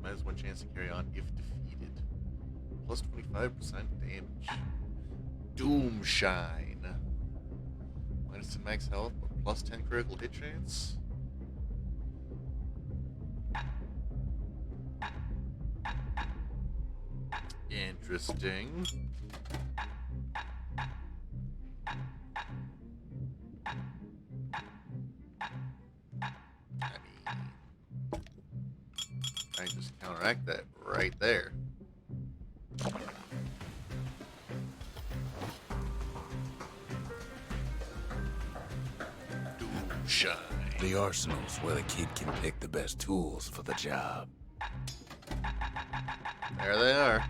Might as one chance to carry on if defeated. Plus 25% damage. Doomshine. Minus 10 max health, but plus 10 critical hit chance. Interesting. I just counteract that right there. Doomshine. The arsenal's where the kid can pick the best tools for the job. There they are.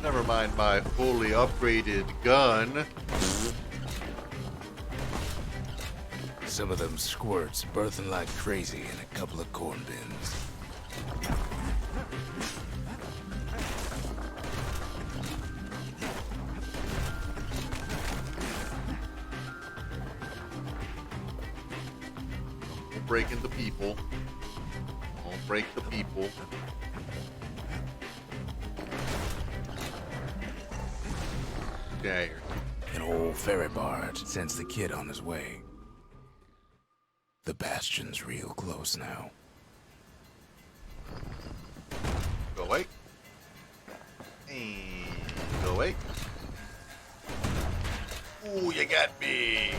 Never mind my fully upgraded gun. Some of them squirts birthing like crazy in a couple of corn bins. Don't break into people. Don't break the people. There. An old ferry barge sends the kid on his way. The bastion's real close now. Go away. And go away. Ooh, you got me.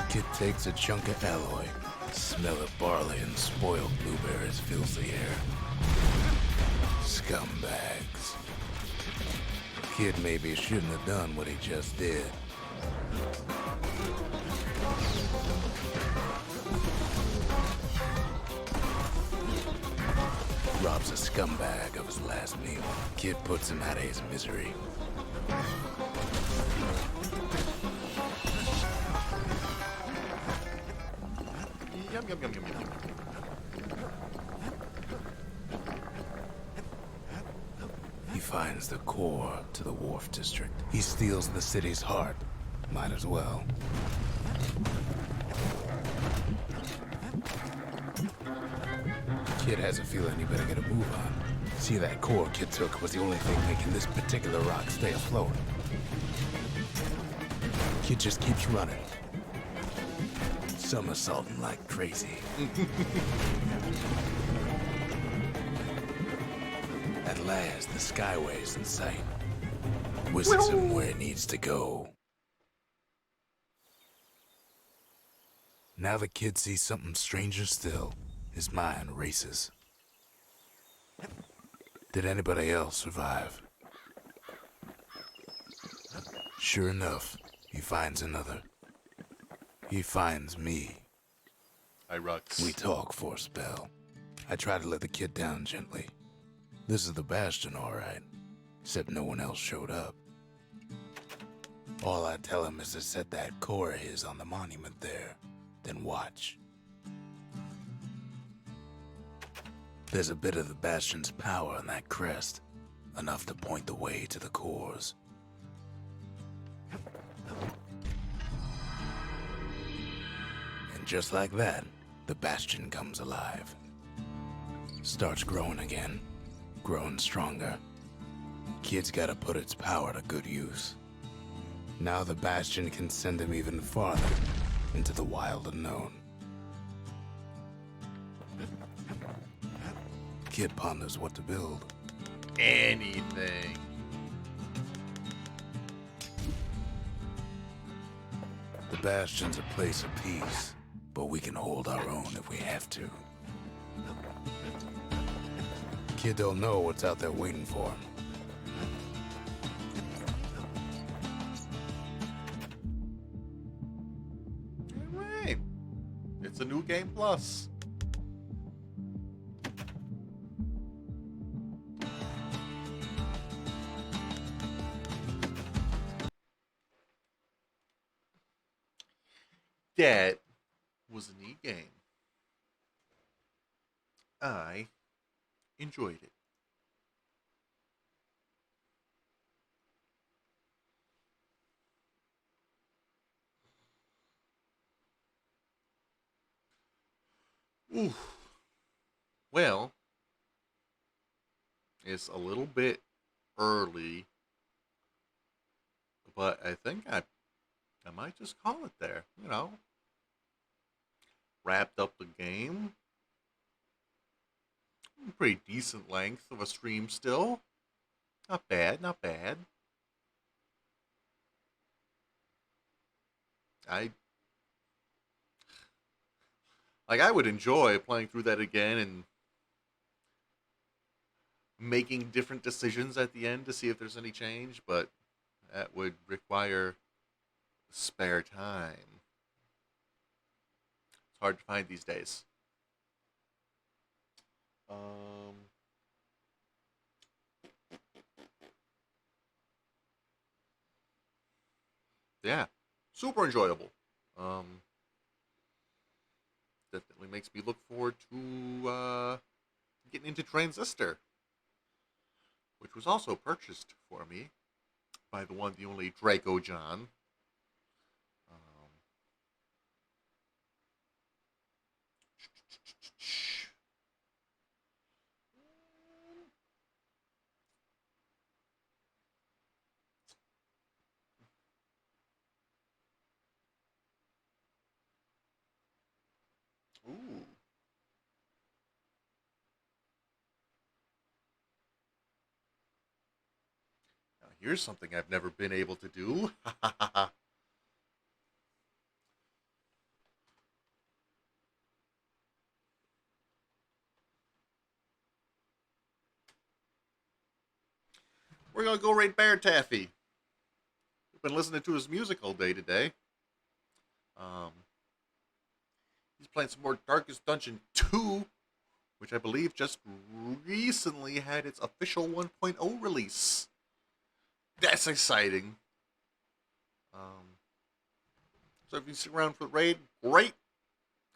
Kid takes a chunk of alloy. Smell of barley and spoiled blueberries fills the air. Scumbags. Kid maybe shouldn't have done what he just did. Robs a scumbag of his last meal. Kid puts him out of his misery. Yum, yum, yum, yum, yum, yum. He finds the core to the Wharf District. He steals the city's heart. Might as well. Kid has a feeling he better get a move on. See, that core Kid took was the only thing making this particular rock stay afloat. Kid just keeps running. Somersaulting like crazy. At last, the Skyway's in sight. Whisks him where it needs to go. Now the kid sees something stranger still. His mind races. Did anybody else survive? Sure enough, he finds another. He finds me. Hi, Rux. We talk for a spell. I try to let the kid down gently. This is the Bastion, all right. Except no one else showed up. All I tell him is to set that core of his on the monument there, then watch. There's a bit of the Bastion's power on that crest, enough to point the way to the cores. And just like that, the Bastion comes alive. Starts growing again, growing stronger. Kid's gotta put its power to good use. Now the Bastion can send him even farther into the wild unknown. Kid ponders what to build. Anything. The Bastion's a place of peace, but we can hold our own if we have to. Kid don't know what's out there waiting for him. Alright. It's a new game plus. That was a neat game. I enjoyed it. Ooh. Well, it's a little bit early, but I think I might just call it there, you know. Wrapped up the game. Pretty decent length of a stream still. Not bad, not bad. I would enjoy playing through that again and making different decisions at the end to see if there's any change, but that would require spare time. It's hard to find these days. Yeah, super enjoyable. Definitely makes me look forward to getting into Transistor, which was also purchased for me by the one, the only Draco John. Ooh. Now here's something I've never been able to do. We're gonna go raid Bear Taffy. We've been listening to his music all day today. He's playing some more Darkest Dungeon 2, which I believe just recently had its official 1.0 release. That's exciting. So if you stick around for the raid, great.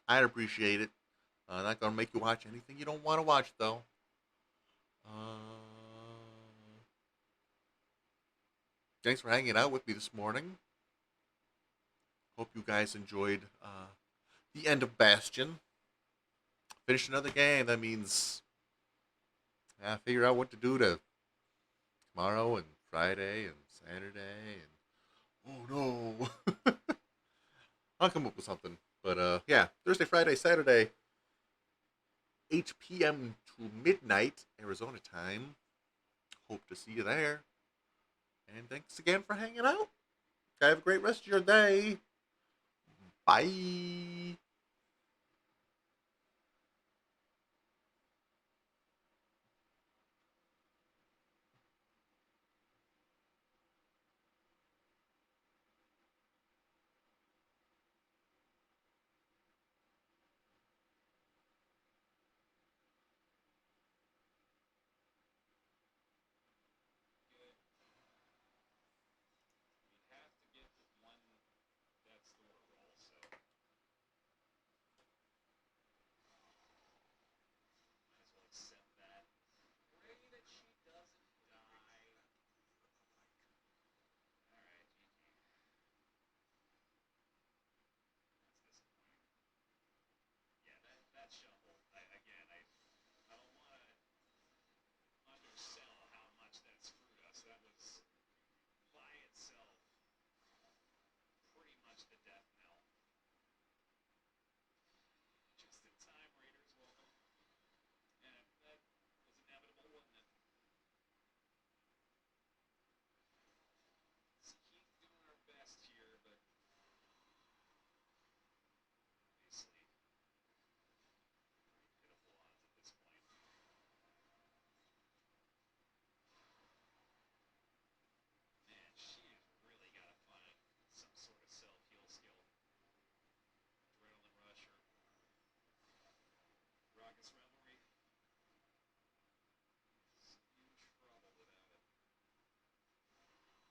I'd appreciate it. Not gonna make you watch anything you don't want to watch, though. Thanks for hanging out with me this morning. Hope you guys enjoyed the end of Bastion. Finished another game. That means I figure out what to do to tomorrow and Friday and Saturday and oh no. I'll come up with something. But yeah, Thursday, Friday, Saturday, 8 p.m. to midnight Arizona time. Hope to see you there. And thanks again for hanging out. Have a great rest of your day. Bye.